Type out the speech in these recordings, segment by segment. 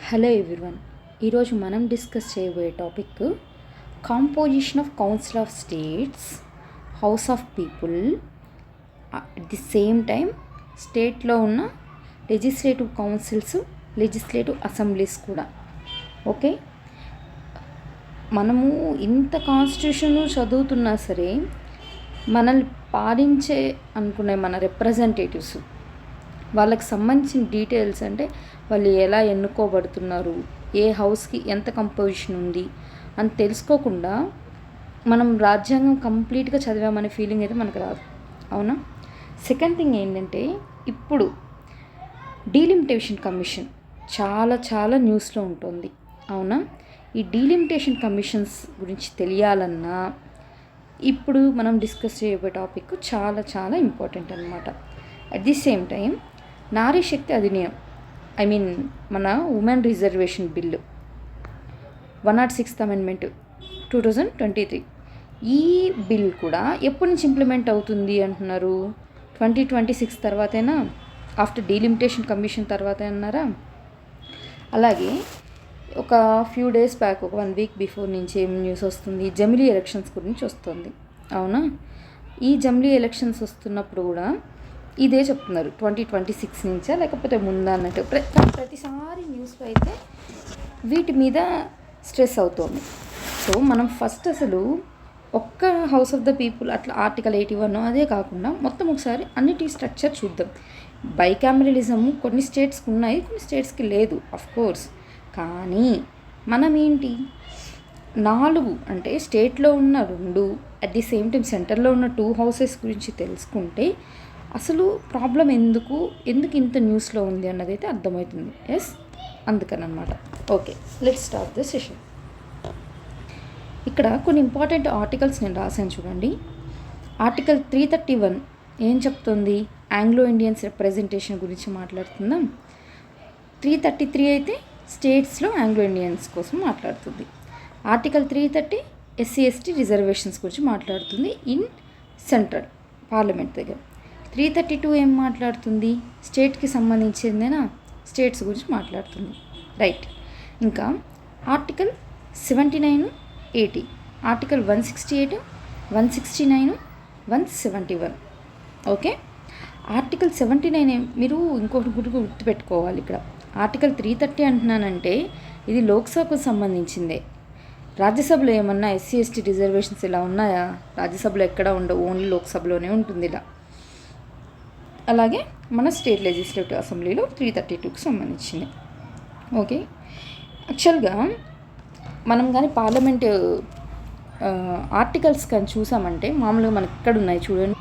Hello everyone, ఈరోజు మనం discuss చేయబోయే topic composition of council of states, house of people, at the same time స్టేట్లో ఉన్న legislative councils, legislative assemblies కూడా. Okay, మనము ఇంత కాన్స్టిట్యూషన్ చదువుతున్నా సరే మనల్ని పాలించే అనుకునే మన రిప్రజెంటేటివ్స్, వాళ్ళకి సంబంధించిన డీటెయిల్స్ అంటే వాళ్ళు ఎలా ఎన్నుకోబడుతున్నారు, ఏ హౌస్కి ఎంత కంపోజిషన్ ఉంది అని తెలుసుకోకుండా మనం రాజ్యాంగం కంప్లీట్గా చదివామనే ఫీలింగ్ అయితే మనకు రాదు, అవునా? సెకండ్ థింగ్ ఏంటంటే, ఇప్పుడు డీలిమిటేషన్ కమిషన్ చాలా న్యూస్లో ఉంటుంది, అవునా? ఈ డీలిమిటేషన్ కమిషన్స్ గురించి తెలియాలన్నా ఇప్పుడు మనం డిస్కస్ చేయబోయే టాపిక్ చాలా ఇంపార్టెంట్ అనమాట. అట్ ది సేమ్ టైం నారీ శక్తి అధినియం, మన women reservation bill 106th amendment 2023, ఈ బిల్ కూడా ఎప్పటి నుంచి ఇంప్లిమెంట్ అవుతుంది అంటున్నారు? 2026 తర్వాతైనా, ఆఫ్టర్ డీలిమిటేషన్ కమిషన్ తర్వాత అన్నారా? అలాగే ఒక ఫ్యూ డేస్ బ్యాక్, ఒక 1 week బిఫోర్ నుంచి ఏం న్యూస్ వస్తుంది? జమిలీ ఎలక్షన్స్ గురించి వస్తుంది, అవునా? ఈ జమిలీ ఎలక్షన్స్ వస్తున్నప్పుడు కూడా ఇదే చెప్తున్నారు, 2026 నుంచా లేకపోతే ముందా అన్నట్టు. ప్రతిసారి న్యూస్లో అయితే వీటి మీద స్ట్రెస్ అవుతుంది. సో మనం ఫస్ట్ అసలు ఒక్క హౌస్ ఆఫ్ ద పీపుల్ అట్లా ఆర్టికల్ 81 అదే కాకుండా మొత్తం ఒకసారి అన్నిటి స్ట్రక్చర్ చూద్దాం. బైకామరలిజం కొన్ని స్టేట్స్కి ఉన్నాయి, కొన్ని స్టేట్స్కి లేదు, కోర్స్. కానీ మనం ఏంటి, 4 అంటే స్టేట్లో ఉన్న 2, అట్ ది సేమ్ టైం సెంటర్లో ఉన్న 2 హౌసెస్ గురించి తెలుసుకుంటే అసలు ప్రాబ్లం ఎందుకు ఇంత న్యూస్లో ఉంది అన్నది అయితే అర్థమవుతుంది. ఎస్, అందుకనమాట. Okay, let's start the session. ఇక్కడ కొన్ని ఇంపార్టెంట్ ఆర్టికల్స్ నేను రాశాను చూడండి. ఆర్టికల్ 331 ఏం చెప్తుంది? ఆంగ్లో ఇండియన్స్ రిప్రజెంటేషన్ గురించి మాట్లాడుతుందాం. 333 అయితే స్టేట్స్లో ఆంగ్లో ఇండియన్స్ కోసం మాట్లాడుతుంది. ఆర్టికల్ 330 SC/ST రిజర్వేషన్స్ గురించి మాట్లాడుతుంది ఇన్ సెంట్రల్ పార్లమెంట్ దగ్గర. 332 ఏం మాట్లాడుతుంది? స్టేట్కి సంబంధించిందేనా, స్టేట్స్ గురించి మాట్లాడుతుంది, రైట్. ఇంకా ఆర్టికల్ 79, 80, ఆర్టికల్ 168, 169, 171. ఓకే, ఆర్టికల్ 79 మీరు ఇంకొకటి గుర్తుపెట్టుకోవాలి. ఇక్కడ ఆర్టికల్ 330 అంటున్నానంటే ఇది లోక్సభకు సంబంధించిందే. రాజ్యసభలో ఏమన్నా SC/ST రిజర్వేషన్స్ ఇలా ఉన్నాయా? రాజ్యసభలో ఎక్కడ ఉండవు, ఓన్లీ లోక్సభలోనే ఉంటుంది ఇలా. అలాగే మన స్టేట్ లెజిస్లేటివ్ అసెంబ్లీలో 332కి సంబంధించింది. ఓకే, యాక్చువల్గా మనం కానీ పార్లమెంట్ ఆర్టికల్స్ కానీ చూసామంటే మామూలుగా మనకి ఇక్కడ ఉన్నాయి చూడండి.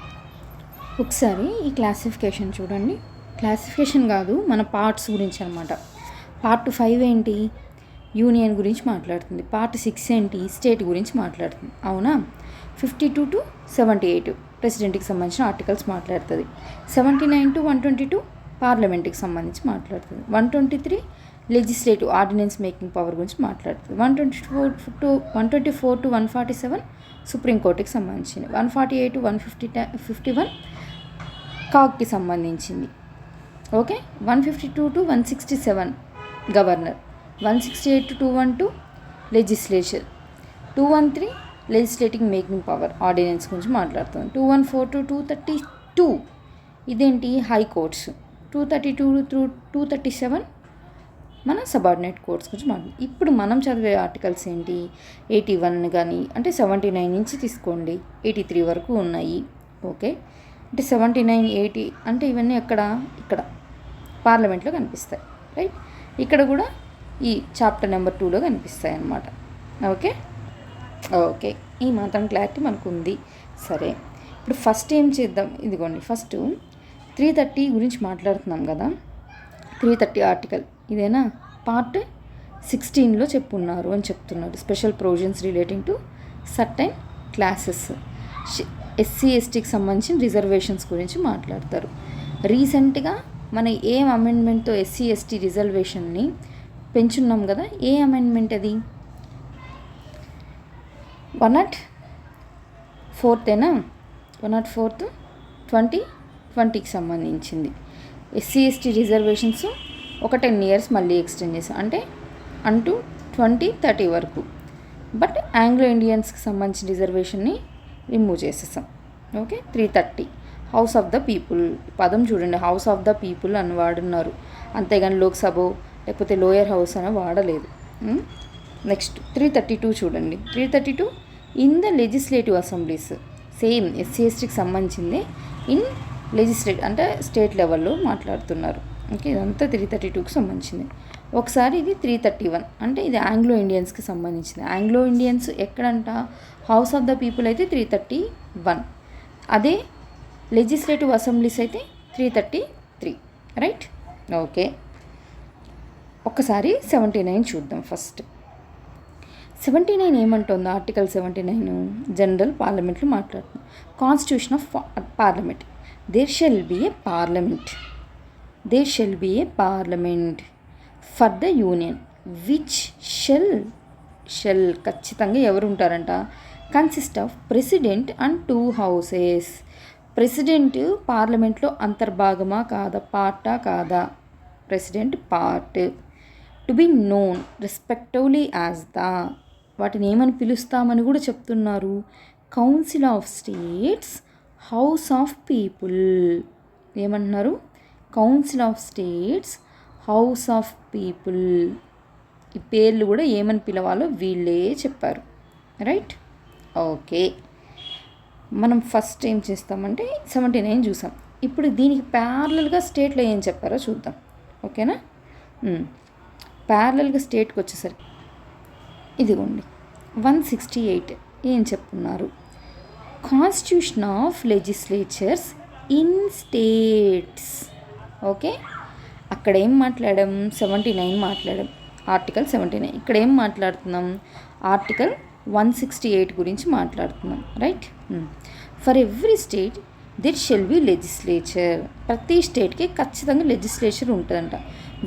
ఒకసారి ఈ క్లాసిఫికేషన్ చూడండి. క్లాసిఫికేషన్ కాదు, మన పార్ట్స్ గురించి అనమాట. పార్ట్ 5 ఏంటి? యూనియన్ గురించి మాట్లాడుతుంది. పార్ట్ 6 ఏంటి? స్టేట్ గురించి మాట్లాడుతుంది, అవునా? 52 to 78 ప్రెసిడెంట్కి సంబంధించిన ఆర్టికల్స్ మాట్లాడుతుంది. 79 to 122 పార్లమెంట్కి సంబంధించి మాట్లాడుతుంది. 123 లెజిస్లేటివ్ ఆర్డినెన్స్ మేకింగ్ పవర్ గురించి మాట్లాడుతుంది. 124 to 147 సుప్రీంకోర్టుకి సంబంధించింది. 148 to 151 కాగ్కి సంబంధించింది. Okay, 152 to 167 governor. 168 to 212 legislature. 213 legislating making power ordinance గురించి మాట్లాడుతుంది. 214 to 232 ఇదేంటి? హైకోర్ట్స్. 232 to 237 మన సబార్డినేట్ కోర్ట్స్ గురించి మాట్లాడుతుంది. ఇప్పుడు మనం చదివే ఆర్టికల్స్ ఏంటి? 81 కానీ, అంటే 79 నుంచి తీసుకోండి, 83 వరకు ఉన్నాయి. ఓకే, అంటే 79, 80 అంటే ఇవన్నీ ఇక్కడ పార్లమెంట్లో కనిపిస్తాయి, రైట్. ఇక్కడ కూడా ఈ చాప్టర్ నెంబర్ 2లో కనిపిస్తాయి అన్నమాట. ఓకే, ఈ మాత్రం క్లారిటీ మనకు ఉంది. సరే, ఇప్పుడు ఫస్ట్ ఏం చేద్దాం? ఇదిగోండి, ఫస్ట్ 330 గురించి మాట్లాడుతున్నాం కదా. 330 ఆర్టికల్ ఇదేనా? పార్ట్ 16లో చెప్పున్నారు అని చెప్తున్నారు. Special provisions relating to certain classes, SC/STకి సంబంధించిన రిజర్వేషన్స్ గురించి మాట్లాడతారు. రీసెంట్గా మన ఏం అమెండ్మెంట్తో SC/ST రిజర్వేషన్ని పెంచున్నాం కదా, ఏ అమెండ్మెంట్ అది? 104 104 2020కి సంబంధించింది. SC/ST రిజర్వేషన్స్ ఒక 10 years మళ్ళీ ఎక్స్టెండ్ చేసాం. అంటే అంటూ 2030 వరకు. బట్ ఆంగ్లో ఇండియన్స్కి సంబంధించిన రిజర్వేషన్ని రిమూవ్ చేసేసాం. Okay, 330. House of the people పదం చూడండి, హౌస్ ఆఫ్ ద పీపుల్ అని వాడున్నారు, అంతేగాని లోక్సభ లేకపోతే లోయర్ హౌస్ అని వాడలేదు. నెక్స్ట్ 332 చూడండి. 332 in the legislative assemblies, same SC ఎస్టీకి సంబంధించింది. ఇన్ లెజిస్లేటివ్ అంటే స్టేట్ లెవెల్లో మాట్లాడుతున్నారు. ఓకే, ఇదంతా 332కి సంబంధించింది. ఒకసారి ఇది 331 అంటే ఇది ఆంగ్లో ఇండియన్స్కి సంబంధించింది. ఆంగ్లో ఇండియన్స్ ఎక్కడంట, హౌస్ ఆఫ్ ద పీపుల్ అయితే 331, అదే లెజిస్లేటివ్ అసెంబ్లీస్ అయితే 333. Right, okay. ఒక్కసారి 79 చూద్దాం. ఫస్ట్ 79 ఏమంటుంది? ఆర్టికల్ 79 జనరల్ పార్లమెంట్లో మాట్లాడుతుంది. Constitution of parliament, there shall be a parliament, there shall be a parliament for the union which shall ఖచ్చితంగా ఎవరు ఉంటారంట, consist of president and 2 houses. President పార్లమెంట్లో అంతర్భాగమా కాదా, పార్టా కాదా? President part. To be known respectively as the, వాటిని ఏమని పిలుస్తామని కూడా చెప్తున్నారు, council of states, house of people. ఏమంటున్నారు? Council of states, house of people. ఈ పేర్లు కూడా ఏమని పిలవాలో వీళ్ళే చెప్పారు. Right, okay. మనం ఫస్ట్ ఏం చేస్తామంటే 79 చూసాం. ఇప్పుడు దీనికి ప్యారలల్గా స్టేట్లో ఏం చెప్పారో చూద్దాం. ఓకేనా? ప్యారలల్గా స్టేట్కి వచ్చేసరికి ఇదిగోండి 168 ఏం చెప్తున్నారు, constitution of legislatures in states. Okay, అక్కడ ఏం మాట్లాడాం? 79 మాట్లాడాం, ఆర్టికల్ 79. ఇక్కడ ఏం మాట్లాడుతున్నాం? ఆర్టికల్ 168 గురించి మాట్లాడుతున్నాం. Right, for every state there shall be legislature. ప్రతి స్టేట్కి ఖచ్చితంగా లెజిస్లేచర్ ఉంటుందంట.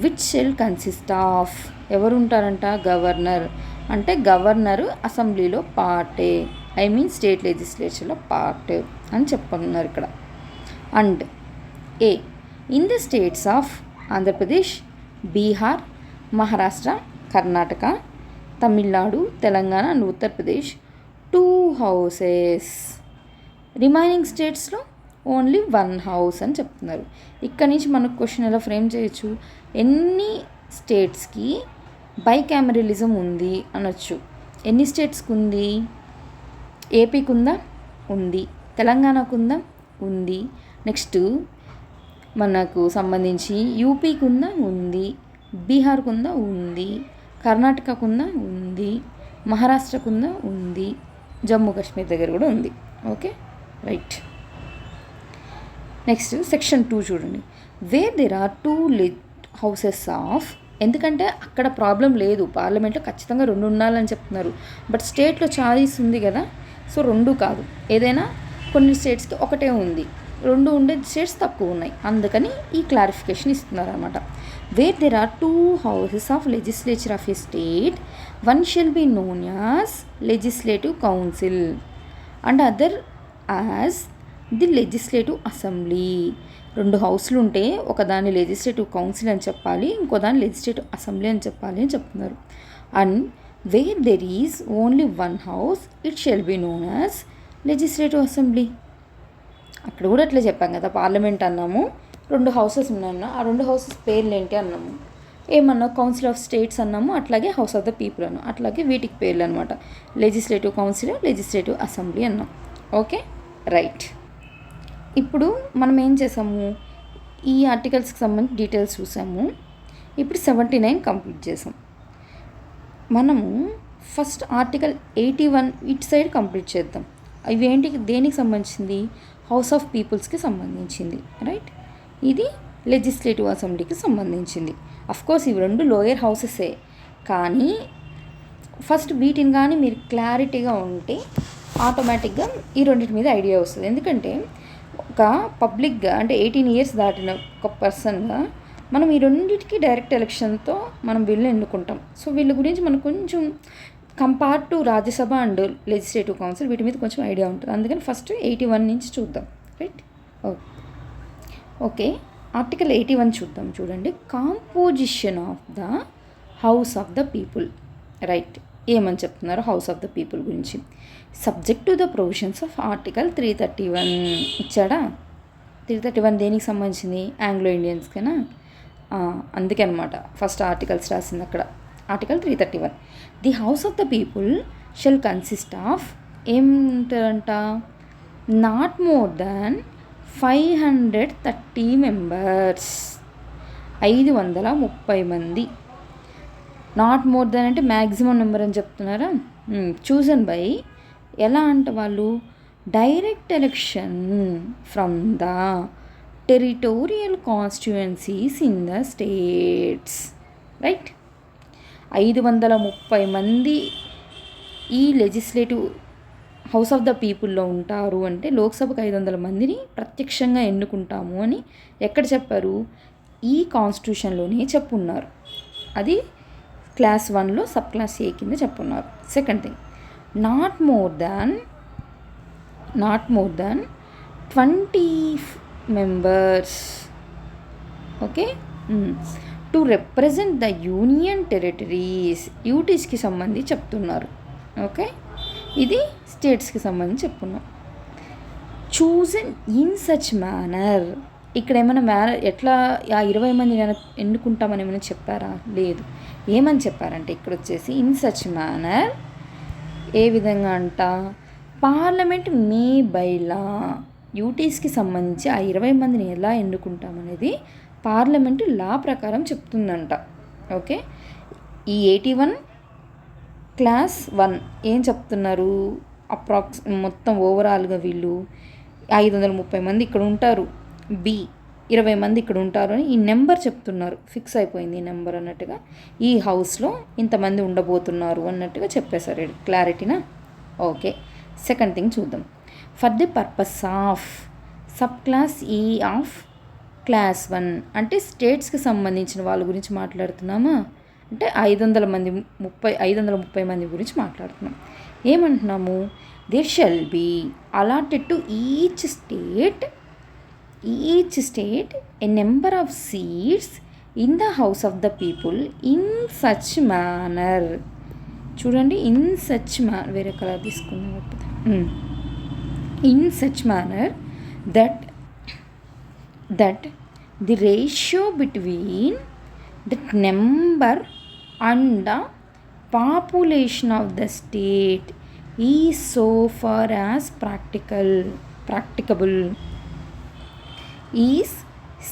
విచ్ షెల్ కన్సిస్ట్ ఆఫ్, ఎవరు ఉంటారంట? గవర్నర్. అంటే గవర్నరు అసెంబ్లీలో పార్టే, ఐ మీన్ స్టేట్ లెజిస్లేచర్లో పార్ట్ అని చెప్పుకున్నారు ఇక్కడ. And A in the states of Andhra Pradesh, Bihar, Maharashtra, Karnataka, Tamil Nadu, Telangana and Uttar Pradesh 2 houses. Remaining స్టేట్స్లో ఓన్లీ 1 హౌస్ అని చెప్తున్నారు. ఇక్కడ నుంచి మనకు క్వశ్చన్ ఎలా ఫ్రేమ్ చేయొచ్చు, ఎన్ని స్టేట్స్కి బైకామరలిజం ఉంది అనొచ్చు. ఎన్ని స్టేట్స్కి ఉంది? ఏపీకి ఉందా? ఉంది. తెలంగాణకు ఉందా? ఉంది. నెక్స్ట్ మనకు సంబంధించి యూపీకి ఉందా? ఉంది. బీహార్కు ఉందా? ఉంది. కర్ణాటకకు ఉందా? ఉంది. మహారాష్ట్రకు ఉందా? ఉంది. జమ్మూ కాశ్మీర్ దగ్గర కూడా ఉంది. Okay, right. నెక్స్ట్ సెక్షన్ 2 చూడండి. Where there are 2 houses of, ఎందుకంటే అక్కడ ప్రాబ్లం లేదు, పార్లమెంట్లో ఖచ్చితంగా 2 ఉండాలని చెప్తున్నారు. బట్ స్టేట్లో చాయిస్ ఉంది కదా, సో 2 కాదు, ఏదైనా కొన్ని స్టేట్స్కి ఒకటే ఉంది, 2 ఉండే స్టేట్స్ తక్కువ ఉన్నాయి, అందుకని ఈ క్లారిఫికేషన్ ఇస్తున్నారు అనమాట. Where there are 2 houses of legislature of a state, one shall be known as legislative council and other as the legislative assembly. 2 హౌస్లు ఉంటే ఒకదాన్ని లెజిస్లేటివ్ కౌన్సిల్ అని చెప్పాలి, ఇంకో దాన్ని లెజిస్లేటివ్ అసెంబ్లీ అని చెప్పాలి అని చెప్తున్నారు. And where there is only 1 house, it shall be known as legislative assembly. అక్కడ కూడా అట్లా చెప్పాం కదా, పార్లమెంట్ అన్నాము, 2 హౌసెస్ ఉన్నాయన్న, ఆ 2 హౌసెస్ పేర్లు ఏంటి అన్నాము, ఏమన్నా కౌన్సిల్ ఆఫ్ స్టేట్స్ అన్నాము, అట్లాగే హౌస్ ఆఫ్ ద పీపుల్ అన్నాం, అట్లాగే వీటికి పేర్లు అనమాట, లెజిస్లేటివ్ కౌన్సిల్, లెజిస్లేటివ్ అసెంబ్లీ అన్నాం. Okay, right. ఇప్పుడు మనం ఏం చేసాము, ఈ ఆర్టికల్స్కి సంబంధించి డీటెయిల్స్ చూసాము. ఇప్పుడు 79 కంప్లీట్ చేసాం. మనము ఫస్ట్ ఆర్టికల్ 81 ఇటు సైడ్ కంప్లీట్ చేద్దాం. ఇవి ఏంటి, దేనికి సంబంధించింది? హౌస్ ఆఫ్ పీపుల్స్కి సంబంధించింది. రైట్, ఇది లెజిస్లేటివ్ అసెంబ్లీకి సంబంధించింది. అఫ్కోర్స్ ఇవి 2 లోయర్ హౌసెసే, కానీ ఫస్ట్ వీటిని కానీ మీరు క్లారిటీగా ఉంటే ఆటోమేటిక్గా ఈ రెండింటి మీద ఐడియా వస్తుంది. ఎందుకంటే ఒక పబ్లిక్గా అంటే 18 ఇయర్స్ దాటిన ఒక పర్సన్గా మనం ఈ రెండింటికి డైరెక్ట్ ఎలక్షన్తో మనం వీళ్ళని ఎన్నుకుంటాం. సో వీళ్ళ గురించి మనకు కొంచెం compare to Rajya Sabha and legislative council వీటి మీద కొంచెం ఐడియా ఉంటుంది. అందుకని ఫస్ట్ 81 నుంచి చూద్దాం. Right, okay. ఆర్టికల్ 81 చూద్దాం. చూడండి, composition of the house of the people. Right, ఏమని చెప్తున్నారు హౌస్ ఆఫ్ ద పీపుల్ గురించి? Subject to the provisions of article 331 ఇచ్చాడా? 331 దేనికి సంబంధించింది? ఆంగ్లో ఇండియన్స్కేనా? అందుకే అనమాట ఫస్ట్ ఆర్టికల్స్ రాసింది అక్కడ. Article 331, the house of the people shall consist of ఏమిటంట? నాట్ మోర్ దాన్ 530 మెంబర్స్, 530 మంది. నాట్ మోర్ దెన్ అంటే మ్యాక్సిమం నెంబర్ అని చెప్తున్నారా? చూజన్ బై ఎలా అంటే వాళ్ళు direct election from the territorial constituencies in the states. Right, 530 మంది ఈ లెజిస్లేటివ్ హౌస్ ఆఫ్ ద పీపుల్లో ఉంటారు అంటే లోక్సభకు 500 మందిని ప్రత్యక్షంగా ఎన్నుకుంటాము అని ఎక్కడ చెప్పారు? ఈ కాన్స్టిట్యూషన్లోనే చెప్పున్నారు. అది క్లాస్ 1లో సబ్ క్లాస్ ఏ కింద చెప్పున్నారు. Second thing, not more than 20 members. Okay, to represent the union territories, యూటీస్కి సంబంధించి చెప్తున్నారు. ఓకే, ఇది స్టేట్స్కి సంబంధించి చెప్పుకున్నాం. చూజన్ ఇన్ సచ్ మేనర్, ఇక్కడ ఏమైనా ఎట్లా ఆ 20 మందిని ఎన్నుకుంటామని ఏమైనా చెప్పారా? లేదు. ఏమని చెప్పారంటే ఇక్కడ వచ్చేసి ఇన్ సచ్ మేనర్, ఏ విధంగా అంట? పార్లమెంట్ మే బై లా, యూటీస్కి సంబంధించి ఆ 20 మందిని ఎలా ఎన్నుకుంటామనేది పార్లమెంటు లా ప్రకారం చెప్తుందంట. ఓకే, ఈ 81 క్లాస్ 1 ఏం చెప్తున్నారు? మొత్తం ఓవరాల్గా వీళ్ళు 530 మంది ఇక్కడ ఉంటారు, 20 మంది ఇక్కడ ఉంటారు అని ఈ నెంబర్ చెప్తున్నారు. ఫిక్స్ అయిపోయింది ఈ నెంబర్ అన్నట్టుగా, ఈ హౌస్లో ఇంతమంది ఉండబోతున్నారు అన్నట్టుగా చెప్పేశారు. క్లారిటీనా? ఓకే, సెకండ్ థింగ్ చూద్దాం. For the purpose of sub clause E of clause 1 అంటే స్టేట్స్కి సంబంధించిన వాళ్ళ గురించి మాట్లాడుతున్నామా? అంటే 530 మంది గురించి మాట్లాడుతున్నాం. ఏమంటున్నాము? There shall be allotted to each state a number of seats in the house of the people in such manner. చూడండి, ఇన్ సచ్ మేనర్, వేరే కలర్ తీసుకుందాం. In such manner that the ratio between that number and the population of the state is so far as practicable is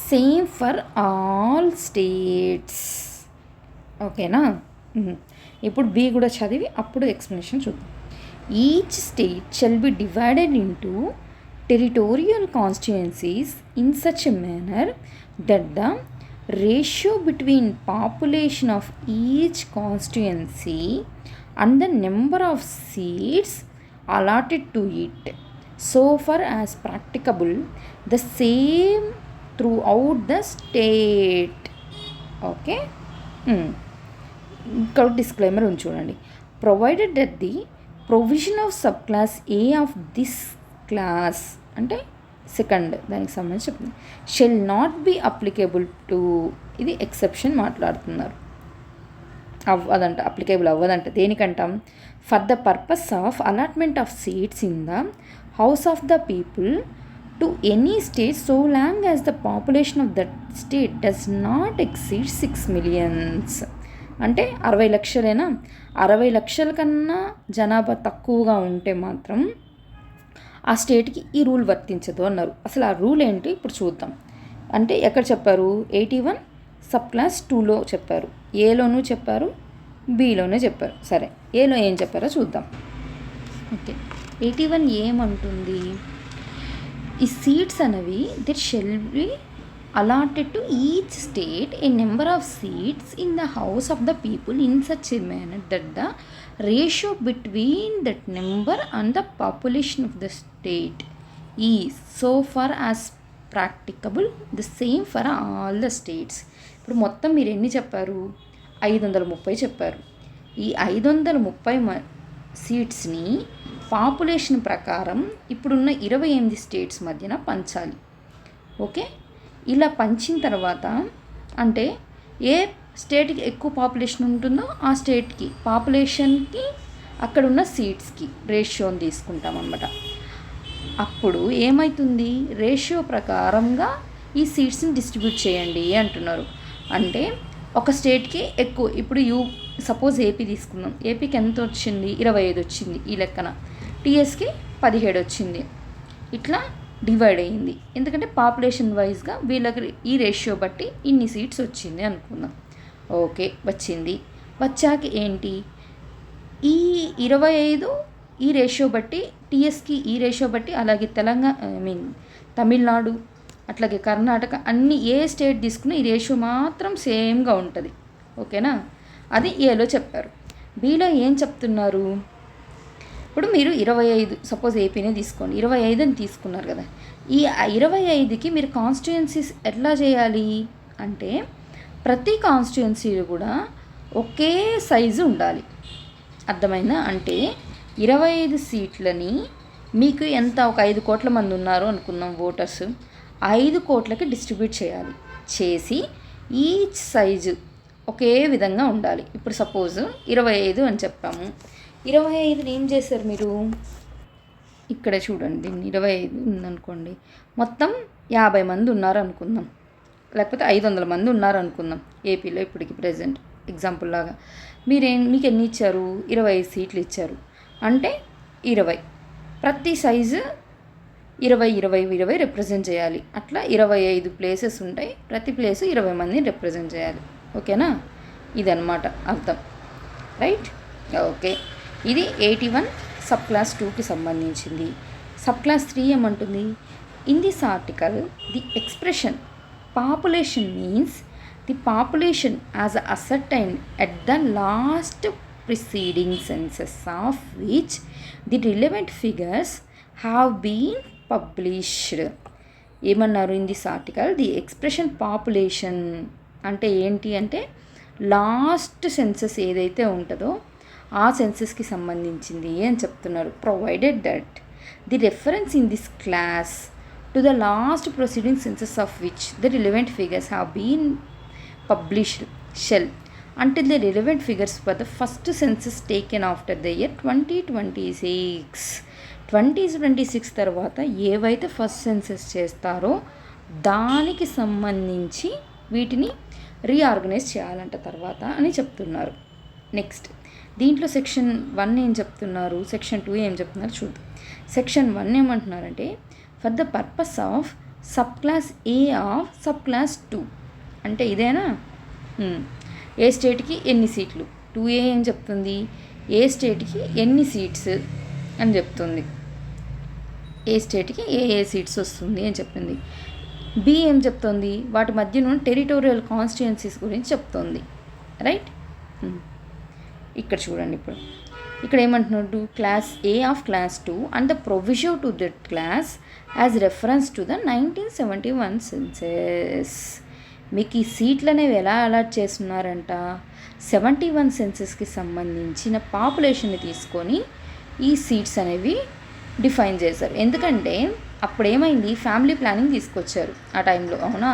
same for all states. ఓకేనా? ఇప్పుడు B కూడా చదివి అప్పుడు explanation చూద్దాం. Each state shall be divided into territorial constituencies in such a manner that the ratio between population of each constituency and the number of seats allotted to it so far as practicable the same throughout the state. Okay, ఇక్కడ disclaimer ఉంది చూడండి. Provided that the provision of sub clause A of this clause అంటే second దానికి సంబంధించి చెప్తుంది. Shall not be applicable to, ఇది exception మాట్లాడుతున్నారు. అవ్వదంట, అప్లికేబుల్ అవ్వదంట. దేనికంటాం? For the purpose of allotment of seats in the house of the people to any state so long as the population of that state does not exceed 6 millions. అంటే 60 లక్షలేనా? 60 లక్షల కన్నా జనాభా తక్కువగా ఉంటే మాత్రం ఆ స్టేట్కి ఈ రూల్ వర్తించదు అన్నారు. అసలు ఆ రూల్ ఏంటి ఇప్పుడు చూద్దాం. అంటే ఎక్కడ చెప్పారు? 81 సబ్ క్లాస్ 2లో చెప్పారు, ఏలోనూ చెప్పారు, బిలోనే చెప్పారు. సరే, ఏలో ఏం చెప్పారో చూద్దాం. ఓకే, 81 ఏమంటుంది? ఈ సీట్స్ అనేవి there shall be allotted to each state a number of seats in the house of the people in such a manner that the ratio between that number and the population of the state is so far as practicable the same for all the states. ఇప్పుడు మొత్తం మీరు ఎన్ని చెప్పారు? 530 చెప్పారు. ఈ 530 సీట్స్ని population ప్రకారం ఇప్పుడున్న 28 states మధ్యన పంచాలి. ఓకే, ఇలా పంచిన తర్వాత అంటే ఏ స్టేట్కి ఎక్కువ పాపులేషన్ ఉంటుందో ఆ స్టేట్కి పాపులేషన్కి అక్కడ ఉన్న సీట్స్కి రేషియోని తీసుకుంటాం అన్నమాట. అప్పుడు ఏమవుతుంది, రేషియో ప్రకారంగా ఈ సీట్స్ని డిస్ట్రిబ్యూట్ చేయండి అంటున్నారు. అంటే ఒక స్టేట్కి ఎక్కువ, ఇప్పుడు సపోజ్ ఏపీ తీసుకుందాం, ఏపీకి ఎంత వచ్చింది, 25 వచ్చింది ఈ లెక్కన, టీఎస్కి 17 వచ్చింది. ఇట్లా డివైడ్ అయ్యింది, ఎందుకంటే పాపులేషన్ వైజ్గా వీళ్ళకి ఈ రేషియో బట్టి ఇన్ని సీట్స్ వచ్చింది అనుకుందాం. ఓకే, వచ్చింది. వచ్చాక ఏంటి, ఈ 25 ఈ రేషియో బట్టి, టీఎస్కి ఈ రేషియో బట్టి, అలాగే తమిళనాడు అట్లాగే కర్ణాటక అన్ని ఏ స్టేట్ తీసుకున్నా ఈ రేషియో మాత్రం సేమ్గా ఉంటుంది. ఓకేనా, అది ఏలో చెప్పారు. బీలో ఏం చెప్తున్నారు, ఇప్పుడు మీరు 25 సపోజ్ ఏపీనే తీసుకోండి, 25 అని తీసుకున్నారు కదా, ఈ 25కి మీరు కాన్స్టిట్యుయెన్సీస్ ఎట్లా చేయాలి అంటే ప్రతి కాన్స్టిట్యుయెన్సీలు కూడా ఒకే సైజు ఉండాలి. అర్థమైందా, అంటే 25 సీట్లని మీకు ఎంత, ఒక 5 కోట్ల మంది ఉన్నారు అనుకుందాం ఓటర్స్, 5 కోట్లకి డిస్ట్రిబ్యూట్ చేయాలి. చేసి ఈచ్ సైజు ఒకే విధంగా ఉండాలి. ఇప్పుడు సపోజ్ 25 అని చెప్పాము, 25ని ఏం చేశారు మీరు, ఇక్కడ చూడండి, దీన్ని 25 ఉందనుకోండి, మొత్తం 50 మంది ఉన్నారు అనుకుందాం, లేకపోతే 500 మంది ఉన్నారు అనుకుందాం ఏపీలో ఇప్పటికి ప్రజెంట్ ఎగ్జాంపుల్ లాగా. మీకు ఎన్ని ఇచ్చారు, 25 సీట్లు ఇచ్చారు. అంటే 20, ప్రతి సైజు 20 20 20 రిప్రజెంట్ చేయాలి. అట్లా 25 ప్లేసెస్ ఉంటాయి, ప్రతి ప్లేసు 20 మందిని రిప్రజెంట్ చేయాలి. ఓకేనా, ఇదన్నమాట అర్థం. Right, okay. ఇది 81 సబ్ క్లాస్ 2కి సంబంధించింది. సబ్ క్లాస్ 3 ఏమంటుంది, in this article the expression population means the population as ascertained at the last preceding census of which the relevant figures have been published. ఏమన్నారు, in this article the expression population అంటే ఏంటి అంటే last census ఏదైతే ఉంటుందో ఆ సెన్సస్కి సంబంధించింది అని చెప్తున్నారు. Provided that the reference in this clause to the last preceding census of which the relevant figures have been published shall until the relevant figures for the first census taken after the year 2026. 2026 తర్వాత ఏవైతే first census చేస్తారో దానికి సంబంధించి వీటిని reorganise చేయాలంట తర్వాత అని చెప్తున్నారు. నెక్స్ట్ దీంట్లో సెక్షన్ 1 ఏం చెప్తున్నారు, సెక్షన్ 2 ఏం చెప్తున్నారు చూద్దాం. సెక్షన్ 1 ఏమంటున్నారంటే for the purpose of sub clause A of sub clause 2 అంటే ఇదేనా, ఏ స్టేట్కి ఎన్ని సీట్లు, 2A ఏం చెప్తుంది, ఏ స్టేట్కి ఎన్ని సీట్స్ అని చెప్తుంది, ఏ స్టేట్కి ఏ సీట్స్ వస్తుంది అని చెప్తుంది. బి ఏం చెప్తుంది, వాటి మధ్య ఉన్న టెరిటోరియల్ కాన్స్టిట్యుయెన్సీస్ గురించి చెప్తుంది. రైట్, ఇక్కడ చూడండి, ఇప్పుడు ఇక్కడ ఏమంటున్నాడు, clause A of clause 2 and the provision to that clause as reference to the 1971 census. మీకు ఈ సీట్లు అనేవి ఎలా అలాట్ చేస్తున్నారంట, 71 సెన్సెస్కి సంబంధించిన పాపులేషన్ని తీసుకొని ఈ సీట్స్ అనేవి డిఫైన్ చేశారు. ఎందుకంటే అప్పుడు ఏమైంది, ఫ్యామిలీ ప్లానింగ్ తీసుకొచ్చారు ఆ టైంలో, అవునా.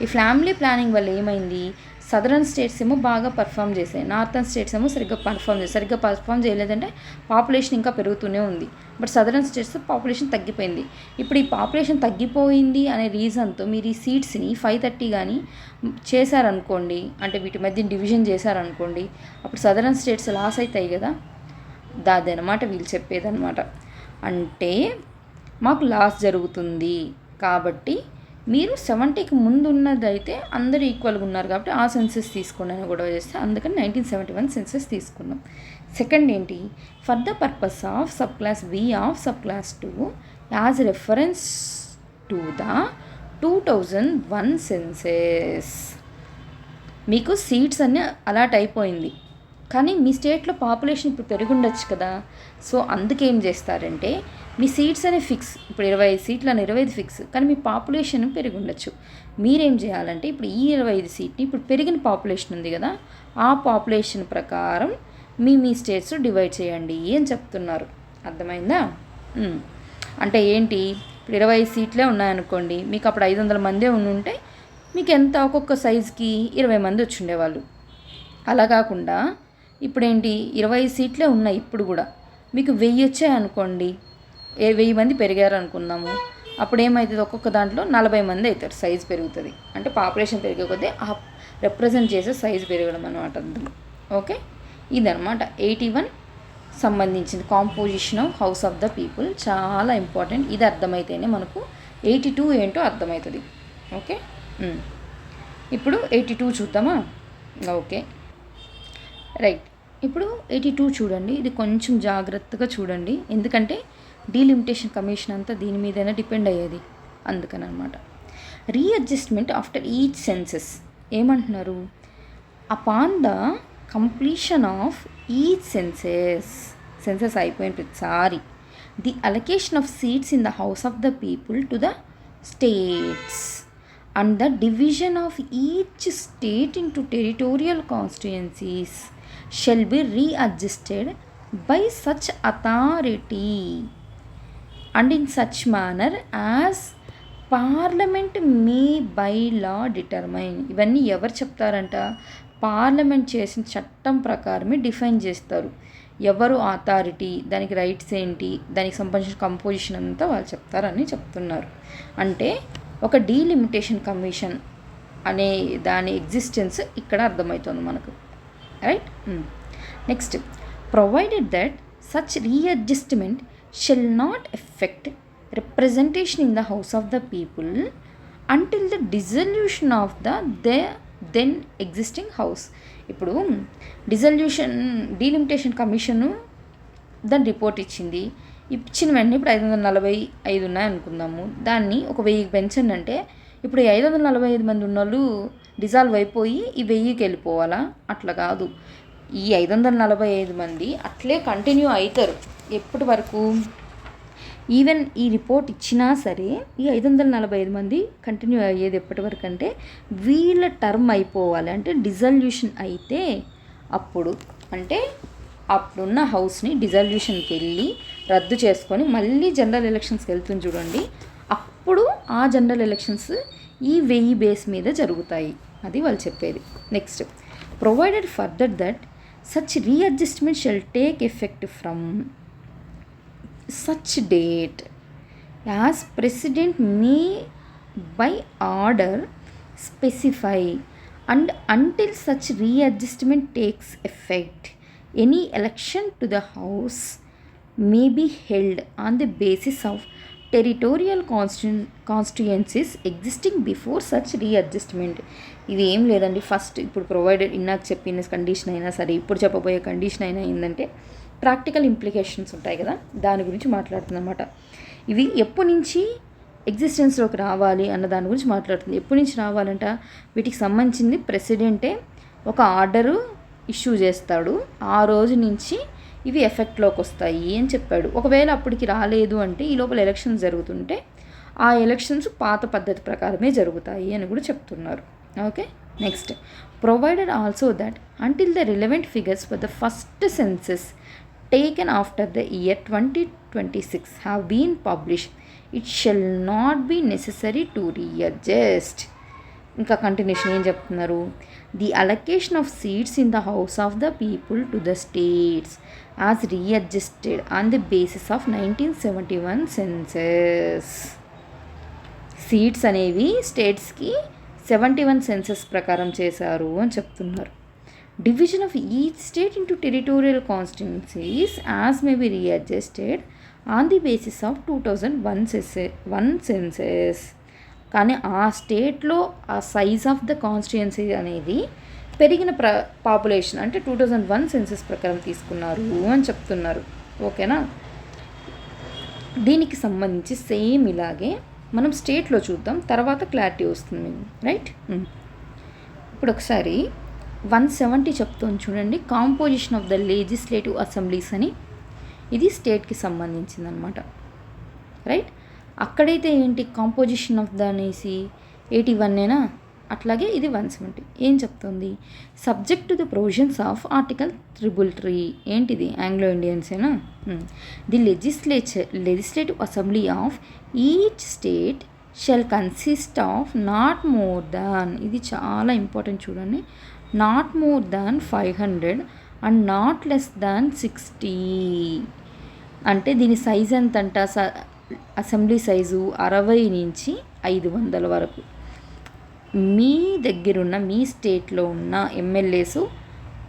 ఈ ఫ్యామిలీ ప్లానింగ్ వల్ల ఏమైంది, సదరన్ స్టేట్స్ ఏమో బాగా పర్ఫామ్ చేసాయి, నార్థన్ స్టేట్స్ ఏమో సరిగ్గా పర్ఫామ్ చేయలేదంటే పాపులేషన్ ఇంకా పెరుగుతూనే ఉంది. బట్ సదరన్ స్టేట్స్ పాపులేషన్ తగ్గిపోయింది. ఇప్పుడు ఈ పాపులేషన్ తగ్గిపోయింది అనే రీజన్తో మీరు ఈ సీట్స్ని 530 కానీ చేశారనుకోండి, అంటే వీటి మధ్య డివిజన్ చేశారనుకోండి, అప్పుడు సదరన్ స్టేట్స్ లాస్ అవుతాయి కదా, దాదనమాట వీళ్ళు చెప్పేదనమాట. అంటే మాకు లాస్ జరుగుతుంది కాబట్టి మీరు 70కి ముందు ఉన్నదైతే అందరూ ఈక్వల్గా ఉన్నారు కాబట్టి ఆ సెన్సెస్ తీసుకోండి అని గొడవ చేస్తే అందుకని 1971 సెన్సెస్ తీసుకున్నాం. సెకండ్ ఏంటి, for the purpose of sub clause B of sub clause 2 as reference to the 2001 census. మీకు సీట్స్ అన్నీ అలాట్ అయిపోయింది కానీ మీ స్టేట్లో పాపులేషన్ ఇప్పుడు పెరుగుండొచ్చు కదా, సో అందుకేం చేస్తారంటే మీ సీట్స్ అనే ఫిక్స్, ఇప్పుడు 25 సీట్లు అని 25 ఫిక్స్, కానీ మీ పాపులేషన్ పెరుగుండొచ్చు. మీరేం చేయాలంటే ఇప్పుడు ఈ 25 సీట్ని ఇప్పుడు పెరిగిన పాపులేషన్ ఉంది కదా, ఆ పాపులేషన్ ప్రకారం మీ స్టేట్స్ డివైడ్ చేయండి అని చెప్తున్నారు. అర్థమైందా, అంటే ఏంటి, ఇప్పుడు 25 సీట్లే ఉన్నాయనుకోండి, మీకు అప్పుడు 500 మందే ఉంటే మీకు ఎంత ఒక్కొక్క సైజుకి 20 మంది వచ్చి ఉండేవాళ్ళు. అలా కాకుండా ఇప్పుడేంటి 20 సీట్లే ఉన్నాయి ఇప్పుడు కూడా. మీకు 1000 వచ్చాయనుకోండి, 1000 మంది పెరిగారు అనుకుందాము, అప్పుడు ఏమవుతుంది, ఒక్కొక్క దాంట్లో 40 మంది అవుతారు, సైజు పెరుగుతుంది. అంటే పాపులేషన్ పెరిగే కొద్దీ ఆ రిప్రజెంట్ చేసే సైజు పెరగడం అనమాట అర్థం. ఓకే, ఇదనమాట 81 సంబంధించింది composition of house of the people. చాలా ఇంపార్టెంట్. ఇది అర్థమైతేనే మనకు 82 ఏంటో అర్థమవుతుంది. ఓకే, ఇప్పుడు 82 చూద్దామా. ఓకే రైట్, ఇప్పుడు 82 చూడండి. ఇది కొంచెం జాగ్రత్తగా చూడండి, ఎందుకంటే డీలిమిటేషన్ కమిషన్ అంతా దీని మీదైనా డిపెండ్ అయ్యేది, అందుకని అనమాట. రీఅడ్జస్ట్మెంట్ ఆఫ్టర్ ఈచ్ సెన్సెస్ ఏమంటున్నారు, upon the completion of each census అయిపోయిన ప్రతిసారి the allocation of seats in the house of the people to the states and the division of each state into territorial constituencies shall be readjusted by such authority and in such manner as parliament may by law determine. ఇవన్నీ ఎవరు చెప్తారంట, parliament చేసిన చట్టం ప్రకారమే define చేస్తారు. ఎవరు authority, దానికి rights ఏంటి, దానికి సంబంధించిన కంపోజిషన్ అంతా వాళ్ళు చెప్తారని చెప్తున్నారు. అంటే ఒక డీలిమిటేషన్ కమిషన్ అనే దాని ఎగ్జిస్టెన్స్ ఇక్కడ అర్థమవుతుంది మనకు. Right, next, provided that such readjustment shall not effect representation in the house of the people until the dissolution of the then existing house. ఇప్పుడు డీలిమిటేషన్ కమిషను దాని రిపోర్ట్ ఇచ్చిన వెంటనే ఇప్పుడు 545 ఉన్నాయనుకుందాము, దాన్ని ఒక 1000 పెంచండి అంటే ఇప్పుడు 545 మంది ఉన్నోళ్ళు డిజాల్వ్ అయిపోయి ఈ 1000కి వెళ్ళిపోవాలా? అట్లా కాదు, ఈ 545 మంది అట్లే కంటిన్యూ అవుతారు. ఎప్పటి వరకు? ఈవెన్ ఈ రిపోర్ట్ ఇచ్చినా సరే ఈ 545 మంది కంటిన్యూ అయ్యేది ఎప్పటి వరకు అంటే వీళ్ళ టర్మ్ అయిపోవాలి, అంటే డిజల్యూషన్ అయితే అప్పుడు, అంటే అప్పుడున్న హౌస్ని డిజల్యూషన్కి వెళ్ళి రద్దు చేసుకొని మళ్ళీ జనరల్ ఎలక్షన్స్కి వెళ్తుంది చూడండి, అప్పుడు ఆ జనరల్ ఎలక్షన్స్ ఈ 1000 బేస్ మీద జరుగుతాయి. అది వాళ్ళు చెప్పేది. Next, provided further that such readjustment shell take effect from such date as president May by order specify and until such readjustment takes effect any election to the house may be held on the basis of territorial constituencies existing before such readjustment. ఇది ఏం లేదండి, first ఇప్పుడు provided ఇందాక చెప్పిన condition అయినా సరే ఇప్పుడు చెప్పబోయే కండిషన్ అయినా ఏంటంటే ప్రాక్టికల్ ఇంప్లికేషన్స్ ఉంటాయి కదా, దాని గురించి మాట్లాడుతుందన్నమాట. ఇవి ఎప్పటి నుంచి ఎగ్జిస్టెన్స్లోకి రావాలి అన్న దాని గురించి మాట్లాడుతుంది. ఎప్పటి నుంచి రావాలంట, వీటికి సంబంధించింది ప్రెసిడెంటే ఒక ఆర్డరు ఇష్యూ చేస్తాడు, ఆ రోజు నుంచి ఇవి ఎఫెక్ట్లోకి వస్తాయి అని చెప్పాడు. ఒకవేళ అప్పటికి రాలేదు అంటే ఈ లోపల ఎలక్షన్స్ జరుగుతుంటే ఆ ఎలక్షన్స్ పాత పద్ధతి ప్రకారమే జరుగుతాయి అని కూడా చెప్తున్నారు. Okay, next, provided also that until the relevant figures for the first census taken after the year 2026 have been published it shall not be necessary to readjust. ఇంకా కంటిన్యూషన్ ఏం చెప్తున్నారు, the allocation of seats in the house of the people to the states as readjusted on the basis of 1971 census. Seats అనేవి స్టేట్స్కి 71 census ప్రకారం చేశారు అని చెప్తున్నారు. Division of each state into territorial constituencies as may be readjusted on the basis of 2001 census. కానీ ఆ స్టేట్లో ఆ సైజ్ ఆఫ్ ద కాన్స్టిట్యుయెన్సీ అనేది పెరిగిన పాపులేషన్ అంటే 2001 సెన్సెస్ ప్రకారం తీసుకున్నారు అని చెప్తున్నారు. ఓకేనా, దీనికి సంబంధించి సేమ్ ఇలాగే మనం స్టేట్లో చూద్దాం, తర్వాత క్లారిటీ వస్తుంది. రైట్, ఇప్పుడు ఒకసారి 170 చెప్తుంది చూడండి, composition of the legislative assemblies అని. ఇది స్టేట్కి సంబంధించిందనమాట. రైట్, అక్కడైతే ఏంటి కాంపోజిషన్ ఆఫ్ ద అనేసి 81నేనా, అట్లాగే ఇది 170 ఏం చెప్తుంది, subject to the provisions of article 333. ఏంటిది, ఆంగ్లో ఇండియన్సేనా. The legislative assembly of each state shall consist of not more than, ఇది చాలా ఇంపార్టెంట్ చూడండి, not more than 500 and not less than 60. అంటే దీని సైజ్ ఎంతంట, అసెంబ్లీ సైజు 60 నుంచి 500 వరకు. మీ దగ్గరున్న మీ స్టేట్లో ఉన్న ఎమ్మెల్యేసు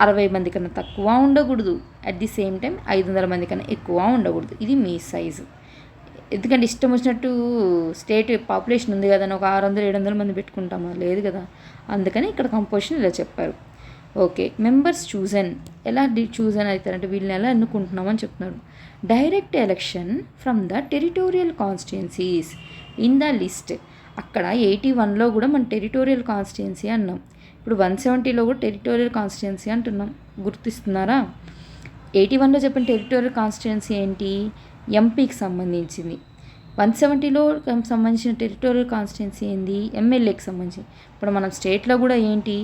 60 మంది కన్నా తక్కువ ఉండకూడదు, అట్ ది సేమ్ టైం 500 మంది కన్నా ఎక్కువ ఉండకూడదు. ఇది మీ సైజు. ఎందుకంటే ఇష్టం వచ్చినట్టు స్టేట్ పాపులేషన్ ఉంది కదా అని ఒక 600-700 మంది పెట్టుకుంటామా, లేదు కదా. అందుకని ఇక్కడ కంపోజిషన్ ఇలా చెప్పారు. Okay, members chosen. ఎలా చూజన్ అవుతారంటే వీళ్ళని ఎలా ఎన్నుకుంటున్నామని చెప్తున్నాడు. Direct election from the territorial constituencies in the list. అక్కడ 81లో కూడా మన టెరిటోరియల్ కాన్స్టిట్యుయెన్సీ అన్నాం, ఇప్పుడు 170లో కూడా టెరిటోరియల్ కాన్స్టిట్యుయెన్సీ అంటున్నాం. గుర్తిస్తున్నారా? 81లో చెప్పిన టెరిటోరియల్ కాన్స్టిట్యుయెన్సీ ఏంటి, ఎంపీకి సంబంధించింది. 170లో సంబంధించిన టెరిటోరియల్ కాన్స్టిట్యుయెన్సీ ఏంది, ఎమ్మెల్యేకి సంబంధించి. ఇప్పుడు మనం స్టేట్లో కూడా ఏంటి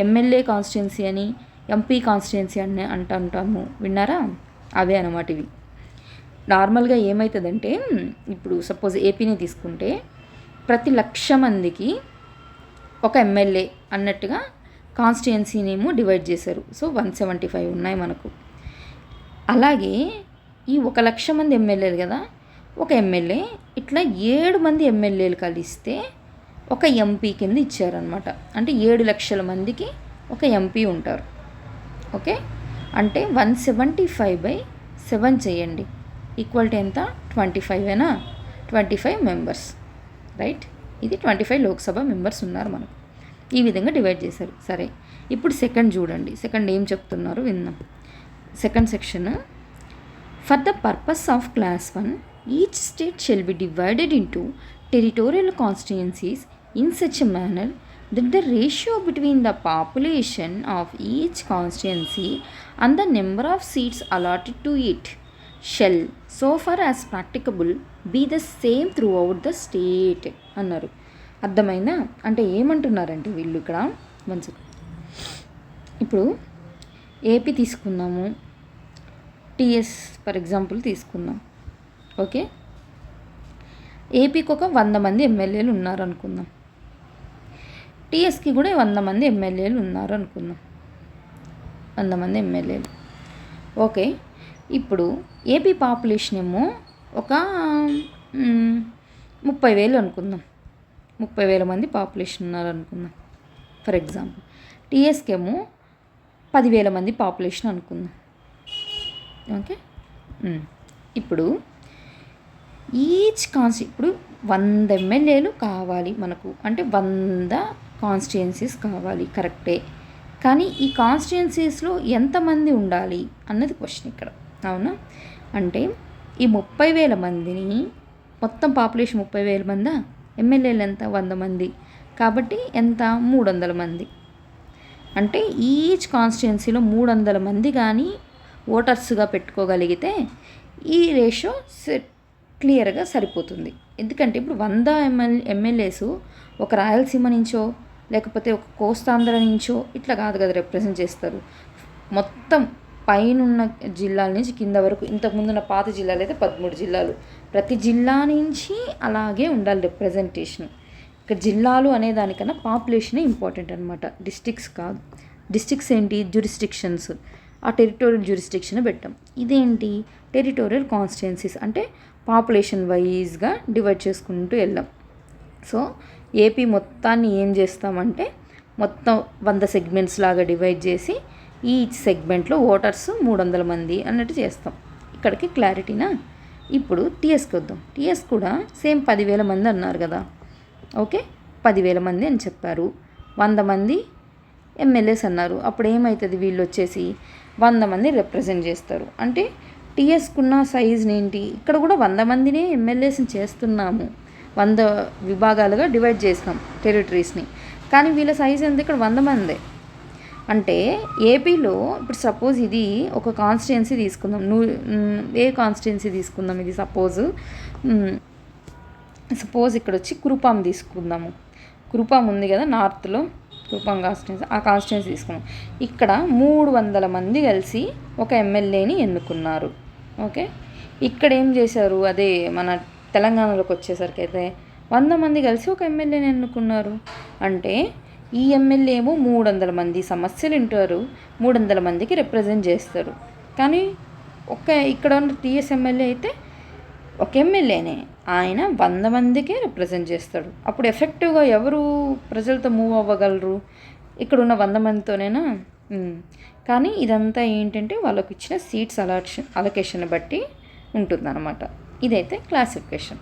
ఎమ్మెల్యే కాన్స్టిట్యుయెన్సీ అని, ఎంపీ కాన్స్టిట్యుయెన్సీ అని అంటాము, విన్నారా? అవే అన్నమాట ఇవి. నార్మల్గా ఏమవుతుందంటే, ఇప్పుడు సపోజ్ ఏపీని తీసుకుంటే ప్రతి 1,00,000 మందికి ఒక ఎమ్మెల్యే అన్నట్టుగా కాన్స్టిట్యుయెన్సీనేమో డివైడ్ చేశారు. సో 175 ఉన్నాయి మనకు. అలాగే ఈ 1,00,000 మంది ఎమ్మెల్యేలు కదా, ఒక ఎమ్మెల్యే ఇట్లా 7 మంది ఎమ్మెల్యేలు కలిస్తే ఒక ఎంపీ కింద ఇచ్చారనమాట. అంటే 7,00,000 మందికి ఒక ఎంపీ ఉంటారు. ఓకే, అంటే 175/7 చేయండి, ఈక్వల్ టు ఎంత, 25ఏనా, 25 మెంబర్స్, రైట్. ఇది 25 లోక్సభ మెంబర్స్ ఉన్నారు మనకు. ఈ విధంగా డివైడ్ చేశారు. సరే, ఇప్పుడు సెకండ్ చూడండి. సెకండ్ ఏం చెప్తున్నారు విందాం. Second section, for the purpose of clause 1 each state shall be divided into territorial constituencies in such a manner that the ratio between the population of each constituency and the number of seats allotted to it shall, so far as practicable, be the same throughout the state అన్నారు. అర్థమైందా? అంటే ఏమంటున్నారంటే వీళ్ళు ఇక్కడ మంచి, ఇప్పుడు AP తీసుకున్నాము, TS for example తీసుకుందాం. ఓకే, ఏపీకి ఒక 100 మంది ఎమ్మెల్యేలు ఉన్నారు అనుకుందాం, టీఎస్కి కూడా 100 మంది ఎమ్మెల్యేలు ఉన్నారు అనుకుందాం, 100 మంది ఎమ్మెల్యేలు. ఓకే, ఇప్పుడు ఏపీ పాపులేషన్ ఏమో ఒక 30,000 అనుకుందాం, 30,000 మంది పాపులేషన్ ఉన్నారు అనుకుందాం ఫర్ ఎగ్జాంపుల్. టీఎస్కి ఏమో 10,000 మంది పాపులేషన్ అనుకుందాం. ఓకే, ఇప్పుడు ఇప్పుడు 100 ఎమ్మెల్యేలు కావాలి మనకు, అంటే 100 కాన్స్టిట్యుయెన్సీస్ కావాలి, కరెక్టే. కానీ ఈ కాన్స్టిట్యుయెన్సీస్లో ఎంతమంది ఉండాలి అన్నది క్వశ్చన్ ఇక్కడ, అవునా? అంటే ఈ 30,000 మందిని, మొత్తం పాపులేషన్ 30,000 మందా, ఎమ్మెల్యేలు ఎంత, 100 మంది, కాబట్టి ఎంత, 300 మంది. అంటే ఈచ్ కాన్స్టిట్యుయెన్సీలో 300 మంది కానీ ఓటర్స్గా పెట్టుకోగలిగితే ఈ రేషియో క్లియర్గా సరిపోతుంది. ఎందుకంటే ఇప్పుడు 100 ఎమ్మెల్యేస్ ఒక రాయలసీమ నుంచో లేకపోతే ఒక కోస్తాంధ్ర నుంచో ఇట్లా కాదు కదా రిప్రజెంట్ చేస్తారు. మొత్తం పైనున్న జిల్లాల నుంచి కింద వరకు, ఇంతకుముందున్న పాత జిల్లాలు అయితే 13 జిల్లాలు, ప్రతి జిల్లా నుంచి అలాగే ఉండాలి రిప్రజెంటేషన్. ఇక్కడ జిల్లాలు అనే దానికన్నా పాపులేషనే ఇంపార్టెంట్ అనమాట, డిస్ట్రిక్ట్స్ కాదు. డిస్ట్రిక్ట్స్ ఏంటి, జ్యూరిస్డిక్షన్స్, ఆ టెరిటోరియల్ జ్యూరిస్డిక్షన్ పెట్టాం. ఇదేంటి, టెరిటోరియల్ కాన్స్టిట్యుయెన్సీస్, అంటే పాపులేషన్ వైజ్గా డివైడ్ చేసుకుంటూ వెళ్ళాం. సో ఏపీ మొత్తాన్ని ఏం చేస్తామంటే మొత్తం 100 సెగ్మెంట్స్ లాగా డివైడ్ చేసి ఈచ్ సెగ్మెంట్లో ఓటర్స్ 300 మంది అన్నట్టు చేస్తాం. ఇక్కడికి క్లారిటీనా? ఇప్పుడు టీఎస్కి వద్దాం. టీఎస్ కూడా సేమ్ 10,000 మంది అన్నారు కదా. ఓకే, 10,000 మంది అని చెప్పారు, 100 మంది ఎమ్మెల్యేస్ అన్నారు. అప్పుడు ఏమవుతుంది, వీళ్ళు వచ్చేసి 100 మంది రిప్రజెంట్ చేస్తారు. అంటే టీఎస్కున్న సైజ్ని ఏంటి, ఇక్కడ కూడా 100 మందినే ఎమ్మెల్యేస్ని చేస్తున్నాము, 100 విభాగాలుగా డివైడ్ చేసినాం టెరిటరీస్ని. కానీ వీళ్ళ సైజ్ ఎంత, ఇక్కడ 100 మందే. అంటే ఏపీలో ఇప్పుడు సపోజ్ ఇది ఒక కాన్స్టిట్యుయెన్సీ తీసుకుందాం, ఏ కాన్స్టిట్యుయెన్సీ తీసుకుందాం, ఇది సపోజ్ ఇక్కడ వచ్చి కురుపాం తీసుకుందాము. కురుపాం ఉంది కదా నార్త్లో, కురుపాం కాన్స్టిట్యుయెన్సీ, ఆ కాన్స్టిట్యుయెన్సీ తీసుకున్నాం. ఇక్కడ 300 మంది కలిసి ఒక ఎమ్మెల్యేని ఎన్నుకున్నారు. ఓకే, ఇక్కడ ఏం చేశారు, అదే మన తెలంగాణలోకి వచ్చేసరికి అయితే 100 మంది కలిసి ఒక ఎమ్మెల్యేని ఎన్నుకున్నారు. అంటే ఈ ఎమ్మెల్యే ఏమో 300 మంది సమస్యలు వింటారు, 300 మందికి రిప్రజెంట్ చేస్తారు. కానీ ఇక్కడ ఉన్న టీఎస్ ఎమ్మెల్యే అయితే ఒక ఎమ్మెల్యేనే, ఆయన 100 మందికే రిప్రజెంట్ చేస్తాడు. అప్పుడు ఎఫెక్టివ్గా ఎవరు ప్రజలతో మూవ్ అవ్వగలరు? ఇక్కడ ఉన్న 100 మందితోనేనా? కానీ ఇదంతా ఏంటంటే వాళ్ళకి ఇచ్చిన సీట్స్ అలొకేషన్ బట్టి ఉంటుందన్నమాట. ఇదైతే క్లాసిఫికేషన్,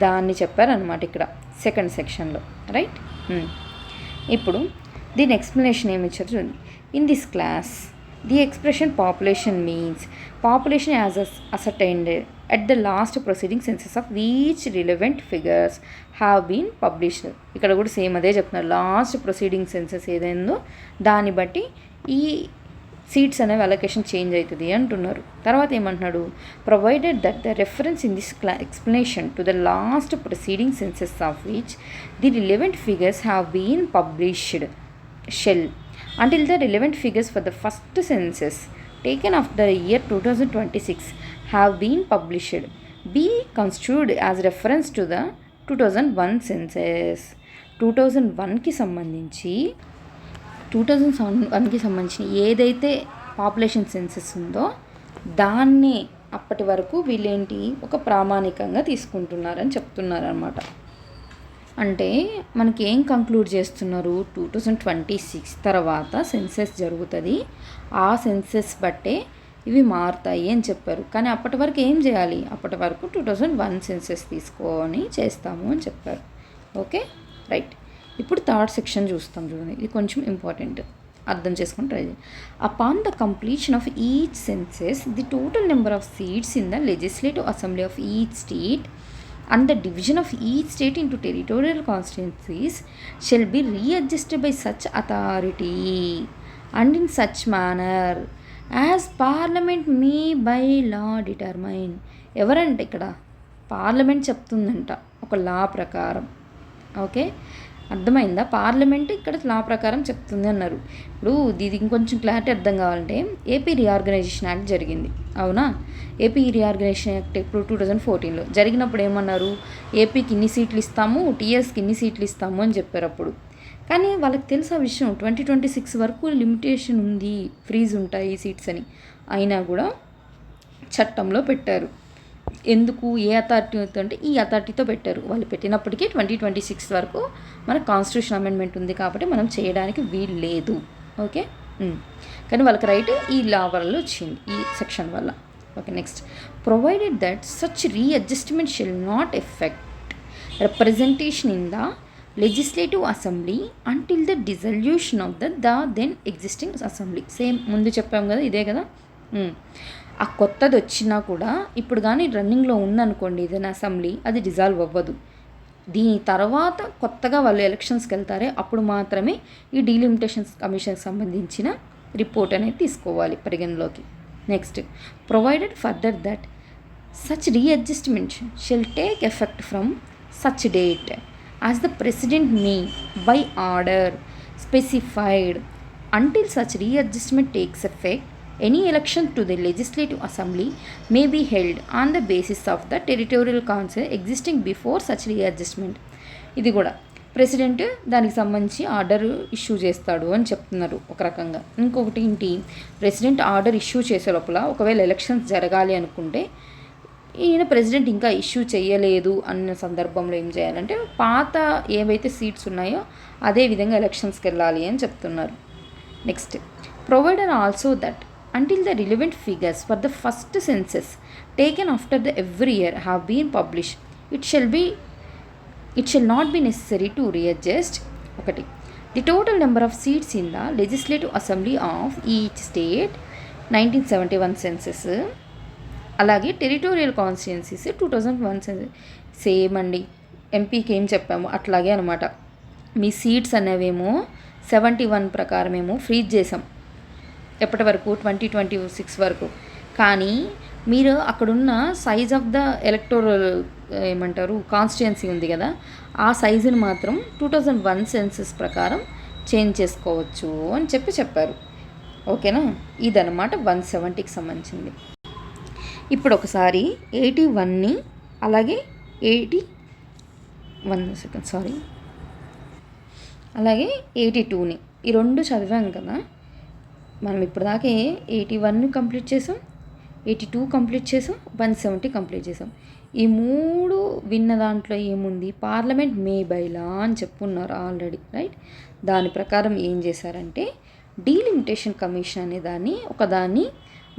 దాన్ని చెప్పారనమాట ఇక్కడ సెకండ్ సెక్షన్లో, రైట్. ఇప్పుడు దీని ఎక్స్ప్లెనేషన్ ఏమి ఇచ్చారు చూడండి. In this class the expression population means population as ascertained at the last proceeding census of which relevant figures have been published. ఇక్కడ కూడా సేమ్ అదే చెప్తున్నారు, లాస్ట్ ప్రొసీడింగ్ సెన్సస్ ఏదైందో దాన్ని బట్టి ఈ సీట్స్ అనేవి అలొకేషన్ చేంజ్ అవుతుంది అంటున్నారు. తర్వాత ఏమంటున్నాడు, provided that the reference in this explanation to the last preceding census of which the relevant figures have been published shall until the relevant figures for the first census taken after the year 2026 have been published be construed as reference to the 2001 census. 2001కి సంబంధించి ఏదైతే population census ఉందో దాన్ని అప్పటి వరకు వీళ్ళేంటి ఒక ప్రామాణికంగా తీసుకుంటున్నారని చెప్తున్నారన్నమాట. అంటే మనకి ఏం కంక్లూడ్ చేస్తున్నారు, 2026 తర్వాత సెన్సెస్ జరుగుతుంది, ఆ సెన్సెస్ బట్టే ఇవి మారుతాయి అని చెప్పారు. కానీ అప్పటి వరకు ఏం చేయాలి, అప్పటి వరకు 2001 సెన్సెస్ తీసుకొని చేస్తాము అని చెప్పారు. Okay, right. ఇప్పుడు థర్డ్ సెక్షన్ చూస్తాం చూడండి, ఇది కొంచెం ఇంపార్టెంట్, అర్థం చేసుకొని ట్రై చేయండి. Upon the completion of each census the total number of seats in the legislative assembly of each state and the division of each state into territorial constituencies shall be readjusted by such authority and in such manner as parliament may by law determine. ఎవరంటే ఇక్కడ parliament చెప్తుందంట ఒక లా ప్రకారం. Okay, అర్థమైందా? Parliament ఇక్కడ లా ప్రకారం చెప్తుంది అన్నారు. ఇప్పుడు ఇది ఇంకొంచెం క్లారిటీ అర్థం కావాలంటే ఏపీ రీఆర్గనైజేషన్ యాక్ట్ జరిగింది, అవునా? ఏపీ రీఆర్గనైజేషన్ యాక్ట్ ఇప్పుడు 2014లో జరిగినప్పుడు ఏమన్నారు, ఏపీకి ఇన్ని సీట్లు ఇస్తాము, టీఎస్కి ఇన్ని సీట్లు ఇస్తాము అని చెప్పారు అప్పుడు. కానీ వాళ్ళకి తెలుసు ఆ విషయం, 2026 వరకు లిమిటేషన్ ఉంది, ఫ్రీజ్ ఉంటాయి సీట్స్ అని. అయినా కూడా చట్టంలో పెట్టారు. ఎందుకు, ఏ అథారిటీ అంటే ఈ అథారిటీతో పెట్టారు. వాళ్ళు పెట్టినప్పటికీ 2026 వరకు మన కాన్స్టిట్యూషన్ అమెండ్మెంట్ ఉంది కాబట్టి మనం చేయడానికి వీలు లేదు. ఓకే, కానీ వాళ్ళకి రైట్ ఈ లా వల్ల వచ్చింది, ఈ సెక్షన్ వల్ల. Okay, next. Provided that such readjustment shall not effect representation in the legislative assembly until the dissolution of the then existing assembly. Same ముందు చెప్పాం కదా, ఇదే కదా. ఆ కొత్తది వచ్చినా కూడా ఇప్పుడు కానీ రన్నింగ్లో ఉందనుకోండి ఏదైనా అసెంబ్లీ, అది డిజాల్వ్ అవ్వదు. దీని తర్వాత కొత్తగా వాళ్ళు ఎలక్షన్స్కి వెళ్తారే అప్పుడు మాత్రమే ఈ డీలిమిటేషన్స్ కమిషన్కి సంబంధించిన రిపోర్ట్ అనేది తీసుకోవాలి పరిగణలోకి. Next. Provided further that such readjustment shell take effect from such date as the president May by order specified until such readjustment takes effect. Any election to the legislative assembly may be held on the basis of the territorial council existing before such readjustment. ఇది కూడా president దానికి సంబంధించి order issue చేస్తాడు అని చెప్తున్నారు ఒక రకంగా. ఇంకొకటి ఏంటి, ప్రెసిడెంట్ ఆర్డర్ ఇష్యూ చేసే లోపల ఒకవేళ ఎలక్షన్స్ జరగాలి అనుకుంటే ఈయన ప్రెసిడెంట్ ఇంకా ఇష్యూ చేయలేదు అన్న సందర్భంలో ఏం చేయాలంటే పాత ఏవైతే సీట్స్ ఉన్నాయో అదే విధంగా ఎలక్షన్స్కి వెళ్ళాలి అని చెప్తున్నారు. Next. Provider also that until the relevant figures for the first census taken after the every year have been published, it shall not be necessary to readjust. ఒకటి. The total number of seats in the legislative assembly of each state 1971 census, అలాగే territorial constituencies 2001 census. Same అండి, ఎంపీకి ఏం చెప్పాము అట్లాగే అనమాట. మీ seats అనేవేమో 71 ప్రకారమేమో freeze చేసాం ఎప్పటి వరకు, 2026 వరకు. కానీ మీరు అక్కడున్న సైజ్ ఆఫ్ ద ఎలక్టోరల్ ఏమంటారు కాన్స్టిట్యున్సీ ఉంది కదా, ఆ సైజుని మాత్రం 2001 సెన్సస్ ప్రకారం చేంజ్ చేసుకోవచ్చు అని చెప్పారు. ఓకేనా, ఇదన్నమాట 170కి సంబంధించింది. ఇప్పుడు ఒకసారి 81ని అలాగే 81 సెకండ్ అలాగే 82ని ఈ 2 చదివాం కదా. మనం ఇప్పటిదాకా 81 కంప్లీట్ చేసాం, 82 కంప్లీట్ చేసాం, 170 కంప్లీట్ చేసాం. ఈ 3 విన్న దాంట్లో ఏముంది, పార్లమెంట్ మే బై లా అని చెప్పున్నారు ఆల్రెడీ, రైట్. దాని ప్రకారం ఏం చేశారంటే డీలిమిటేషన్ కమిషన్ అనే దాన్ని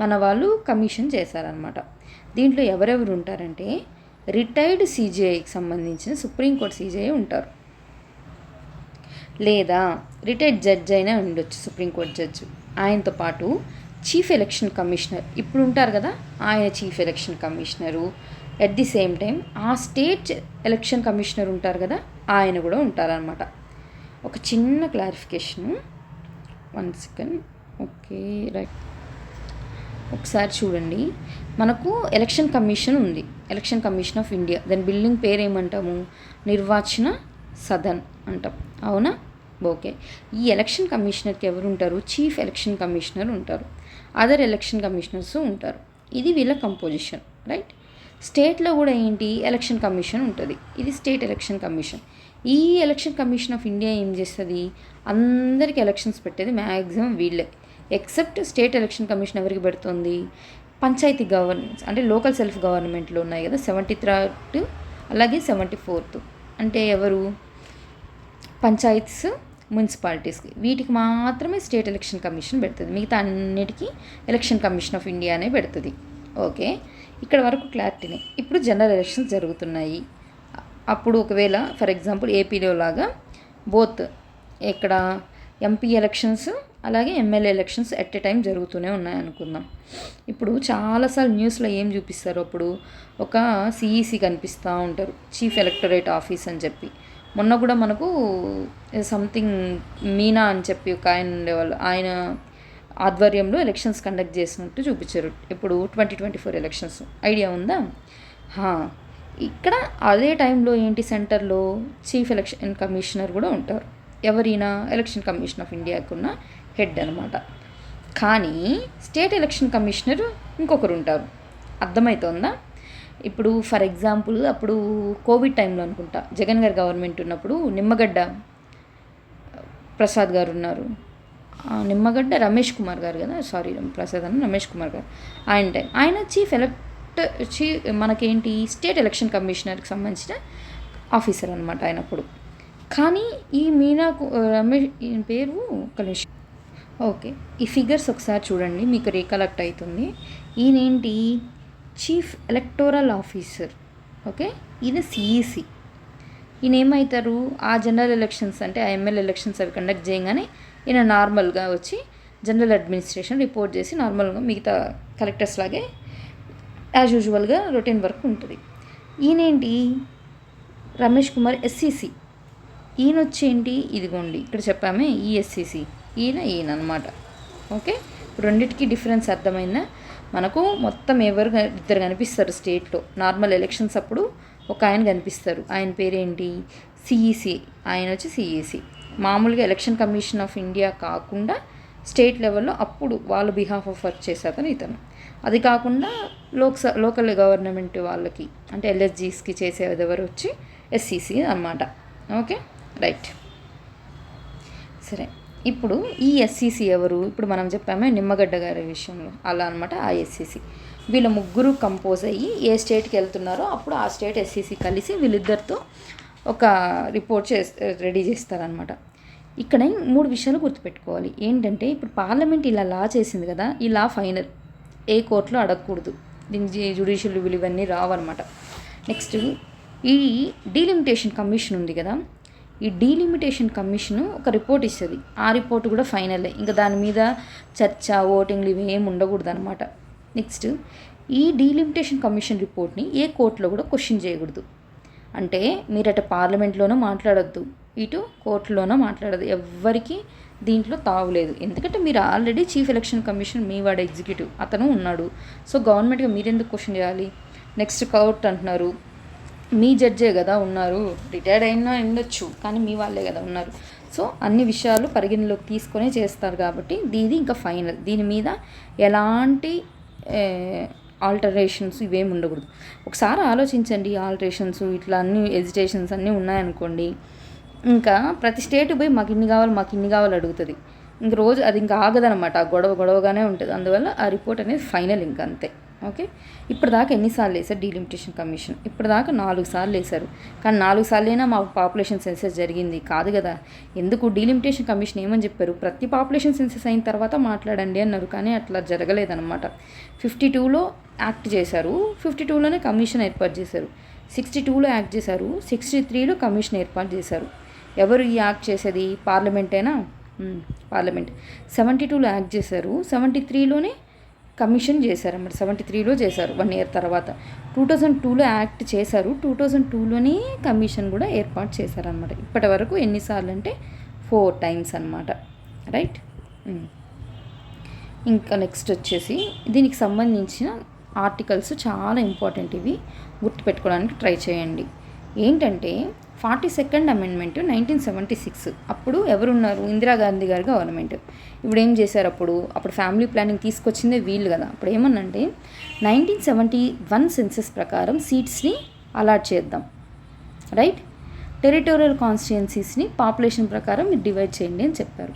మన వాళ్ళు కమిషన్ చేశారనమాట. దీంట్లో ఎవరెవరు ఉంటారంటే రిటైర్డ్ సీజేఐకి సంబంధించిన సుప్రీంకోర్టు సీజేఐ ఉంటారు, లేదా రిటైర్డ్ జడ్జ్ అయినా ఉండొచ్చు, సుప్రీంకోర్టు జడ్జి. ఆయనతో పాటు చీఫ్ ఎలక్షన్ కమిషనర్ ఇప్పుడు ఉంటారు కదా, ఆయన chief election commissioner. At the same time ఆ స్టేట్ ఎలక్షన్ కమిషనర్ ఉంటారు కదా, ఆయన కూడా ఉంటారనమాట. ఒక చిన్న క్లారిఫికేషను, 1 సెకండ్. Okay, right. ఒకసారి చూడండి, మనకు ఎలక్షన్ కమిషన్ ఉంది, ఎలక్షన్ కమిషన్ ఆఫ్ ఇండియా. దాని బిల్డింగ్ పేరు ఏమంటాము, నిర్వాచన సదన్ అంటాం, అవునా. ఓకే, ఈ ఎలక్షన్ కమిషనర్కి ఎవరు ఉంటారు, చీఫ్ ఎలక్షన్ కమిషనర్ ఉంటారు, అదర్ ఎలక్షన్ కమిషనర్స్ ఉంటారు. ఇది వీళ్ళ కంపోజిషన్, రైట్. స్టేట్లో కూడా ఏంటి, ఎలక్షన్ కమిషన్ ఉంటుంది, ఇది స్టేట్ ఎలక్షన్ కమిషన్. ఈ ఎలక్షన్ కమిషన్ ఆఫ్ ఇండియా ఏం చేస్తుంది, అందరికీ ఎలక్షన్స్ పెట్టేది మ్యాక్సిమం వీళ్ళే. ఎక్సెప్ట్ స్టేట్ ఎలక్షన్ కమిషన్ ఎవరికి పెడుతుంది, పంచాయతీ గవర్నెన్స్ అంటే లోకల్ సెల్ఫ్ గవర్నమెంట్లో ఉన్నాయి కదా, 73 అలాగే 74. అంటే ఎవరు, పంచాయత్స్, మున్సిపాలిటీస్కి, వీటికి మాత్రమే స్టేట్ ఎలక్షన్ కమిషన్ పెడుతుంది, మిగతా అన్నిటికీ ఎలక్షన్ కమిషన్ ఆఫ్ ఇండియా అనే పెడుతుంది. ఓకే, ఇక్కడ వరకు క్లారిటీనే. ఇప్పుడు జనరల్ ఎలక్షన్స్ జరుగుతున్నాయి. అప్పుడు ఒకవేళ ఫర్ ఎగ్జాంపుల్ ఏపీలో లాగా బోత్ ఇక్కడ ఎంపీ ఎలక్షన్స్ అలాగే MLA elections at a time జరుగుతూనే ఉన్నాయనుకుందాం. ఇప్పుడు చాలాసార్లు న్యూస్లో ఏం చూపిస్తారు, అప్పుడు ఒక సిఈసి కనిపిస్తూ ఉంటారు, చీఫ్ ఎలక్టరేట్ ఆఫీస్ అని చెప్పి. మొన్న కూడా మనకు సంథింగ్ మీనా అని చెప్పి ఒక ఆయన ఉండేవాళ్ళు, ఆయన ఆధ్వర్యంలో ఎలక్షన్స్ కండక్ట్ చేసినట్టు చూపించారు. ఇప్పుడు 2024 ఎలక్షన్స్ ఐడియా ఉందా. ఇక్కడ అదే టైంలో ఏంటి, సెంటర్లో చీఫ్ ఎలక్షన్ కమిషనర్ కూడా ఉంటారు. ఎవరైనా ఎలక్షన్ కమిషన్ ఆఫ్ ఇండియాకు ఉన్న హెడ్ అనమాట. కానీ స్టేట్ ఎలక్షన్ కమిషనర్ ఇంకొకరు ఉంటారు, అర్థమవుతోందా. ఇప్పుడు ఫర్ ఎగ్జాంపుల్ అప్పుడు కోవిడ్ టైంలో అనుకుంటా, జగన్ గారి గవర్నమెంట్ ఉన్నప్పుడు నిమ్మగడ్డ ప్రసాద్ గారు ఉన్నారు, నిమ్మగడ్డ రమేష్ కుమార్ గారు కదా, సారీ ప్రసాద్ అని రమేష్ కుమార్ గారు, ఆయన చీఫ్ మనకేంటి స్టేట్ ఎలక్షన్ కమిషనర్కి సంబంధించిన ఆఫీసర్ అనమాట ఆయన అప్పుడు. కానీ ఈ మీనాకు రమేష్ ఈయన పేరు ఒక నిమిషం. ఓకే, ఈ ఫిగర్స్ ఒకసారి చూడండి, మీకు రీకలెక్ట్ అవుతుంది. ఈయనేంటి చీఫ్ ఎలక్టోరల్ ఆఫీసర్. ఓకే, ఈయన సిఈసి. ఈయన ఏమవుతారు, ఆ జనరల్ ఎలక్షన్స్ అంటే ఆ ఎమ్మెల్యే ఎలక్షన్స్ అవి కండక్ట్ చేయగానే ఈయన నార్మల్గా వచ్చి జనరల్ అడ్మినిస్ట్రేషన్ రిపోర్ట్ చేసి నార్మల్గా మిగతా కలెక్టర్స్ లాగే యాజ్ యూజువల్గా రొటీన్ వర్క్ ఉంటుంది. ఈయనేంటి రమేష్ కుమార్ ఎస్సీసీ. ఈయన వచ్చేంటి, ఇదిగోండి ఇక్కడ చెప్పామే ఈ ఎస్సీసీ, ఈయన అనమాట. ఓకే, రెండింటికి డిఫరెన్స్ అర్థమైందా. మనకు మొత్తం ఇద్దరు కనిపిస్తారు స్టేట్లో నార్మల్ ఎలక్షన్స్ అప్పుడు, ఒక ఆయన కనిపిస్తారు, ఆయన పేరేంటి సిఈసి, ఆయన వచ్చి సిఈసి. మామూలుగా ఎలక్షన్ కమిషన్ ఆఫ్ ఇండియా కాకుండా స్టేట్ లెవెల్లో అప్పుడు వాళ్ళ బిహాఫ్ ఆఫ్ వర్క్ చేశాకని ఇతను. అది కాకుండా లోకల్ గవర్నమెంట్ వాళ్ళకి అంటే ఎల్ఎస్జీస్కి చేసేది ఎవరు వచ్చి ఎస్సీసీ అనమాట. Okay, right. సరే, ఇప్పుడు ఈ ఎస్సీసీ ఎవరు, ఇప్పుడు మనం చెప్పామే నిమ్మగడ్డ గారి విషయంలో అలా అనమాట. ఆ ఎస్సీసీ వీళ్ళ ముగ్గురు కంపోజ్ అయ్యి ఏ స్టేట్కి వెళ్తున్నారో అప్పుడు ఆ స్టేట్ ఎస్సీసీ కలిసి వీళ్ళిద్దరితో ఒక రిపోర్ట్ రెడీ చేస్తారనమాట. ఇక్కడ 3 విషయాలు గుర్తుపెట్టుకోవాలి. ఏంటంటే ఇప్పుడు పార్లమెంట్ ఇలా లా చేసింది కదా, ఈ లా ఫైనల్, ఏ కోర్టులో అడగకూడదు, దీనికి జ్యుడిషియల్ రివ్యూలు ఇవన్నీ రావన్నమాట. నెక్స్ట్ ఈ డీలిమిటేషన్ కమిషన్ ఉంది కదా, ఈ డీలిమిటేషన్ కమిషన్ ఒక రిపోర్ట్ ఇస్తుంది, ఆ రిపోర్ట్ కూడా ఫైనలే, ఇంకా దాని మీద చర్చ ఓటింగ్లు ఇవి ఏమి ఉండకూడదు అనమాట. నెక్స్ట్ ఈ డీలిమిటేషన్ కమిషన్ రిపోర్ట్ని ఏ కోర్టులో కూడా క్వశ్చన్ చేయకూడదు. అంటే మీరు అటు పార్లమెంట్లోనూ మాట్లాడొద్దు, ఇటు కోర్టులోనూ మాట్లాడదు, ఎవ్వరికి దీంట్లో తావులేదు. ఎందుకంటే మీరు ఆల్రెడీ చీఫ్ ఎలక్షన్ కమిషన్ మీ వాడు ఎగ్జిక్యూటివ్ అతను ఉన్నాడు, సో గవర్నమెంట్గా మీరెందుకు క్వశ్చన్ చేయాలి. నెక్స్ట్ కోర్ట్ అంటున్నారు, మీ జడ్జే కదా ఉన్నారు, రిటైర్డ్ అయినా ఉండొచ్చు కానీ మీ వాళ్ళే కదా ఉన్నారు, సో అన్ని విషయాలు పరిగణలోకి తీసుకొనే చేస్తారు కాబట్టి ఇది ఇంకా ఫైనల్, దీని మీద ఎలాంటి ఆల్టరేషన్స్ ఇవేమి ఉండకూడదు. ఒకసారి ఆలోచించండి, ఆల్టరేషన్స్ ఇట్లా అన్ని ఎజిటేషన్స్ అన్నీ ఉన్నాయనుకోండి, ఇంకా ప్రతి స్టేట్ పోయి మాకు ఇన్ని కావాలి అడుగుతుంది. ఇంక రోజు అది ఇంకా ఆగదనమాట, గొడవగానే ఉంటుంది. అందువల్ల ఆ రిపోర్ట్ అనేది ఫైనల్ ఇంకా అంతే. ఓకే, ఇప్పటిదాకా ఎన్నిసార్లు వేశారు డీలిమిటేషన్ కమిషన్? ఇప్పటిదాకా 4 సార్లు వేశారు. కానీ 4 సార్లు అయినా మా పాపులేషన్ సెన్సెస్ జరిగింది కాదు కదా. ఎందుకు డీలిమిటేషన్ కమిషన్ ఏమని చెప్పారు? ప్రతి పాపులేషన్ సెన్సెస్ అయిన తర్వాత మాట్లాడండి అన్నారు. కానీ అట్లా జరగలేదన్నమాట. 52లో యాక్ట్ చేశారు, 52లోనే కమిషన్ ఏర్పాటు చేశారు. 62లో యాక్ట్ చేశారు, 63లో కమిషన్ ఏర్పాటు చేశారు. ఎవరు ఈ యాక్ట్ చేసేది? పార్లమెంటేనా? పార్లమెంట్. 72లో యాక్ట్ చేశారు, 73లోనే కమిషన్ చేశారన్నమాట. 73లో చేశారు 1 ఇయర్ తర్వాత. 2002లో యాక్ట్ చేశారు, 2002లోనే కమిషన్ కూడా ఏర్పాటు చేశారనమాట. ఇప్పటి వరకు ఎన్నిసార్లు అంటే 4 టైమ్స్ అనమాట. రైట్. ఇంకా నెక్స్ట్ వచ్చేసి దీనికి సంబంధించిన ఆర్టికల్స్ చాలా ఇంపార్టెంట్, ఇవి గుర్తుపెట్టుకోవడానికి ట్రై చేయండి. ఏంటంటే 42nd అమెండ్మెంట్ 1976. అప్పుడు ఎవరున్నారు? ఇందిరాగాంధీ గారి గవర్నమెంట్. ఇప్పుడు ఏం చేశారు? అప్పుడు ఫ్యామిలీ ప్లానింగ్ తీసుకొచ్చిందే వీళ్ళు కదా. అప్పుడు ఏమన్నంటే 1971 సెన్సెస్ ప్రకారం సీట్స్ని అలాట్ చేద్దాం. రైట్. టెరిటోరియల్ కాన్స్టిట్యుయెన్సీస్ని పాపులేషన్ ప్రకారం మీరు డివైడ్ చేయండి అని చెప్పారు.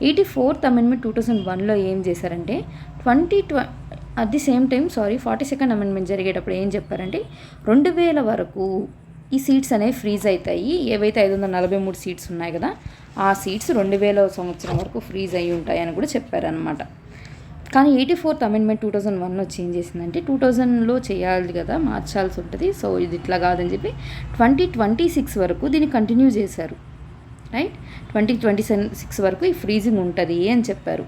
84th అమెండ్మెంట్ 2001లో ఏం చేశారంటే 42nd అమెండ్మెంట్ జరిగేటప్పుడు ఏం చెప్పారంటే 2000 వరకు ఈ సీట్స్ అనేవి ఫ్రీజ్ అవుతాయి. ఏవైతే 543 సీట్స్ ఉన్నాయి కదా, ఆ సీట్స్ 2000 సంవత్సరం వరకు ఫ్రీజ్ అయ్యి ఉంటాయని కూడా చెప్పారనమాట. కానీ 84th అమెండ్మెంట్ 2001 వచ్చి ఏం చేసిందంటే 2000లో చేయాలి కదా, మార్చాల్సి ఉంటుంది. సో ఇది ఇట్లా కాదని చెప్పి 2026 వరకు దీన్ని కంటిన్యూ చేశారు. రైట్. 2026 వరకు ఈ ఫ్రీజింగ్ ఉంటుంది అని చెప్పారు.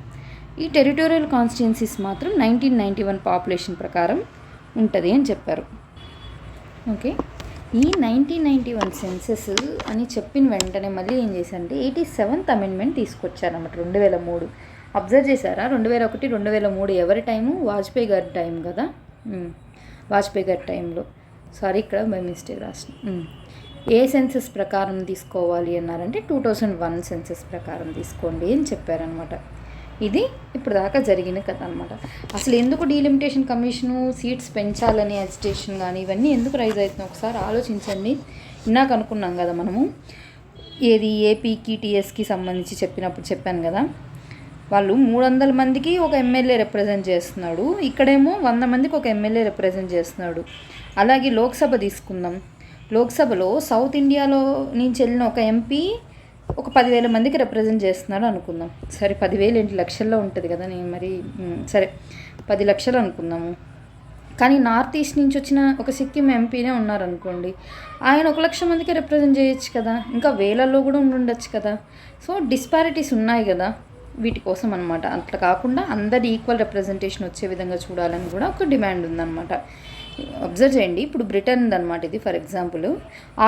ఈ టెరిటోరియల్ కాన్స్టిట్యుయెన్సీస్ మాత్రం 1991 పాపులేషన్ ప్రకారం ఉంటుంది అని చెప్పారు. ఓకే. ఈ 1991 సెన్సెస్ అని చెప్పిన వెంటనే మళ్ళీ ఏం చేశారంటే 87th అమెండ్మెంట్ తీసుకొచ్చారన్నమాట 2003. అబ్జర్వ్ చేశారా? 2001, 2003 ఎవరి టైము? వాజ్పేయి గారి టైం కదా. వాజ్పేయి గారి టైంలో, సారీ ఇక్కడ బై మిస్టేక్ రాసిన. ఏ సెన్సెస్ ప్రకారం తీసుకోవాలి అన్నారంటే 2001 సెన్సెస్ ప్రకారం తీసుకోండి అని చెప్పారనమాట. ఇది ఇప్పుడు దాకా జరిగిన కథ అనమాట. అసలు ఎందుకు డీలిమిటేషన్ కమిషను సీట్స్ పెంచాలని అజిటేషన్ కానీ ఇవన్నీ ఎందుకు రైజ్ అవుతున్నాయి ఒకసారి ఆలోచించండి. ఇందాక అనుకున్నాం కదా మనము, ఏది ఏపీకి టీఎస్కి సంబంధించి చెప్పాను కదా, వాళ్ళు 300 మందికి ఒక ఎమ్మెల్యే రిప్రజెంట్ చేస్తున్నాడు, ఇక్కడేమో 100 మందికి ఒక ఎమ్మెల్యే రిప్రజెంట్ చేస్తున్నాడు. అలాగే లోక్సభ తీసుకుందాం, లోక్సభలో సౌత్ ఇండియాలో నుంచి వెళ్ళిన ఒక ఎంపీ ఒక 10,000 మందికి రిప్రజెంట్ చేస్తున్నాడు అనుకుందాం. సరే 10,000 ఏంటి, లక్షల్లో ఉంటుంది కదా, నేను మరి సరే 10 లక్షలు అనుకుందాము. కానీ నార్త్ ఈస్ట్ నుంచి వచ్చిన ఒక సిక్కిం ఎంపీనే ఉన్నారనుకోండి, ఆయన 1,00,000 మందికి రిప్రజెంట్ చేయొచ్చు కదా, ఇంకా వేలల్లో కూడా ఉండొచ్చు కదా. సో డిస్పారిటీస్ ఉన్నాయి కదా వీటి కోసం అనమాట. అట్లా కాకుండా అందరి ఈక్వల్ రిప్రజెంటేషన్ వచ్చే విధంగా చూడాలని కూడా ఒక డిమాండ్ ఉందన్నమాట. అబ్జర్వ్ చేయండి, ఇప్పుడు బ్రిటన్ అనమాట ఇది. ఫర్ ఎగ్జాంపుల్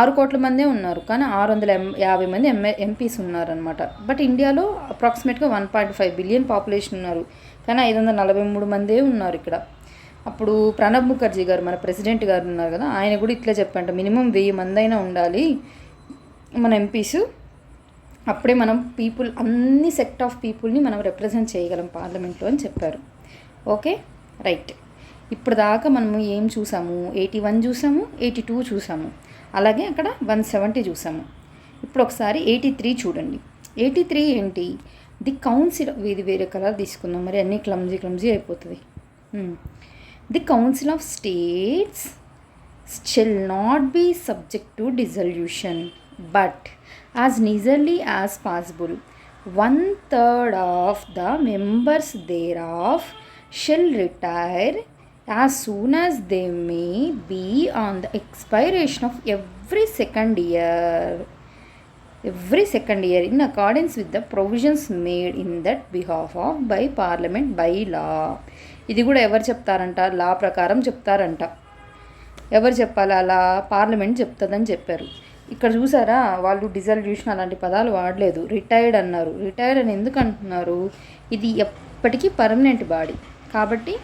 6 కోట్ల మందే ఉన్నారు, కానీ 650 మంది ఎంపీస్ ఉన్నారనమాట. బట్ ఇండియాలో అప్రాక్సిమేట్గా 1.5 బిలియన్ పాపులేషన్ ఉన్నారు, కానీ 543 మందే ఉన్నారు ఇక్కడ. అప్పుడు ప్రణబ్ ముఖర్జీ గారు, మన ప్రెసిడెంట్ గారు ఉన్నారు కదా, ఆయన కూడా ఇట్లా చెప్పంట, మినిమం 1000 మంది అయినా ఉండాలి మన ఎంపీస్, అప్పుడే మనం అన్ని సెక్ట్ ఆఫ్ పీపుల్ని మనం రిప్రజెంట్ చేయగలం పార్లమెంట్లో అని చెప్పారు. Okay, right. ఇప్పుడు దాకా మనము ఏం చూసాము? 81 చూసాము, 82 చూసాము, అలాగే అక్కడ 170 చూసాము. ఇప్పుడు ఒకసారి 83 చూడండి. 83 ఏంటి? ది కౌన్సిల్, ఇది వేరే కలర్ తీసుకుందాం, మరి అన్నీ క్లమ్జీ అయిపోతుంది. The council of states shall not be subject to dissolution but as nearly as possible 1/3 of the members thereof shall retire as soon as they may be on the expiration of every second year in accordance with the provisions made in that behalf of by parliament by law. ఇది కూడా ఎవరు చెప్తారంట? లా ప్రకారం చెప్తారంట. ఎవరు చెప్పాలి? అలా parliament చెప్తుందని చెప్పారు. ఇక్కడ చూసారా, వాళ్ళు డిజల్యూషన్ అలాంటి పదాలు వాడలేదు, రిటైర్డ్ అన్నారు. రిటైర్డ్ అని ఎందుకు అంటున్నారు? ఇది ఎప్పటికీ పర్మనెంట్ బాడీ కాబట్టి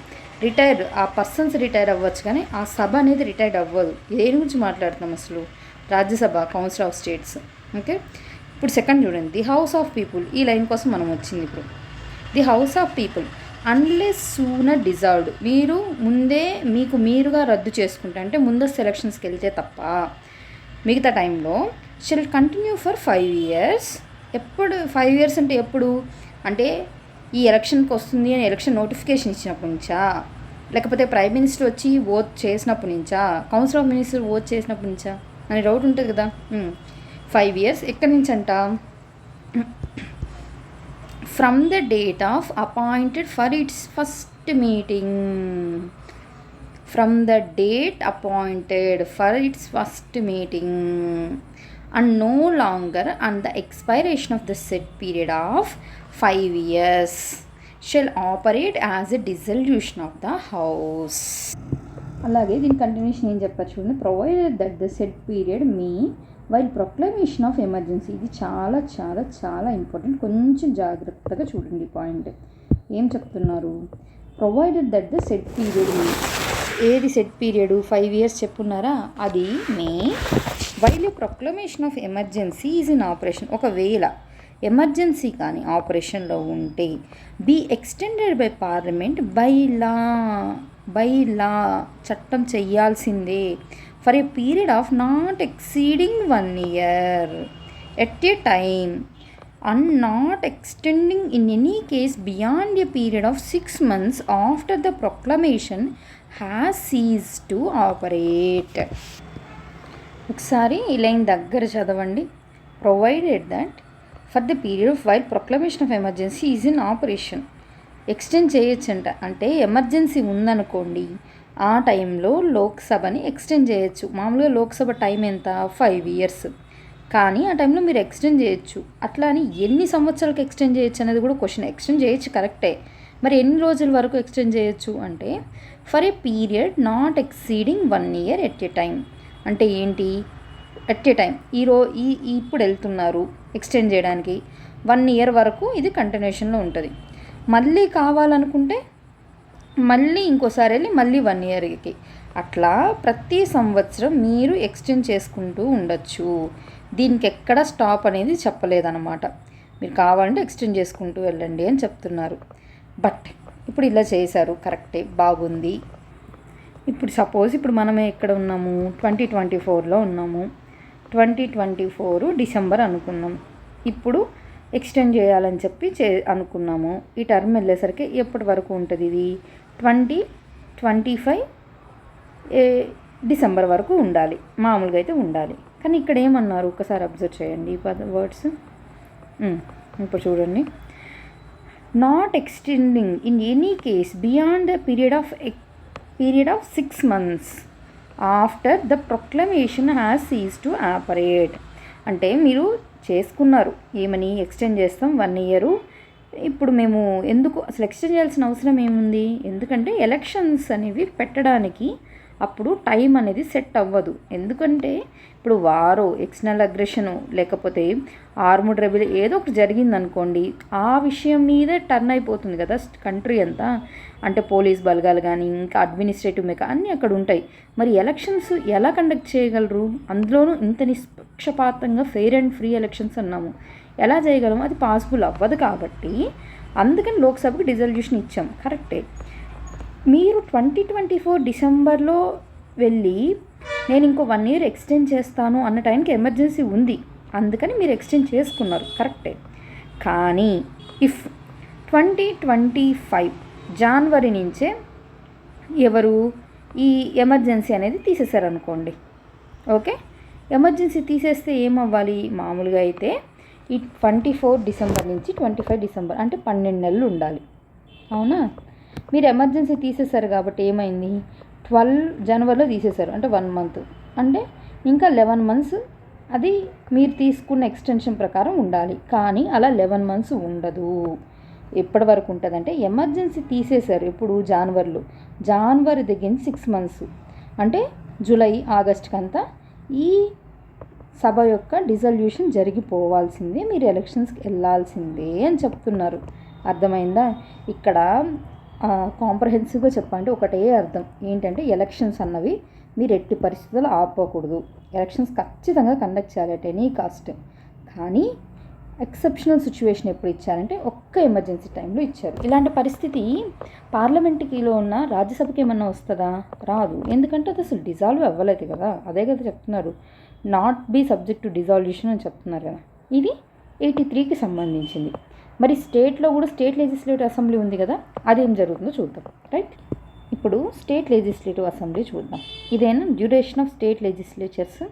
రిటైర్, ఆ పర్సన్స్ రిటైర్ అవ్వచ్చు, కానీ ఆ సభ అనేది రిటైర్డ్ అవ్వదు. దేని గురించి మాట్లాడుతున్నాం అసలు? Rajya Sabha, council of states. Okay, ఇప్పుడు సెకండ్ చూడండి, ది హౌస్ ఆఫ్ పీపుల్. ఈ లైన్ కోసం మనం వచ్చింది ఇప్పుడు. The house of people unless sooner dissolved, మీరు ముందే మీరుగా రద్దు చేసుకుంటే, అంటే ముందస్తు ఎలక్షన్స్కి వెళ్తే తప్ప మిగతా టైంలో షెల్ కంటిన్యూ ఫర్ 5 years. ఎప్పుడు 5 years అంటే ఎప్పుడు అంటే ఈ ఎలక్షన్కి వస్తుంది అని ఎలక్షన్ నోటిఫికేషన్ ఇచ్చినప్పటి నుంచా, లేకపోతే ప్రైమ్ మినిస్టర్ వచ్చి ఓట్ చేసినప్పటి నుంచా, కౌన్సిల్ ఆఫ్ మినిస్టర్ ఓట్ చేసినప్పటి నుంచా అని డౌట్ ఉంటుంది కదా. 5 years ఎక్కడి నుంచి అంట, from the date of appointed for it's first meeting. From the date appointed for it's first meeting and no longer on the expiration of the said period of 5 years shall operate as a dissolution of the house. అలాగే దీని continuation ఏం చెప్పచ్చు చూడండి, provided that the said period me while proclamation of emergency. ఇది చాలా చాలా చాలా important, కొంచెం జాగ్రత్తగా చూడండి పాయింట్. ఏం చెప్తున్నారు, provided that the said period మీ, ఏది సెట్ పీరియడ్ 5 years చెప్పున్నారా, అది may while proclamation of emergency is in operation. ఒకవేళ ఎమర్జెన్సీ కానీ ఆపరేషన్లో ఉంటే be extended by parliament by law చట్టం చెయ్యాల్సిందే for a period of not exceeding 1 year at a time and not extending in any case beyond a period of 6 months after the proclamation has ceased to operate. ఒకసారి ఈ line దగ్గర చదవండి. Provided that for the period of while proclamation of emergency is in operation. Extend చేయొచ్చంట, అంటే emergency ఉందనుకోండి ఆ టైంలో లోక్సభని extend చేయొచ్చు. మామూలుగా లోక్సభ టైం ఎంత, 5 years, కానీ ఆ టైంలో మీరు ఎక్స్టెండ్ చేయొచ్చు. అట్లా అని ఎన్ని సంవత్సరాలకు ఎక్స్టెండ్ చేయొచ్చు అనేది కూడా క్వశ్చన్. ఎక్స్టెండ్ చేయొచ్చు కరెక్టే, మరి ఎన్ని రోజుల వరకు ఎక్స్టెండ్ చేయొచ్చు అంటే for a period not exceeding 1 year at A time. అంటే ఏంటి, ఎట్ ఏ టైం ఇప్పుడు వెళ్తున్నారు ఎక్స్టెండ్ చేయడానికి 1 year వరకు ఇది కంటిన్యూషన్లో ఉంటుంది. మళ్ళీ కావాలనుకుంటే మళ్ళీ ఇంకోసారి వెళ్ళి మళ్ళీ 1 yearకి అట్లా ప్రతి సంవత్సరం మీరు ఎక్స్టెండ్ చేసుకుంటూ ఉండొచ్చు. దీనికి ఎక్కడ స్టాప్ అనేది చెప్పలేదన్నమాట. మీరు కావాలంటే ఎక్స్టెండ్ చేసుకుంటూ వెళ్ళండి అని చెప్తున్నారు. బట్ ఇప్పుడు ఇలా చేశారు, కరెక్టే, బాగుంది. ఇప్పుడు సపోజ్ ఇప్పుడు మనం ఎక్కడ ఉన్నాము, 2024లో ఉన్నాము. 2024 డిసెంబర్ అనుకున్నాం. ఇప్పుడు ఎక్స్టెండ్ చేయాలని చెప్పి అనుకున్నాము. ఈ టర్మ్ వెళ్ళేసరికి ఎప్పటి వరకు ఉంటుంది, ఇది 2025 డిసెంబర్ వరకు ఉండాలి, మామూలుగా అయితే ఉండాలి. కానీ ఇక్కడ ఏమన్నారు ఒకసారి అబ్జర్వ్ చేయండి ఈ వర్డ్స్. ఇప్పుడు చూడండి, not extending in any case beyond the period of 6 months after the proclamation has cease to operate. అంటే మీరు చేసుకున్నారు ఏమని, ఎక్స్టెండ్ చేస్తాం 1 year. ఇప్పుడు మేము ఎందుకు అసలు ఎక్స్టెండ్ చేయాల్సిన అవసరం ఏముంది, ఎందుకంటే ఎలక్షన్స్ అనేవి పెట్టడానికి అప్పుడు టైం అనేది సెట్ అవ్వదు. ఎందుకంటే ఇప్పుడు వారో, ఎక్స్టర్నల్ అగ్రెషను, లేకపోతే ఆర్మ్డ్ రెబెల్ ఏదో ఒకటి జరిగిందనుకోండి, ఆ విషయం మీదే టర్న్ అయిపోతుంది కదా కంట్రీ అంతా. అంటే పోలీస్ బలగాలు కానీ ఇంకా అడ్మినిస్ట్రేటివ్ మేక అన్నీ అక్కడ ఉంటాయి. మరి ఎలక్షన్స్ ఎలా కండక్ట్ చేయగలరు, అందులోనూ ఇంత నిష్పక్షపాతంగా ఫెయిర్ అండ్ ఫ్రీ ఎలక్షన్స్ అన్నాము, ఎలా చేయగలము, అది పాసిబుల్ అవ్వదు. కాబట్టి అందుకని లోక్సభకి డిజల్యూషన్ ఇచ్చాం, కరెక్టే. మీరు 2024 డిసెంబర్లో వెళ్ళి నేను ఇంకో 1 year ఎక్స్టెండ్ చేస్తాను అన్న టైంకి ఎమర్జెన్సీ ఉంది, అందుకని మీరు ఎక్స్టెండ్ చేసుకున్నారు, కరెక్టే. కానీ ఇఫ్ 2025 జనవరి నుంచే ఎవరు ఈ ఎమర్జెన్సీ అనేది తీసేశారనుకోండి, ఓకే, ఎమర్జెన్సీ తీసేస్తే ఏమవ్వాలి, మామూలుగా అయితే ఈ 24 డిసెంబర్ నుంచి 25 డిసెంబర్ అంటే 12 నెలలు ఉండాలి, అవునా. మీరు ఎమర్జెన్సీ తీసేశారు కాబట్టి ఏమైంది, 12 జనవరిలో తీసేశారు అంటే 1 month, అంటే ఇంకా 11 months అది మీరు తీసుకున్న ఎక్స్టెన్షన్ ప్రకారం ఉండాలి. కానీ అలా 11 months ఉండదు. ఎప్పటి వరకు ఉంటుందంటే ఎమర్జెన్సీ తీసేశారు ఇప్పుడు జనవరి దగ్గర 6 months అంటే జూలై ఆగస్టుకంతా ఈ సభ యొక్క డిజల్యూషన్ జరిగిపోవాల్సిందే, మీరు ఎలక్షన్స్కి వెళ్ళాల్సిందే అని చెప్తున్నారు. అర్థమైందా? ఇక్కడ కాంప్రహెన్సివ్గా చెప్పండి ఒకటే అర్థం ఏంటంటే ఎలక్షన్స్ అన్నవి మీరు ఎట్టి పరిస్థితుల్లో ఆపకూడదు, ఎలక్షన్స్ ఖచ్చితంగా కండక్ట్ చేయాలి అట్ ఎనీ కాస్ట్. కానీ ఎక్సెప్షనల్ సిచ్యువేషన్ ఎప్పుడు ఇచ్చారంటే ఒక్క ఎమర్జెన్సీ టైంలో ఇచ్చారు. ఇలాంటి పరిస్థితి పార్లమెంట్కిలో ఉన్న రాజ్యసభకి ఏమన్నా వస్తుందా? రాదు. ఎందుకంటే అది అసలు డిజాల్వ్ అవ్వలేదు కదా, అదే కదా చెప్తున్నారు. నాట్ బీ సబ్జెక్ట్ టు డిజాల్యూషన్ అని చెప్తున్నారు కదా. ఇది 83కి సంబంధించింది. మరి స్టేట్లో కూడా స్టేట్ లెజిస్లేటివ్ అసెంబ్లీ ఉంది కదా, అదేం జరుగుతుందో చూద్దాం. రైట్, ఇప్పుడు స్టేట్ లెజిస్లేటివ్ అసెంబ్లీ చూద్దాం. ఇదేనా డ్యూరేషన్ ఆఫ్ స్టేట్ లెజిస్లేచర్స్.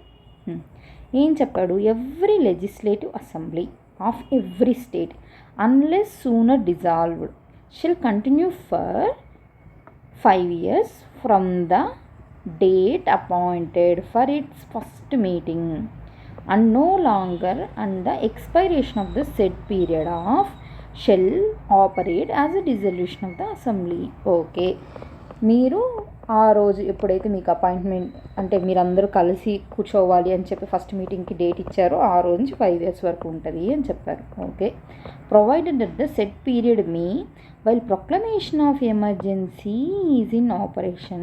ఏం చెప్పాడు, every legislative assembly of every state unless sooner dissolved షిల్ continue for 5 years from the date appointed for its first meeting and no longer on the expiration of the said period of shall operate as a dissolution of the assembly. Okay, మీరు ఆ రోజు ఎప్పుడైతే మీకు appointment అంటే మీరందరూ కలిసి కూర్చోవాలి అని చెప్పి ఫస్ట్ మీటింగ్కి డేట్ ఇచ్చారో ఆ రోజు నుంచి 5 years వరకు ఉంటుంది అని చెప్పారు. Okay, provided that the said period me while proclamation of emergency is in operation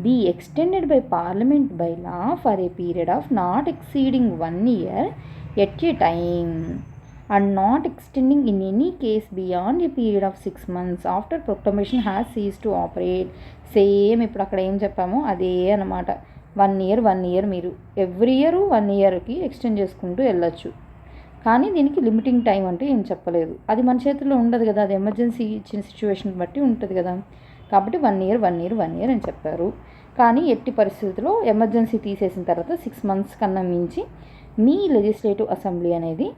be extended by parliament by law for a period of not exceeding 1 year at a time and not extending in any case beyond a period of 6 months after proclamation has ceased to operate. Same ఇప్పుడు అక్కడ ఏం చెప్పామో అదే అన్నమాట. 1 year మీరు every year 1 yearకి extend చేసుకుంటూ వెళ్ళొచ్చు. కానీ దీనికి లిమిటింగ్ టైం అంటే ఏం చెప్పలేదు. అది మన చేతిలో ఉండదు కదా, అది ఎమర్జెన్సీ ఇచ్చిన సిచ్యువేషన్ బట్టి ఉంటుంది కదా. కాబట్టి 1 year అని చెప్పారు. కానీ ఎట్టి పరిస్థితుల్లో ఎమర్జెన్సీ తీసేసిన తర్వాత 6 months కన్నా మించి మీ లెజిస్లేటివ్ అసెంబ్లీ అనేది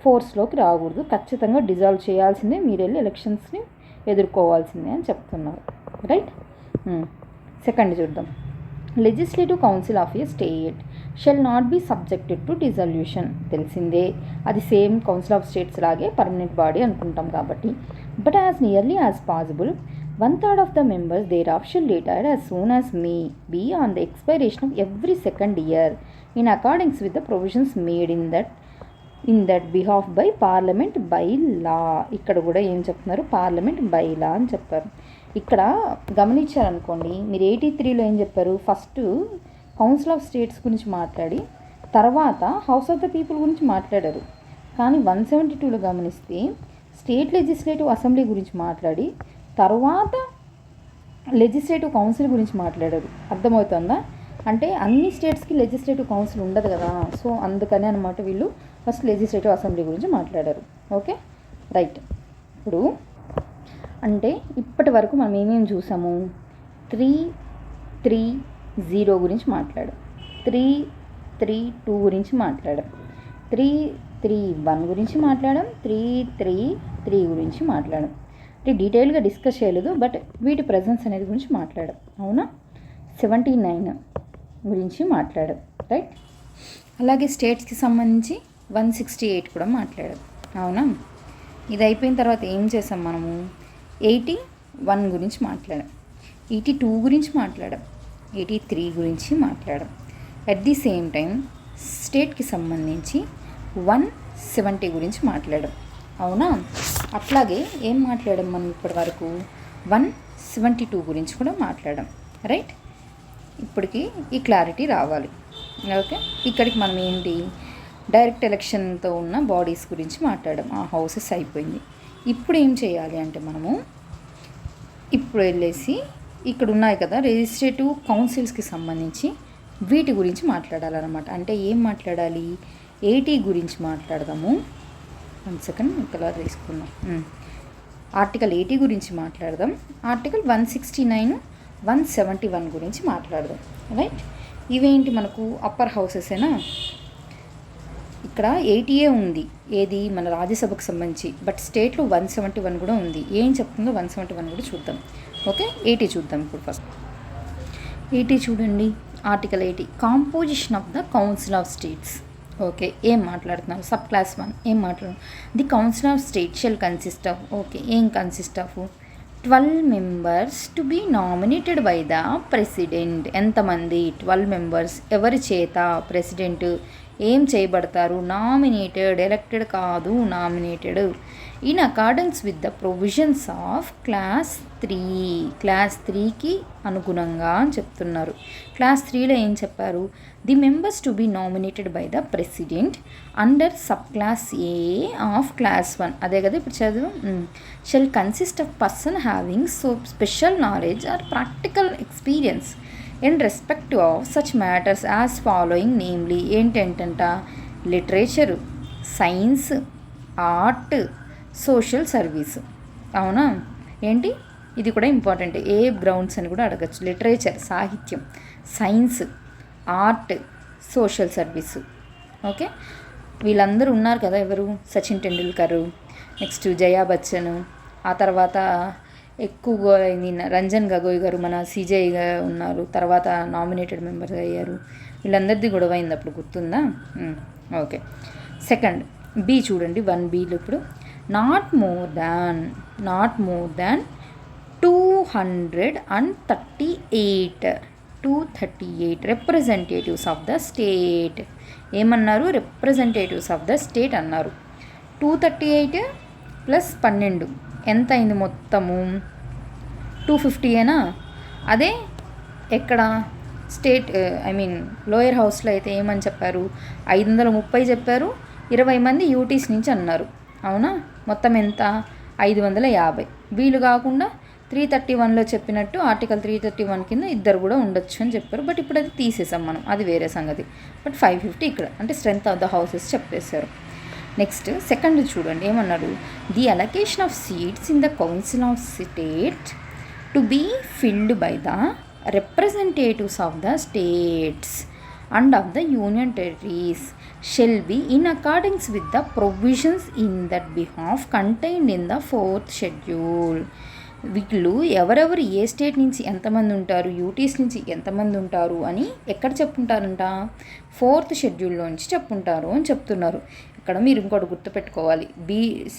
ఫోర్స్లోకి రాకూడదు. ఖచ్చితంగా డిజాల్వ్ చేయాల్సిందే, మీరు వెళ్ళి ఎలక్షన్స్ని ఎదుర్కోవాల్సిందే అని చెప్తున్నారు. రైట్, సెకండ్ చూద్దాం. Legislative council of a state shall not be subjected to dissolution. తెలిసిందే, అది సేమ్ కౌన్సిల్ ఆఫ్ స్టేట్స్ లాగే పర్మనెంట్ బాడీ అనుకుంటాం కాబట్టి. But as nearly as possible 1/3 of the members thereof shall retire as soon as may be on the expiration of every second year in accordance with the provisions made in that behalf by parliament by law. ఇక్కడ కూడా ఏం చెప్తున్నారు, parliament by లా అని చెప్పారు. ఇక్కడ గమనించారనుకోండి, మీరు 83లో ఏం చెప్పారు, ఫస్ట్ కౌన్సిల్ ఆఫ్ స్టేట్స్ గురించి మాట్లాడి తర్వాత హౌస్ ఆఫ్ ద పీపుల్ గురించి మాట్లాడారు. కానీ 172లో గమనిస్తే స్టేట్ లెజిస్లేటివ్ అసెంబ్లీ గురించి మాట్లాడి తర్వాత లెజిస్లేటివ్ కౌన్సిల్ గురించి మాట్లాడారు. అర్థమవుతుందా? అంటే అన్ని స్టేట్స్కి లెజిస్లేటివ్ కౌన్సిల్ ఉండదు కదా, సో అందుకనే అనమాట వీళ్ళు ఫస్ట్ లెజిస్లేటివ్ అసెంబ్లీ గురించి మాట్లాడారు. Okay, right. ఇప్పుడు అంటే ఇప్పటి వరకు మనం ఏమేమి చూసాము, 330 గురించి మాట్లాడాం, 332 గురించి మాట్లాడాం, 331 గురించి మాట్లాడాం, 333 గురించి మాట్లాడాం. అంటే డీటెయిల్గా డిస్కస్ చేయలేదు, బట్ వీటి ప్రెజెన్స్ అనేది గురించి మాట్లాడాం. అవునా, 79 గురించి మాట్లాడాం. రైట్, అలాగే స్టేట్స్కి సంబంధించి 168 కూడా మాట్లాడాం. అవునా, ఇది అయిపోయిన తర్వాత ఏం చేసాం మనము, 81 గురించి మాట్లాడాం, 82 గురించి మాట్లాడాం, 83 గురించి మాట్లాడాం. అట్ ది సేమ్ టైం స్టేట్కి సంబంధించి 170 గురించి మాట్లాడాం. అవునా, అట్లాగే ఏం మాట్లాడాం మనం ఇప్పటి వరకు, 172 గురించి కూడా మాట్లాడాం. రైట్, ఇప్పటికి ఈ క్లారిటీ రావాలి. ఓకే, ఇక్కడికి మనం ఏంటి, డైరెక్ట్ ఎలక్షన్తో ఉన్న బాడీస్ గురించి మాట్లాడాం, ఆ హౌసెస్ అయిపోయింది. ఇప్పుడు ఏం చేయాలి అంటే మనము ఇప్పుడు వెళ్ళేసి ఇక్కడ ఉన్నాయి కదా లెజిస్లేటివ్ కౌన్సిల్స్కి సంబంధించి వీటి గురించి మాట్లాడాలన్నమాట. అంటే ఏం మాట్లాడాలి, 80 గురించి మాట్లాడదాము. 1 సెకండ్ ఇక్కడ తీసుకుందాం. ఆర్టికల్ 80 గురించి మాట్లాడదాం, ఆర్టికల్ 169, 171 గురించి మాట్లాడదాం. రైట్, ఇవేంటి మనకు అప్పర్ హౌసెసేనా. ఇక్కడ 80 ఉంది, ఏది మన రాజ్యసభకు సంబంధించి, బట్ స్టేట్లో 171 కూడా ఉంది. ఏం చెప్తుందో 171 కూడా చూద్దాం. ఓకే, 80 చూద్దాం ఇప్పుడు. ఫస్ట్ 80 చూడండి, article 80 composition of the council of states. Okay, ఏం మాట్లాడుతున్నారు, సబ్ క్లాస్ 1 ఏం మాట్లాడుతున్నారు, the council of state shall consist of. Okay, ఏం consist of, 12 members to be nominated by the president. ఎంతమంది, 12 members. ఎవరి చేత, ప్రెసిడెంట్ ఏం చేయబడతారు, నామినేటెడ్, ఎలక్టెడ్ కాదు, nominated. In accordance with the provisions of clause 3. Clause 3కి అనుగుణంగా అని చెప్తున్నారు. క్లాస్ 3లో ఏం చెప్పారు, the members to be nominated by the president under sub clause A of clause 1. అదే కదా ఇప్పుడు చదువు. Shall consist of person having so special knowledge or practical experience in respective of such matters as following, namely ఏంటంట, literature, science, art, social service. అవునా? ఏంటి ఇది కూడా important. ఏ grounds అని కూడా అడగచ్చు. లిటరేచర్ సాహిత్యం, science, art, social service. Okay, వీళ్ళందరూ ఉన్నారు కదా. ఎవరు? సచిన్ టెండూల్కర్, నెక్స్ట్ జయా బచ్చన్, ఆ తర్వాత ఎక్కువగా రంజన్ గగోయ్ గారు మన సీజేగా ఉన్నారు, తర్వాత నామినేటెడ్ మెంబర్స్ అయ్యారు. వీళ్ళందరిది గొడవ అయింది అప్పుడు, గుర్తుందా? ఓకే. సెకండ్ బి చూడండి, 1Bలో ఇప్పుడు not more than 238 representatives of the state. ఏమన్నారు? రిప్రజెంటేటివ్స్ ఆఫ్ ద స్టేట్ అన్నారు. 238 ప్లస్ 12 ఎంత అయింది మొత్తము? 250ఏనా? అదే ఎక్కడ స్టేట్ లోయర్ హౌస్లో అయితే ఏమని చెప్పారు? 530 చెప్పారు. 20 మంది యూటీస్ నుంచి అన్నారు. అవునా? మొత్తం ఎంత? 550. వీళ్ళు కాకుండా 331లో చెప్పినట్టు ఆర్టికల్ 331 కింద ఇద్దరు కూడా ఉండొచ్చు అని చెప్పారు. బట్ ఇప్పుడు అది తీసేసాం మనం, అది వేరే సంగతి. బట్ 550 ఇక్కడ అంటే స్ట్రెంత్ ఆఫ్ ద హౌసెస్ చెప్పేశారు. నెక్స్ట్ సెకండ్ చూడండి, ఏమన్నాడు? The allocation of seats in the council of state to be filled by the representatives of the states and of the union territories shall be in accordance with the provisions in that behalf contained in the 4th schedule. వీళ్ళు ఎవరెవరు ఏ state నుంచి ఎంతమంది ఉంటారు, UTs నుంచి ఎంతమంది ఉంటారు అని ఎక్కడ చెప్పుంటారంట? 4th షెడ్యూల్లోంచి చెప్పుంటారు అని చెప్తున్నారు. ఇక్కడ మీరు ఇంకోటి గుర్తుపెట్టుకోవాలి.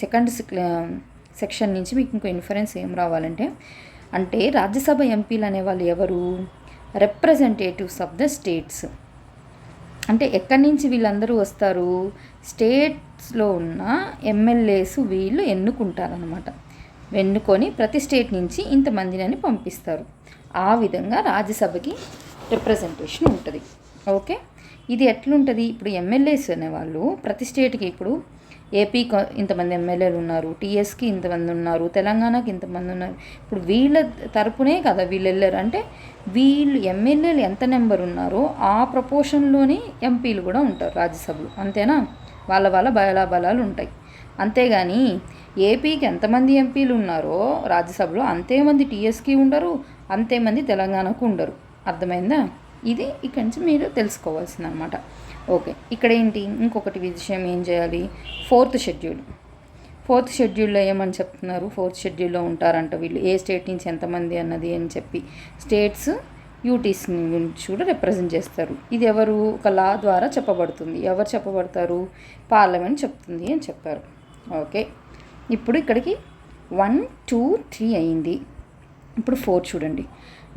సెకండ్ సెక్షన్ నుంచి మీకు ఇంకో ఇన్ఫరెన్స్ ఏం రావాలంటే, అంటే రాజ్యసభ ఎంపీలు అనేవాళ్ళు ఎవరు? Representatives of the states. అంటే ఎక్కడి నుంచి వీళ్ళందరూ వస్తారు? స్టేట్స్లో ఉన్న ఎమ్మెల్యేస్ వీళ్ళు ఎన్నుకుంటారనమాట. ఎన్నుకొని ప్రతి స్టేట్ నుంచి ఇంతమందిని పంపిస్తారు. ఆ విధంగా రాజ్యసభకి రిప్రజెంటేషన్ ఉంటుంది. ఓకే, ఇది ఎట్లుంటుంది? ఇప్పుడు ఎమ్మెల్యేస్ అనేవాళ్ళు ప్రతి స్టేట్కి, ఇప్పుడు ఏపీకి ఇంతమంది ఎమ్మెల్యేలు ఉన్నారు, టీఎస్కి ఇంతమంది ఉన్నారు, తెలంగాణకి ఇంతమంది ఉన్నారు. ఇప్పుడు వీళ్ళ తరపునే కదా వీళ్ళు వెళ్ళారు. అంటే వీళ్ళు ఎమ్మెల్యేలు ఎంత నెంబర్ ఉన్నారో ఆ ప్రపోర్షన్లోనే ఎంపీలు కూడా ఉంటారు రాజ్యసభలో. అంతేనా? వాళ్ళ బలాలు ఉంటాయి. అంతేగాని ఏపీకి ఎంతమంది ఎంపీలు ఉన్నారో రాజ్యసభలో అంతేమంది టీఎస్కి ఉండరు, అంతేమంది తెలంగాణకు ఉండరు. అర్థమైందా? ఇది ఇక్కడి నుంచి మీరు తెలుసుకోవాల్సిందనమాట. ఓకే, ఇక్కడ ఏంటి ఇంకొకటి విషయం ఏం చేయాలి? 4th షెడ్యూల్లో ఏమని చెప్తున్నారు? 4th షెడ్యూల్లో ఉంటారంట వీళ్ళు ఏ స్టేట్ నుంచి ఎంతమంది అన్నది అని చెప్పి. స్టేట్స్ యూటీస్ గురించి కూడా రిప్రజెంట్ చేస్తారు. ఇది ఎవరు? ఒక లా ద్వారా చెప్పబడుతుంది. ఎవరు చెప్పబడతారు? పార్లమెంట్ చెప్తుంది అని చెప్పారు. ఓకే, ఇప్పుడు ఇక్కడికి 1, 2, 3 అయింది. ఇప్పుడు 4 చూడండి.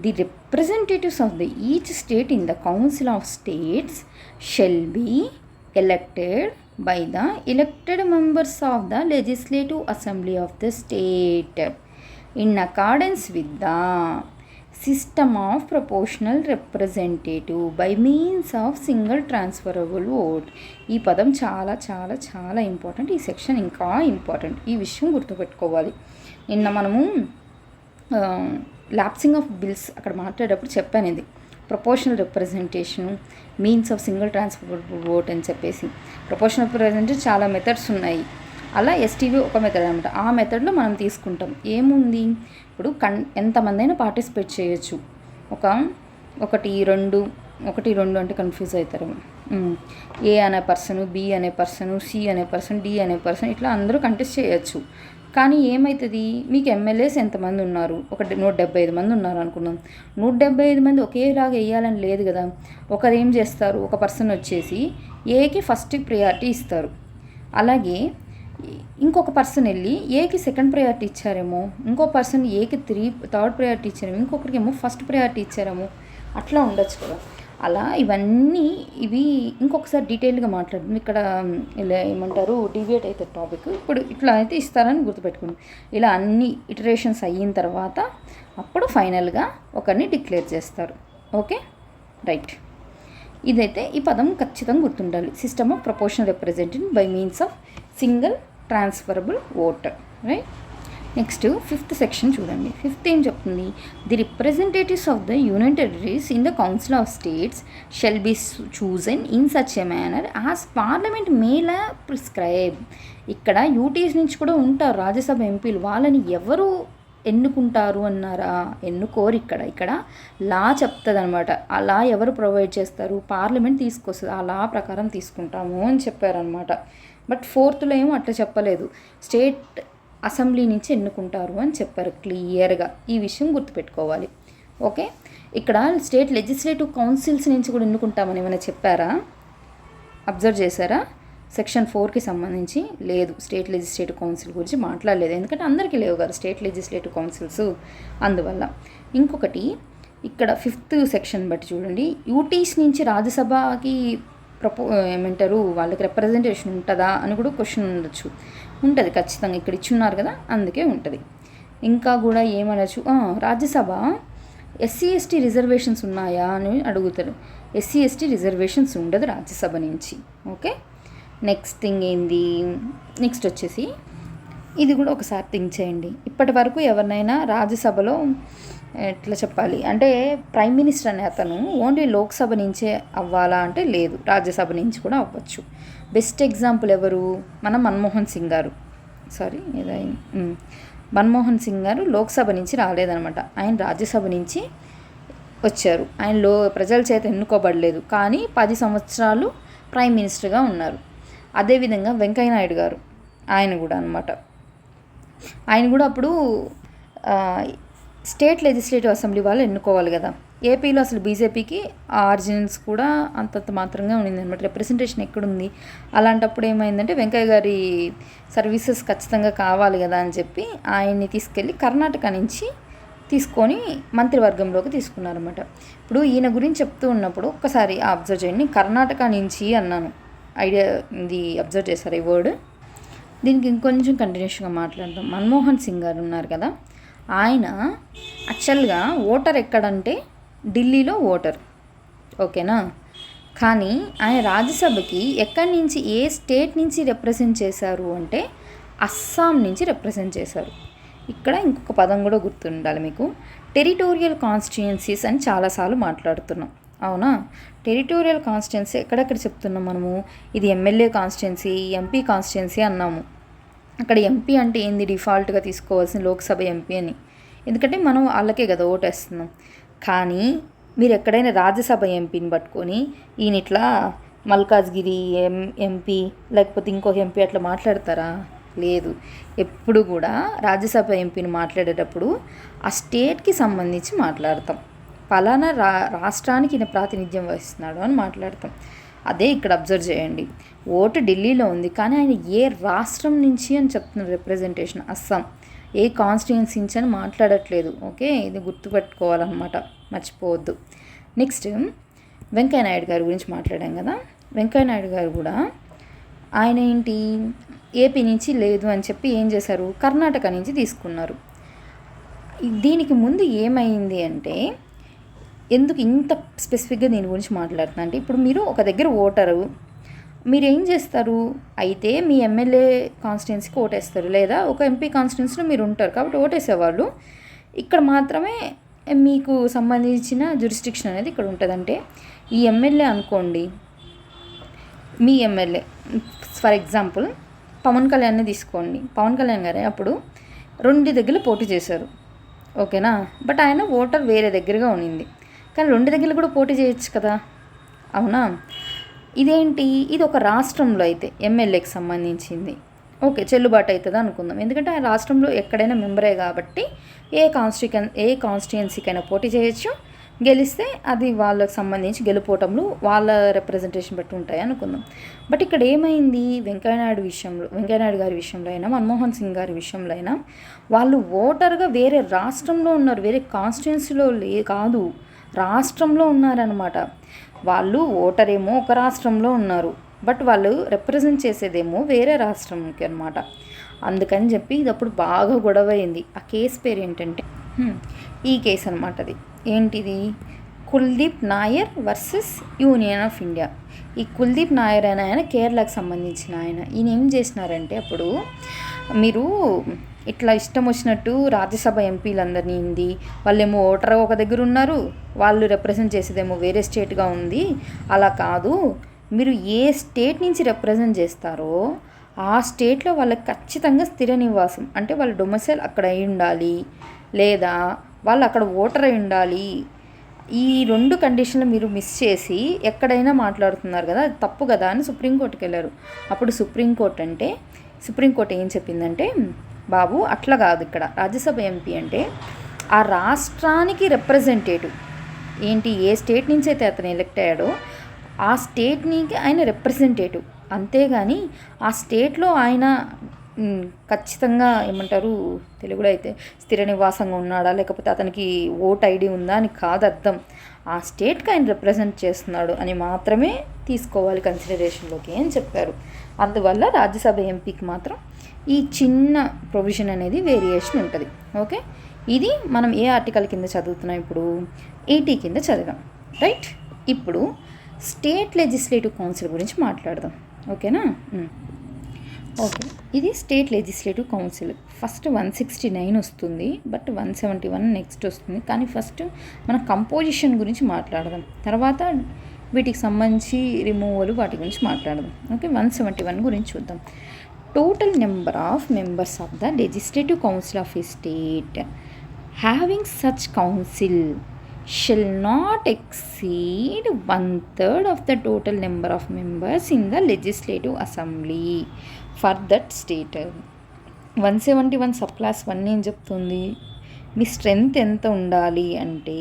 The representatives of the each state in the council of states shall be elected by the elected members of the legislative assembly of the state in accordance with the system of proportional representative by means of single transferable vote. ఈ పదం చాలా చాలా చాలా important. ఈ section ఇంకా important. ఈ విషయం గుర్తుపెట్టుకోవాలి. నిన్న మనము ల్యాప్సింగ్ ఆఫ్ బిల్స్ అక్కడ మాట్లాడేటప్పుడు చెప్పాను, ఇది proportional representation, means of single transferable vote అని చెప్పేసి. ప్రపోర్షనల్ రిప్రజెంటేషన్ చాలా మెథడ్స్ ఉన్నాయి. అలా ఎస్టీవీ ఒక మెథడ్ అనమాట. ఆ మెథడ్లో మనం తీసుకుంటాం. ఏముంది? ఇప్పుడు ఎంతమంది అయినా పార్టిసిపేట్ చేయొచ్చు. 1, 2 అంటే కన్ఫ్యూజ్ అవుతారు. ఏ అనే పర్సను, బి అనే పర్సను, సి అనే పర్సన్, డి అనే పర్సన్, ఇట్లా అందరూ కంటెస్ట్ చేయొచ్చు. కానీ ఏమవుతుంది? మీకు ఎమ్మెల్యేస్ ఎంతమంది ఉన్నారు? 175 మంది ఉన్నారు అనుకున్నాం. 175 మంది ఒకేలాగా వేయాలని లేదు కదా. ఒకరు ఏం చేస్తారు? ఒక పర్సన్ వచ్చేసి ఏకి ఫస్ట్ ప్రయారిటీ ఇస్తారు. అలాగే ఇంకొక పర్సన్ వెళ్ళి ఏకి సెకండ్ ప్రయారిటీ ఇచ్చారేమో, ఇంకో పర్సన్ ఏకి థర్డ్ ప్రయారిటీ ఇచ్చారేమో, ఇంకొకరికి ఏమో ఫస్ట్ ప్రయారిటీ ఇచ్చారేమో, అట్లా ఉండొచ్చు కదా. అలా ఇవి ఇంకొకసారి డీటెయిల్గా మాట్లాడుతుంది. ఇక్కడ ఇలా ఏమంటారు, డివియేట్ అయితే టాపిక్. ఇప్పుడు ఇట్లా అయితే ఇస్తారని గుర్తుపెట్టుకోండి. ఇలా అన్ని ఇటరేషన్స్ అయిన తర్వాత అప్పుడు ఫైనల్గా ఒకరిని డిక్లేర్ చేస్తారు. Okay, right. ఇదైతే ఈ పదం ఖచ్చితంగా గుర్తుండాలి. System of proportional representation by means of single transferable vote, right. Next fifth section చూడండి. ఫిఫ్త్ ఏం చెప్తుంది? The representatives of the union territories in the council of states shall be chosen in such a manner as parliament మేలా prescribe. ఇక్కడ UTs నుంచి కూడా ఉంటారు రాజ్యసభ ఎంపీలు. వాళ్ళని ఎవరు ఎన్నుకుంటారు అన్నారా? ఎన్నుకోరు. ఇక్కడ లా చెప్తుంది అనమాట. ఆ లా ఎవరు ప్రొవైడ్ చేస్తారు? పార్లమెంట్ తీసుకొస్తుంది. ఆ లా ప్రకారం తీసుకుంటాము అని చెప్పారనమాట. బట్ ఫోర్త్లో ఏమో అట్లా చెప్పలేదు. స్టేట్ అసెంబ్లీ నుంచి ఎన్నుకుంటారు అని చెప్పారు క్లియర్గా. ఈ విషయం గుర్తుపెట్టుకోవాలి. ఓకే, ఇక్కడ స్టేట్ లెజిస్లేటివ్ కౌన్సిల్స్ నుంచి కూడా ఎన్నుకుంటామని ఏమైనా చెప్పారా? అబ్జర్వ్ చేశారా? సెక్షన్ 4కి సంబంధించి లేదు. స్టేట్ లెజిస్లేటివ్ కౌన్సిల్ గురించి మాట్లాడలేదు, ఎందుకంటే అందరికీ లేవు కదా స్టేట్ లెజిస్లేటివ్ కౌన్సిల్స్, అందువల్ల. ఇంకొకటి ఇక్కడ 5th సెక్షన్ బట్టి చూడండి. యూటీస్ నుంచి రాజ్యసభకి ఏమంటారు వాళ్ళకి రిప్రజెంటేషన్ ఉంటుందా అని కూడా క్వశ్చన్ ఉండొచ్చు. ఉంటుంది ఖచ్చితంగా, ఇక్కడ ఇచ్చున్నారు కదా అందుకే ఉంటుంది. ఇంకా కూడా ఏమనొచ్చు, రాజ్యసభ ఎస్సీ ఎస్టీ రిజర్వేషన్స్ ఉన్నాయా అని అడుగుతారు. ఎస్సీ ఎస్టీ రిజర్వేషన్స్ ఉండదు రాజ్యసభ నుంచి. ఓకే, నెక్స్ట్ థింగ్ ఏంది? నెక్స్ట్ వచ్చేసి ఇది కూడా ఒకసారి థింక్ చేయండి. ఇప్పటి వరకు ఎవరినైనా రాజ్యసభలో ఎట్లా చెప్పాలి అంటే ప్రైమ్ మినిస్టర్ అనే అతను ఓన్లీ లోక్సభ నుంచే అవ్వాలా అంటే లేదు, రాజ్యసభ నుంచి కూడా అవ్వచ్చు. బెస్ట్ ఎగ్జాంపుల్ ఎవరు? మన మన్మోహన్ సింగ్ గారు. మన్మోహన్ సింగ్ గారు లోక్సభ నుంచి రాలేదనమాట, ఆయన రాజ్యసభ నుంచి వచ్చారు. ఆయన ప్రజల చేత ఎన్నుకోబడలేదు, కానీ 10 సంవత్సరాలు ప్రైమ్ మినిస్టర్గా ఉన్నారు. అదేవిధంగా వెంకయ్య నాయుడు గారు, ఆయన కూడా అనమాట. ఆయన కూడా అప్పుడు స్టేట్ లెజిస్లేటివ్ అసెంబ్లీ వాళ్ళు ఎన్నుకోవాలి కదా. ఏపీలో అసలు బీజేపీకి ఆర్జినల్స్ కూడా అంతంత మాత్రంగా ఉండింది అనమాట, రిప్రజెంటేషన్ ఎక్కడుంది. అలాంటప్పుడు ఏమైందంటే వెంకయ్య గారి సర్వీసెస్ ఖచ్చితంగా కావాలి కదా అని చెప్పి ఆయన్ని తీసుకెళ్ళి కర్ణాటక నుంచి తీసుకొని మంత్రివర్గంలోకి తీసుకున్నారన్నమాట. ఇప్పుడు ఈయన గురించి చెప్తూ ఉన్నప్పుడు ఒక్కసారి అబ్జర్వ్ చేయండి. కర్ణాటక నుంచి అన్నాను, ఐడియా ఇది అబ్జర్వ్ చేశారు ఈ వర్డ్. దీనికి ఇంకొంచెం కంటిన్యూషన్గా మాట్లాడదాం. మన్మోహన్ సింగ్ గారు ఉన్నారు కదా, ఆయన యాక్చువల్గా ఓటర్ ఎక్కడంటే ఢిల్లీలో ఓటర్, ఓకేనా. కానీ ఆయన రాజ్యసభకి ఎక్కడి నుంచి, ఏ స్టేట్ నుంచి రిప్రజెంట్ చేశారు అంటే అస్సాం నుంచి రిప్రజెంట్ చేశారు. ఇక్కడ ఇంకొక పదం కూడా గుర్తుండాలి మీకు, టెరిటోరియల్ కాన్స్టిట్యుయెన్సీస్ అని చాలాసార్లు మాట్లాడుతున్నాం, అవునా. టెరిటోరియల్ కాన్స్టిట్యుయెన్సీ ఎక్కడెక్కడ చెప్తున్నాం మనము? ఇది ఎమ్మెల్యే కాన్స్టిట్యుయెన్సీ, ఎంపీ కాన్స్టిట్యుయెన్సీ అన్నాము. అక్కడ ఎంపీ అంటే ఏంది? డిఫాల్ట్గా తీసుకోవాల్సిన లోక్సభ ఎంపీ అని, ఎందుకంటే మనం వాళ్ళకే కదా ఓటేస్తున్నాం. కానీ మీరు ఎక్కడైనా రాజ్యసభ ఎంపీని పట్టుకొని ఈయన ఇట్లా మల్కాజ్గిరి ఎంపీ లేకపోతే ఇంకొక ఎంపీ అట్లా మాట్లాడతారా? లేదు. ఎప్పుడు కూడా రాజ్యసభ ఎంపీని మాట్లాడేటప్పుడు ఆ స్టేట్కి సంబంధించి మాట్లాడతాం. పలానా రాష్ట్రానికి ఈయన ప్రాతినిధ్యం వహిస్తున్నాడు అని మాట్లాడతాం. అదే ఇక్కడ అబ్జర్వ్ చేయండి. ఓటు ఢిల్లీలో ఉంది, కానీ ఆయన ఏ రాష్ట్రం నుంచి అని చెప్తున్నారు రిప్రజెంటేషన్, అస్సాం. ఏ కాన్స్టిట్యుయెన్సీ నుంచి అని మాట్లాడట్లేదు. ఓకే, ఇది గుర్తుపెట్టుకోవాలన్నమాట, మర్చిపోవద్దు. నెక్స్ట్ వెంకయ్య నాయుడు గారి గురించి మాట్లాడాం కదా. వెంకయ్య నాయుడు గారు కూడా ఆయన ఏంటి, ఏపీ నుంచి లేదు అని చెప్పి ఏం చేశారు, కర్ణాటక నుంచి తీసుకున్నారు. దీనికి ముందు ఏమైంది అంటే, ఎందుకు ఇంత స్పెసిఫిక్గా దీని గురించి మాట్లాడుతున్నా అంటే, ఇప్పుడు మీరు ఒక దగ్గర ఓటరు, మీరు ఏం చేస్తారు అయితే మీ ఎమ్మెల్యే కాన్స్టిట్యున్సీకి ఓటేస్తారు, లేదా ఒక ఎంపీ కాన్స్టిట్యున్సీలో మీరు ఉంటారు కాబట్టి ఓటేసేవాళ్ళు. ఇక్కడ మాత్రమే మీకు సంబంధించిన జ్యూరిస్డిక్షన్ అనేది ఇక్కడ ఉంటుంది. అంటే ఈ ఎమ్మెల్యే అనుకోండి, మీ ఎమ్మెల్యే ఫర్ ఎగ్జాంపుల్ పవన్ కళ్యాణ్ని తీసుకోండి. పవన్ కళ్యాణ్ గారే అప్పుడు 2 దగ్గర పోటీ చేశారు, ఓకేనా. బట్ ఆయన ఓటర్ వేరే దగ్గరగా ఉన్నింది, కానీ 2 దగ్గర కూడా పోటీ చేయొచ్చు కదా, అవునా. ఇదేంటి, ఇది ఒక రాష్ట్రంలో అయితే ఎమ్మెల్యేకి సంబంధించింది, ఓకే చెల్లుబాటు అవుతుంది అనుకుందాం. ఎందుకంటే ఆ రాష్ట్రంలో ఎక్కడైనా మెంబరే కాబట్టి ఏ కాన్స్టిట్యుయెన్సీకైనా పోటీ చేయొచ్చు, గెలిస్తే అది వాళ్ళకి సంబంధించి గెలుపోవటంలో వాళ్ళ రిప్రజెంటేషన్ బట్టి ఉంటాయి అనుకుందాం. బట్ ఇక్కడ ఏమైంది, వెంకయ్య నాయుడు గారి విషయంలో అయినా మన్మోహన్ సింగ్ గారి విషయంలో అయినా వాళ్ళు ఓటర్గా వేరే రాష్ట్రంలో ఉన్నారు, వేరే కాన్స్టిట్యుయెన్సీలో కాదు, రాష్ట్రంలో ఉన్నారనమాట. వాళ్ళు ఓటరేమో ఒక రాష్ట్రంలో ఉన్నారు, బట్ వాళ్ళు రిప్రజెంట్ చేసేదేమో వేరే రాష్ట్రంకి అనమాట. అందుకని చెప్పి ఇది అప్పుడు బాగా గొడవ అయింది. ఆ కేసు పేరు ఏంటంటే ఈ కేసు అనమాట. అది ఏంటిది, Kuldeep Nair versus union of India. ఈ కుల్దీప్ నాయర్ అనే ఆయన కేరళకు సంబంధించిన ఆయన. ఈయన ఏం చేసినారంటే అప్పుడు మీరు ఇట్లా ఇష్టం వచ్చినట్టు రాజ్యసభ ఎంపీలందరినీ ఉంది, వాళ్ళేమో ఓటర్ ఒక దగ్గర ఉన్నారు, వాళ్ళు రిప్రజెంట్ చేసేదేమో వేరే స్టేట్గా ఉంది. అలా కాదు, మీరు ఏ స్టేట్ నుంచి రిప్రజెంట్ చేస్తారో ఆ స్టేట్లో వాళ్ళకి ఖచ్చితంగా స్థిర నివాసం అంటే వాళ్ళ డొమిసైల్ అక్కడ అయి ఉండాలి, లేదా వాళ్ళు అక్కడ ఓటర్ అయి ఉండాలి. ఈ 2 కండిషన్లు మీరు మిస్ చేసి ఎక్కడైనా మాట్లాడుతున్నారు కదా, అది తప్పు కదా అని సుప్రీంకోర్టుకి వెళ్ళారు. అప్పుడు సుప్రీంకోర్టు ఏం చెప్పిందంటే, బాబు అట్లా కాదు, ఇక్కడ రాజ్యసభ ఎంపీ అంటే ఆ రాష్ట్రానికి రిప్రజెంటేటివ్, ఏంటి ఏ స్టేట్ నుంచి అయితే అతను ఎలెక్ట్ అయ్యాడో ఆ స్టేట్నికి ఆయన రిప్రజెంటేటివ్. అంతేగాని ఆ స్టేట్లో ఆయన ఖచ్చితంగా ఏమంటారు తెలుగులో అయితే స్థిర నివాసంగా ఉన్నాడా, లేకపోతే అతనికి ఓట్ ఐడి ఉందా అని కాదు అర్థం. ఆ స్టేట్కి ఆయన రిప్రజెంట్ చేస్తున్నాడు అని మాత్రమే తీసుకోవాలి కన్సిడరేషన్లోకి అని చెప్పారు. అందువల్ల రాజ్యసభ ఎంపీకి మాత్రం ఈ చిన్న ప్రొవిజన్ అనేది వేరియేషన్ ఉంటుంది. ఓకే, ఇది మనం ఏ ఆర్టికల్ కింద చదువుతున్నాం, ఇప్పుడు 80 కింద చదివాం, రైట్. ఇప్పుడు స్టేట్ లెజిస్లేటివ్ కౌన్సిల్ గురించి మాట్లాడదాం. ఓకేనా? ఓకే, ఇది స్టేట్ లెజిస్లేటివ్ కౌన్సిల్. ఫస్ట్ 169 వస్తుంది, బట్ 171 నెక్స్ట్ వస్తుంది. కానీ ఫస్ట్ మన కంపోజిషన్ గురించి మాట్లాడదాం, తర్వాత వీటికి సంబంధించి రిమూవల్ వాటి గురించి మాట్లాడదాం. ఓకే, 171 గురించి చూద్దాం. Total number of members of the legislative council of a state having such council shall not exceed 1/3 of the total number of members in the legislative assembly for that state. 171 sub clause 1 ఏం చెప్తుంది, మీ strength ఎంత ఉండాలి అంటే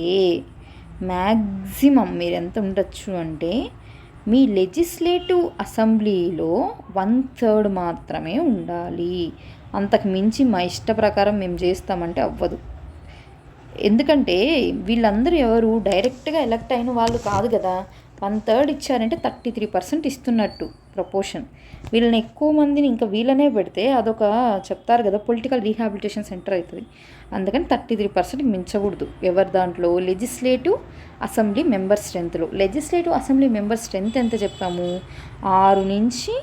maximum మీరు ఎంత ఉండొచ్చు అంటే మీ legislative అసెంబ్లీలో 1/3 మాత్రమే ఉండాలి. అంతకు మించి మా ఇష్ట ప్రకారం మేము చేస్తామంటే అవ్వదు. ఎందుకంటే వీళ్ళందరూ ఎవరు డైరెక్ట్గా ఎలక్ట్ అయిన వాళ్ళు కాదు కదా. 1/3 ఇచ్చారంటే 33% ఇస్తున్నట్టు ప్రపోర్షన్. వీళ్ళని ఎక్కువ మందిని ఇంకా వీళ్ళనే పెడితే అదొక చెప్తారు కదా పొలిటికల్ రీహాబిలిటేషన్ సెంటర్ అవుతుంది. అందుకని 33% మించకూడదు ఎవరి దాంట్లో, లెజిస్లేటివ్ అసెంబ్లీ మెంబర్ స్ట్రెంత్లో. లెజిస్లేటివ్ అసెంబ్లీ మెంబర్ స్ట్రెంత్ ఎంత చెప్పాము, 6 నుంచి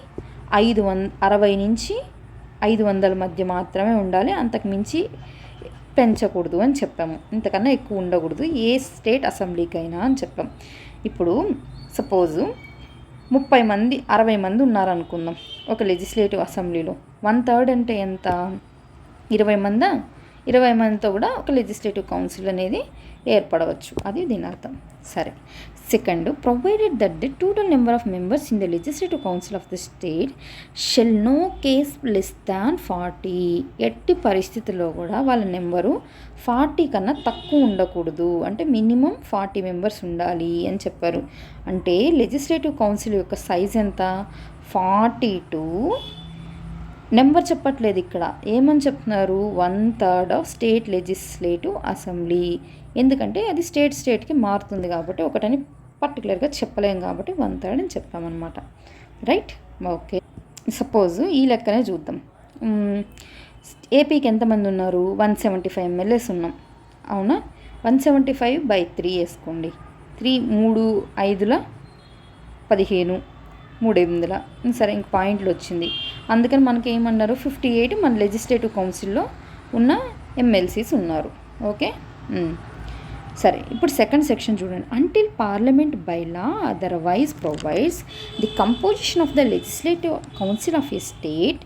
60 నుంచి 500 మధ్య మాత్రమే ఉండాలి, అంతకు మించి పెంచకూడదు అని చెప్పాము. ఇంతకన్నా ఎక్కువ ఉండకూడదు ఏ స్టేట్ అసెంబ్లీకైనా అని చెప్పాం. ఇప్పుడు సపోజు 30 మంది 60 మంది ఉన్నారనుకుందాం ఒక లెజిస్లేటివ్ అసెంబ్లీలో. 1/3 అంటే ఎంత, 20 మందా? 20 మందితో కూడా ఒక లెజిస్లేటివ్ కౌన్సిల్ అనేది ఏర్పడవచ్చు, అది దీని అర్థం. సరే, second, provided that the total number of members in the legislative council of the state shall no case less than 40. ఎట్టి పరిస్థితుల్లో కూడా వాళ్ళ నెంబరు 40 కన్నా తక్కువ ఉండకూడదు, అంటే మినిమం 40 మెంబర్స్ ఉండాలి అని చెప్పారు. అంటే లెజిస్లేటివ్ కౌన్సిల్ యొక్క సైజ్ ఎంత, 42 నెంబర్ చెప్పట్లేదు ఇక్కడ, ఏమని చెప్తున్నారు, 1/3 ఆఫ్ స్టేట్ లెజిస్లేటివ్ అసెంబ్లీ. ఎందుకంటే అది స్టేట్కి మారుతుంది కాబట్టి ఒకటని పర్టికులర్గా చెప్పలేం కాబట్టి 1/3 అని చెప్పామన్నమాట, రైట్. ఓకే, సపోజ్ ఈ లెక్కనే చూద్దాం. ఏపీకి ఎంతమంది ఉన్నారు, 175 ఎమ్మెల్యేస్ ఉన్నాం, అవునా. 175/3 వేసుకోండి. 3 5ల 15, 3 8ల, సరే ఇంక పాయింట్లు వచ్చింది. అందుకని మనకి ఏమన్నారు, 58 మన లెజిస్లేటివ్ కౌన్సిల్లో ఉన్న ఎమ్మెల్సీస్ ఉన్నారు. ఓకే, సరే. ఇప్పుడు సెకండ్ సెక్షన్ చూడండి. Until parliament by law otherwise provides the composition of the legislative council of a state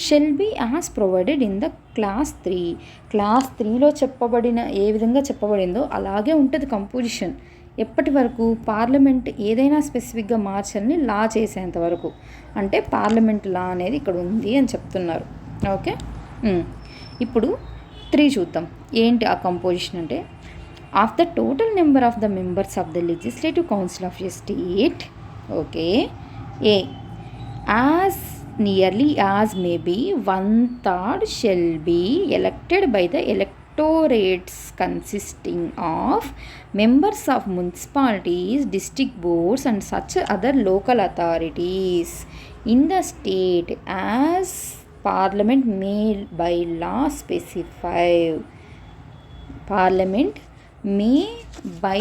shall be as provided in the clause 3. Clause 3లో చెప్పబడిన ఏ విధంగా చెప్పబడిందో అలాగే ఉంటుంది కంపోజిషన్. ఎప్పటి వరకు, పార్లమెంట్ ఏదైనా స్పెసిఫిక్గా మార్చాలని లా చేసేంత వరకు, అంటే పార్లమెంట్ లా అనేది ఇక్కడ ఉంది అని చెప్తున్నారు. ఓకే, ఇప్పుడు 3 చూద్దాం. ఏంటి ఆ కంపోజిషన్ అంటే, of the total number of the members of the legislative council of a state, okay, a as nearly as may be 1/3 shall be elected by the electorates consisting of members of municipalities, district boards and such other local authorities in the state as parliament may by law specify. Parliament may by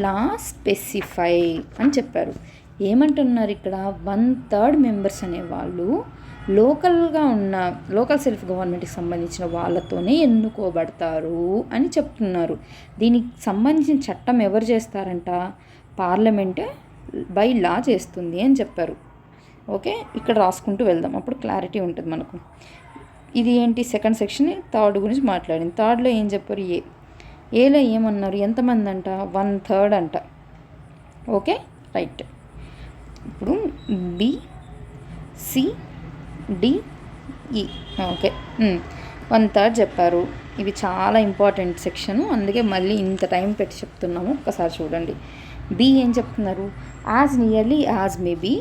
law specify అని చెప్పారు. ఏమంటున్నారు ఇక్కడ, 1/3 members అనేవాళ్ళు local self గవర్నమెంట్కి సంబంధించిన వాళ్ళతోనే ఎన్నుకోబడతారు అని చెప్తున్నారు. దీనికి సంబంధించిన చట్టం ఎవరు చేస్తారంట? పార్లమెంటే బై లా చేస్తుంది అని చెప్పారు. ఓకే, ఇక్కడ రాసుకుంటూ వెళ్దాం, అప్పుడు క్లారిటీ ఉంటుంది మనకు. ఇది ఏంటి? సెకండ్ సెక్షన్ థర్డ్ గురించి మాట్లాడింది. థర్డ్లో ఏం చెప్పారు? ఏలో ఏమన్నారు? ఎంతమంది అంట? 1/3 అంట. Okay, right. ఇప్పుడు బి, సి, డి, ఈ. ఓకే, 1/3 చెప్పారు. ఇవి చాలా ఇంపార్టెంట్ సెక్షను, అందుకే మళ్ళీ ఇంత టైం పెట్టి చెప్తున్నాము. ఒక్కసారి చూడండి. బి ఏం చెప్తున్నారు? As nearly as may be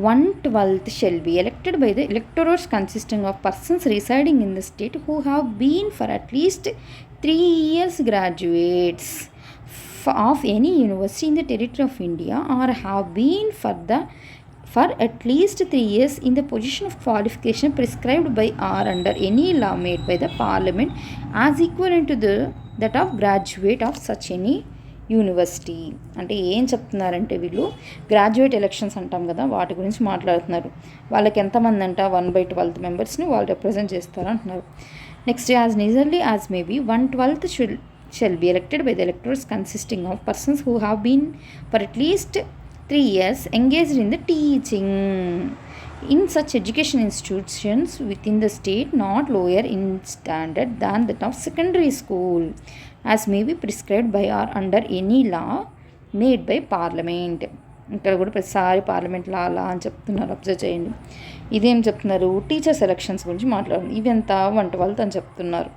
1/12 shall be elected by the electors consisting of persons residing in the state who have been for at least 3 years graduates of any university in the territory of India or have been for at least 3 years in the position of qualification prescribed by or under any law made by the parliament as equivalent to that of graduate of such any university. అంటే ఏం చెప్తున్నారంటే వీళ్ళు graduate elections అంటాం కదా, వాటి గురించి మాట్లాడుతున్నారు. వాళ్ళకి ఎంతమంది అంట? 1/12 మెంబర్స్ని వాళ్ళు రిప్రజెంట్ చేస్తారు అంటున్నారు. Next, as nearly as may be 1/12 shall be elected by the electors consisting of persons who have been for at least 3 years engaged in the teaching in such education institutions within the state not lower in standard than that of secondary school as may be prescribed by or under any law made by parliament. ఇక్కడ కూడా ప్రతిసారి parliament లా అని చెప్తున్నారు, observe చేయండి. ఇదేం చెప్తున్నారు? Teacher selections గురించి మాట్లాడుతుంది. ఇవి ఎంత? 1/12 అని చెప్తున్నారు.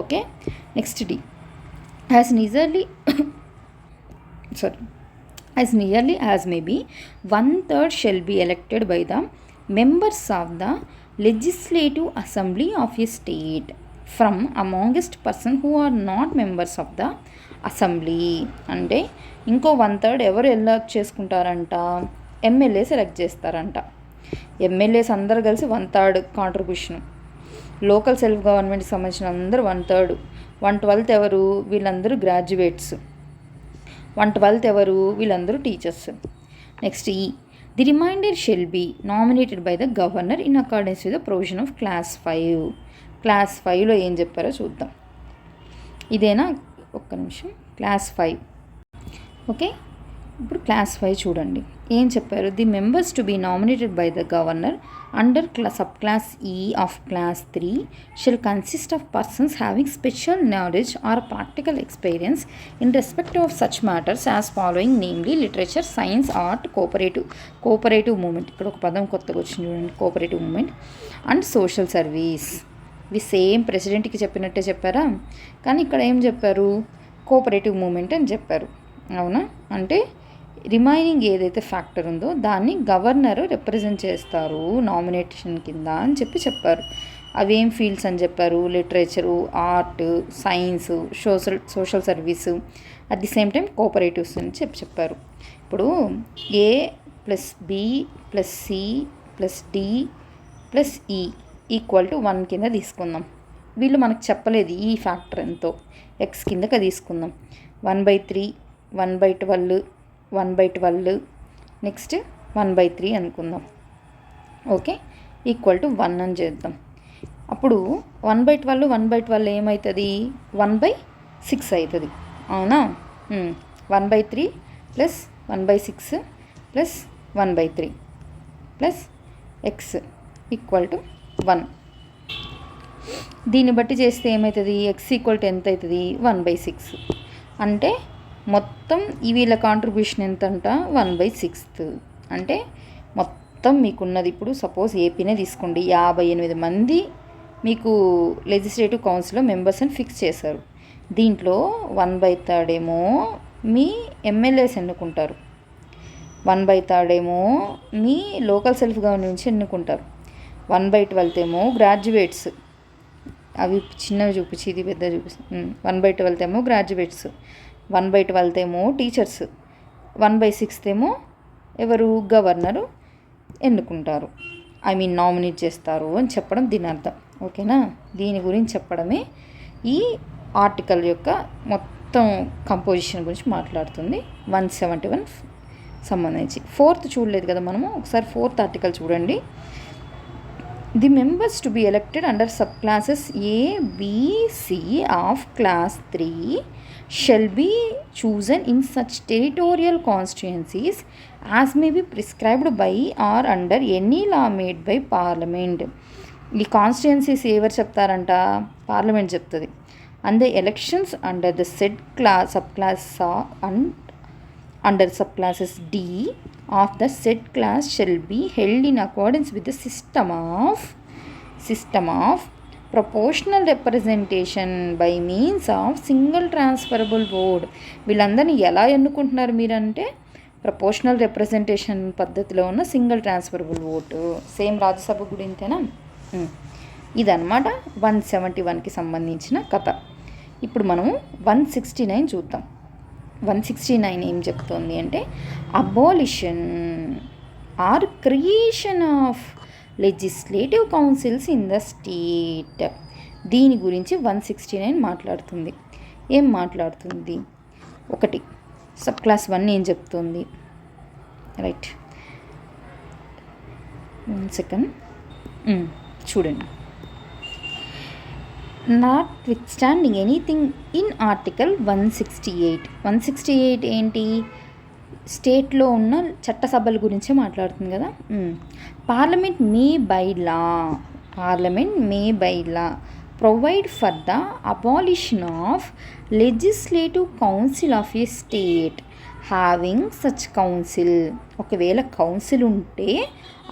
Okay, next d. As nearly as may be 1/3 shall be elected by the members of the legislative assembly of a state from amongst person who are not members of the assembly. అంటే ఇంకో 1/3 ఎవరు elect చేసుకుంటారంట? MLA select చేస్తారంట. MLAs అందరు కలిసి 1/3 contribution. Local self గవర్నమెంట్కి సంబంధించిన అందరూ 1/3. 1/12 ఎవరు? వీళ్ళందరూ గ్రాడ్యుయేట్స్. 1/12 ఎవరు? వీళ్ళందరూ టీచర్స్. నెక్స్ట్ ఈ the remainder shall be nominated by the governor in accordance with the provision of clause 5. Clause 5లో ఏం చెప్పారో చూద్దాం. ఇదేనా? ఒక్క నిమిషం. క్లాస్ 5. ఓకే, ఇప్పుడు క్లాస్ 5 చూడండి. ఏం చెప్పారు? The members to be nominated by the governor under sub clause E of clause 3 shall consist of persons having special knowledge or practical experience in respect of such matters as following, namely literature, science, art, cooperative movement. ఇక్కడ ఒక పదం కొత్తగా వచ్చింది చూడండి, cooperative movement, and social service. ఇవి same ప్రెసిడెంట్కి చెప్పినట్టే చెప్పారా, కానీ ఇక్కడ ఏం చెప్పారు? కోఆపరేటివ్ మూమెంట్ అని చెప్పారు. అవునా? అంటే రిమైనింగ్ ఏదైతే ఫ్యాక్టర్ ఉందో దాన్ని గవర్నర్ రిప్రజెంట్ చేస్తారు నామినేషన్ కింద అని చెప్పారు. అవేం ఫీల్డ్స్ అని చెప్పారు? Literature, art, science, social service, at the same time cooperatives అని చెప్పారు. ఇప్పుడు A plus B plus C plus D plus E equal to 1 కింద తీసుకుందాం. వీళ్ళు మనకు చెప్పలేదు ఈ ఫ్యాక్టర్ ఎంతో, ఎక్స్ కిందకి తీసుకుందాం. 1/3, 1/12, 1/12, నెక్స్ట్ 1/3 అనుకుందాం. ఓకే, ఈక్వల్ టు 1 అని చేద్దాం. అప్పుడు 1/12 1/12 ఏమవుతుంది? 1/6 అవుతుంది. అవునా? 1/3 plus 1/6 plus 1/3 plus X equal to 1. దీన్ని బట్టి చేస్తే ఏమవుతుంది? ఎక్స్ ఈక్వల్ టు ఎంత అవుతుంది? 1/6. అంటే మొత్తం వీళ్ళ కాంట్రిబ్యూషన్ ఎంత అంట? 1/6. అంటే మొత్తం మీకున్నది ఇప్పుడు సపోజ్ ఏపీనే తీసుకోండి, 58 మంది మీకు లెజిస్లేటివ్ కౌన్సిల్లో మెంబర్స్ అని ఫిక్స్ చేశారు. దీంట్లో 1/3 ఏమో మీ ఎమ్మెల్యేస్ ఎన్నుకుంటారు, 1/3 ఏమో మీ లోకల్ సెల్ఫ్ గవర్నమెంట్ నుంచి ఎన్నుకుంటారు, 1/12 ఏమో గ్రాడ్యుయేట్స్, అవి చిన్నవి చూపించి ఇది పెద్ద చూపిస్తుంది. 1/12 ఏమో గ్రాడ్యుయేట్స్, 1/12 ఏమో టీచర్స్, 1/6 ఏమో ఎవరు? గవర్నరు ఎన్నుకుంటారు, నామినేట్ చేస్తారు అని చెప్పడం దీని అర్థం. ఓకేనా? దీని గురించి చెప్పడమే ఈ ఆర్టికల్ యొక్క మొత్తం కంపోజిషన్ గురించి మాట్లాడుతుంది. 171 సంబంధించి. 4th చూడలేదు కదా మనము, ఒకసారి 4th ఆర్టికల్ చూడండి. The members to be elected under subclasses A, B, C of class 3 shall be chosen in such territorial constituencies as may be prescribed by or under any law made by parliament. ఈ constituencies ఎవరు చెప్తారంట? Parliament చెప్తుంది. And the elections under the said class sub class and under subclasses D of the said class shall be held in accordance with the system of proportional representation by means of single transferable vote. వీళ్ళందరినీ ఎలా ఎన్నుకుంటున్నారు మీరంటే proportional representation పద్ధతిలో ఉన్న single transferable vote. Same Rajya Sabha గురించేనా? ఇదన్నమాట 171కి సంబంధించిన కథ. ఇప్పుడు మనం 169 చూద్దాం. 169 ఏం చెప్తోంది అంటే abolition or creation of legislative councils in the state. దీని గురించి 169 మాట్లాడుతుంది. ఏం మాట్లాడుతుంది? ఒకటి సబ్ క్లాస్ 1 ఏం చెప్తుంది? రైట్, 1 సెకండ్ చూడండి. Notwithstanding anything in article 168 ఏంటి? స్టేట్లో ఉన్న చట్టసభల గురించే మాట్లాడుతుంది కదా. Parliament May by law provide for the abolition of legislative council of a state having such council. ఒకవేళ కౌన్సిల్ ఉంటే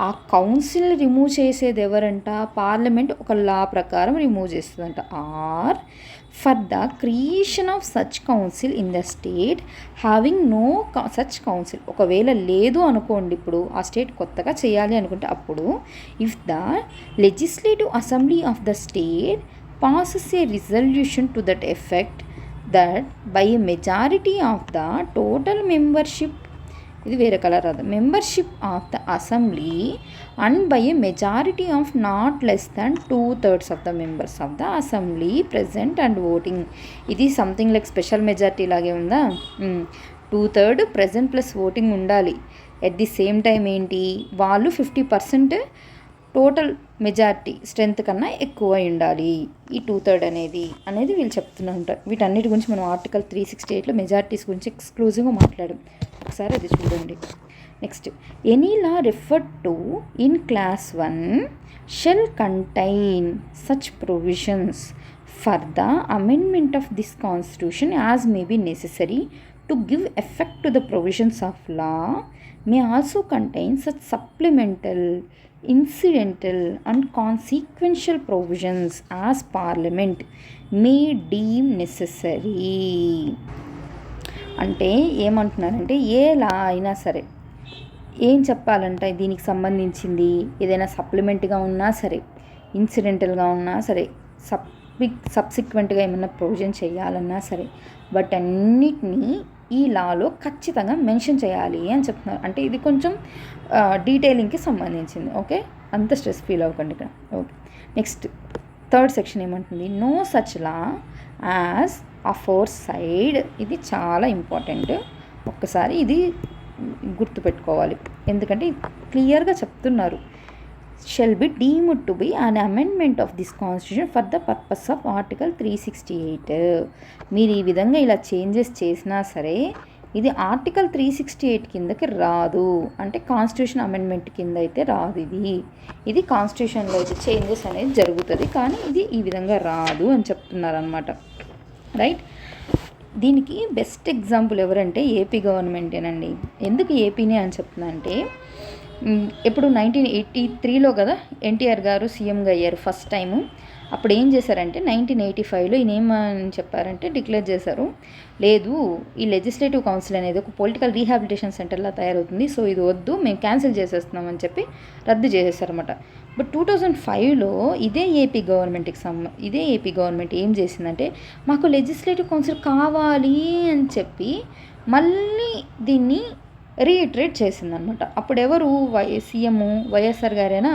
ఆ కౌన్సిల్ రిమూవ్ చేసేది ఎవరంట? పార్లమెంట్ ఒక లా ప్రకారం రిమూవ్ చేస్తుందంట. Or for the creation of such council in the state having no such council. ఒకవేళ లేదు అనుకోండి, ఇప్పుడు ఆ స్టేట్ కొత్తగా చేయాలి అనుకుంటే అప్పుడు if the legislative assembly of the state passes a resolution to that effect that by a majority of the total membership, ఇది వేరే కలర్ రాదు, membership of the assembly and by A majority of not less than 2/3 of the members of the assembly present and voting. ఇది something like special majority లాగే ఉందా? 2/3 present plus voting ఉండాలి. At the same time ఏంటి, వాళ్ళు 50% total majority strength కన్నా ఎక్కువ ఉండాలి ఈ 2/3 అనేది వీళ్ళు చెప్తూనే ఉంటారు. వీటన్నిటి గురించి మనం ఆర్టికల్ 368లో మెజారిటీస్ గురించి ఎక్స్క్లూజివ్గా మాట్లాడాం. ఒకసారి అది చూడండి. Next, any law referred to in clause 1 shall contain such provisions for the amendment of this constitution as may be necessary to give effect to the provisions of law may also contain such supplemental, incidental and consequential provisions as parliament may deem necessary. అంటే ఏమంటున్నారంటే ఏ లా అయినా సరే ఏం చెప్పాలంటే దీనికి సంబంధించింది ఏదైనా సప్లిమెంట్గా ఉన్నా సరే, ఇన్సిడెంటల్గా ఉన్నా సరే, సబ్సిక్వెంట్గా ఏమైనా ప్రొవిజన్ చేయాలన్నా సరే వాటన్నిటినీ ఈ లాలో ఖచ్చితంగా మెన్షన్ చేయాలి అని చెప్తున్నారు. అంటే ఇది కొంచెం డీటెయిలింగ్కి సంబంధించింది. ఓకే, అంత స్ట్రెస్ ఫీల్ అవ్వకండి ఇక్కడ. ఓకే, నెక్స్ట్ 3rd సెక్షన్ ఏమంటుంది? No such law as aforesaid. ఇది చాలా ఇంపార్టెంట్. ఒక్కసారి ఇది గుర్తుపెట్టుకోవాలి, ఎందుకంటే క్లియర్గా చెప్తున్నారు. Shall be deemed to be an amendment of this constitution for the purpose of article 368. మీరు ఈ విధంగా ఇలా చేంజెస్ చేసినా సరే ఇది ఆర్టికల్ 368 కిందకి రాదు. అంటే కాన్స్టిట్యూషన్ అమెండ్మెంట్ కింద అయితే రాదు. ఇది కాన్స్టిట్యూషన్లో అయితే చేంజెస్ అనేది జరుగుతుంది, కానీ ఇది ఈ విధంగా రాదు అని చెప్తున్నారనమాట. రైట్, దీనికి బెస్ట్ ఎగ్జాంపుల్ ఎవరంటే ఏపీ గవర్నమెంటేనండి. ఎందుకు ఏపీనే అని చెప్తున్నా అంటే ఇప్పుడు 1983లో కదా ఎన్టీఆర్ గారు సీఎంగా అయ్యారు ఫస్ట్ టైము. అప్పుడు ఏం చేశారంటే 1985లో ఈయన ఏమని చెప్పారంటే డిక్లేర్ చేశారు, లేదు ఈ లెజిస్లేటివ్ కౌన్సిల్ అనేది ఒక పొలిటికల్ రీహాబిలిటేషన్ సెంటర్లా తయారవుతుంది, సో ఇది వద్దు, మేము క్యాన్సిల్ చేసేస్తున్నామని చెప్పి రద్దు చేసేసారన్నమాట. బట్ 2005లో ఇదే ఏపీ గవర్నమెంట్ ఏం చేసిందంటే మాకు లెజిస్లేటివ్ కౌన్సిల్ కావాలి అని చెప్పి మళ్ళీ దీన్ని రీఇటరేట్ చేసిందనమాట. అప్పుడు ఎవరు సీఎం వైఎస్ఆర్ గారేనా?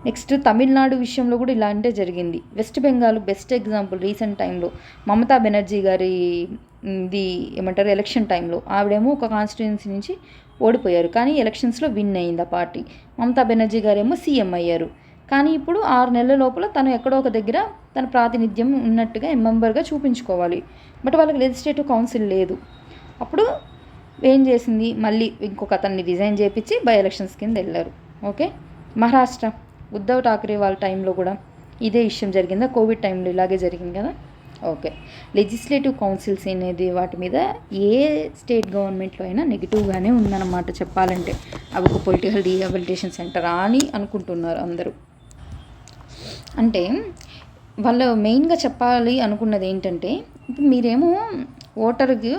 నెక్స్ట్ తమిళనాడు విషయంలో కూడా ఇలాంటిదే జరిగింది. West Bengal best example. Recent టైంలో మమతా బెనర్జీ గారి ఇది ఏమంటారు ఎలక్షన్ టైంలో ఆవిడేమో ఒక కాన్స్టిట్యుయెన్సీ నుంచి ఓడిపోయారు, కానీ ఎలక్షన్స్లో విన్ అయింది ఆ పార్టీ. మమతా బెనర్జీ గారేమో సీఎం అయ్యారు. కానీ ఇప్పుడు 6 నెలల లోపల తను ఎక్కడో ఒక దగ్గర తన ప్రాతినిధ్యం ఉన్నట్టుగా మెంబర్గా చూపించుకోవాలి. బట్ వాళ్ళకి లెజిస్లేటివ్ కౌన్సిల్ లేదు. అప్పుడు ఏం చేసింది, మళ్ళీ ఇంకొక అతన్ని రిజైన్ చేయించి బై ఎలక్షన్స్ కింద వెళ్ళారు. ఓకే. మహారాష్ట్ర ఉద్ధవ్ ఠాక్రే వాళ్ళ టైంలో కూడా ఇదే విషయం జరిగిందా? కోవిడ్ టైంలో ఇలాగే జరిగింది కదా. ఓకే. లెజిస్లేటివ్ కౌన్సిల్స్ అనేది వాటి మీద ఏ స్టేట్ గవర్నమెంట్లో అయినా నెగిటివ్గానే ఉందన్నమాట చెప్పాలంటే. అవి ఒక పొలిటికల్ రీహాబిలిటేషన్ సెంటరా అని అనుకుంటున్నారు అందరూ. అంటే వాళ్ళు మెయిన్గా చెప్పాలి అనుకున్నది ఏంటంటే, ఇప్పుడు మీరేమో ఓటర్కి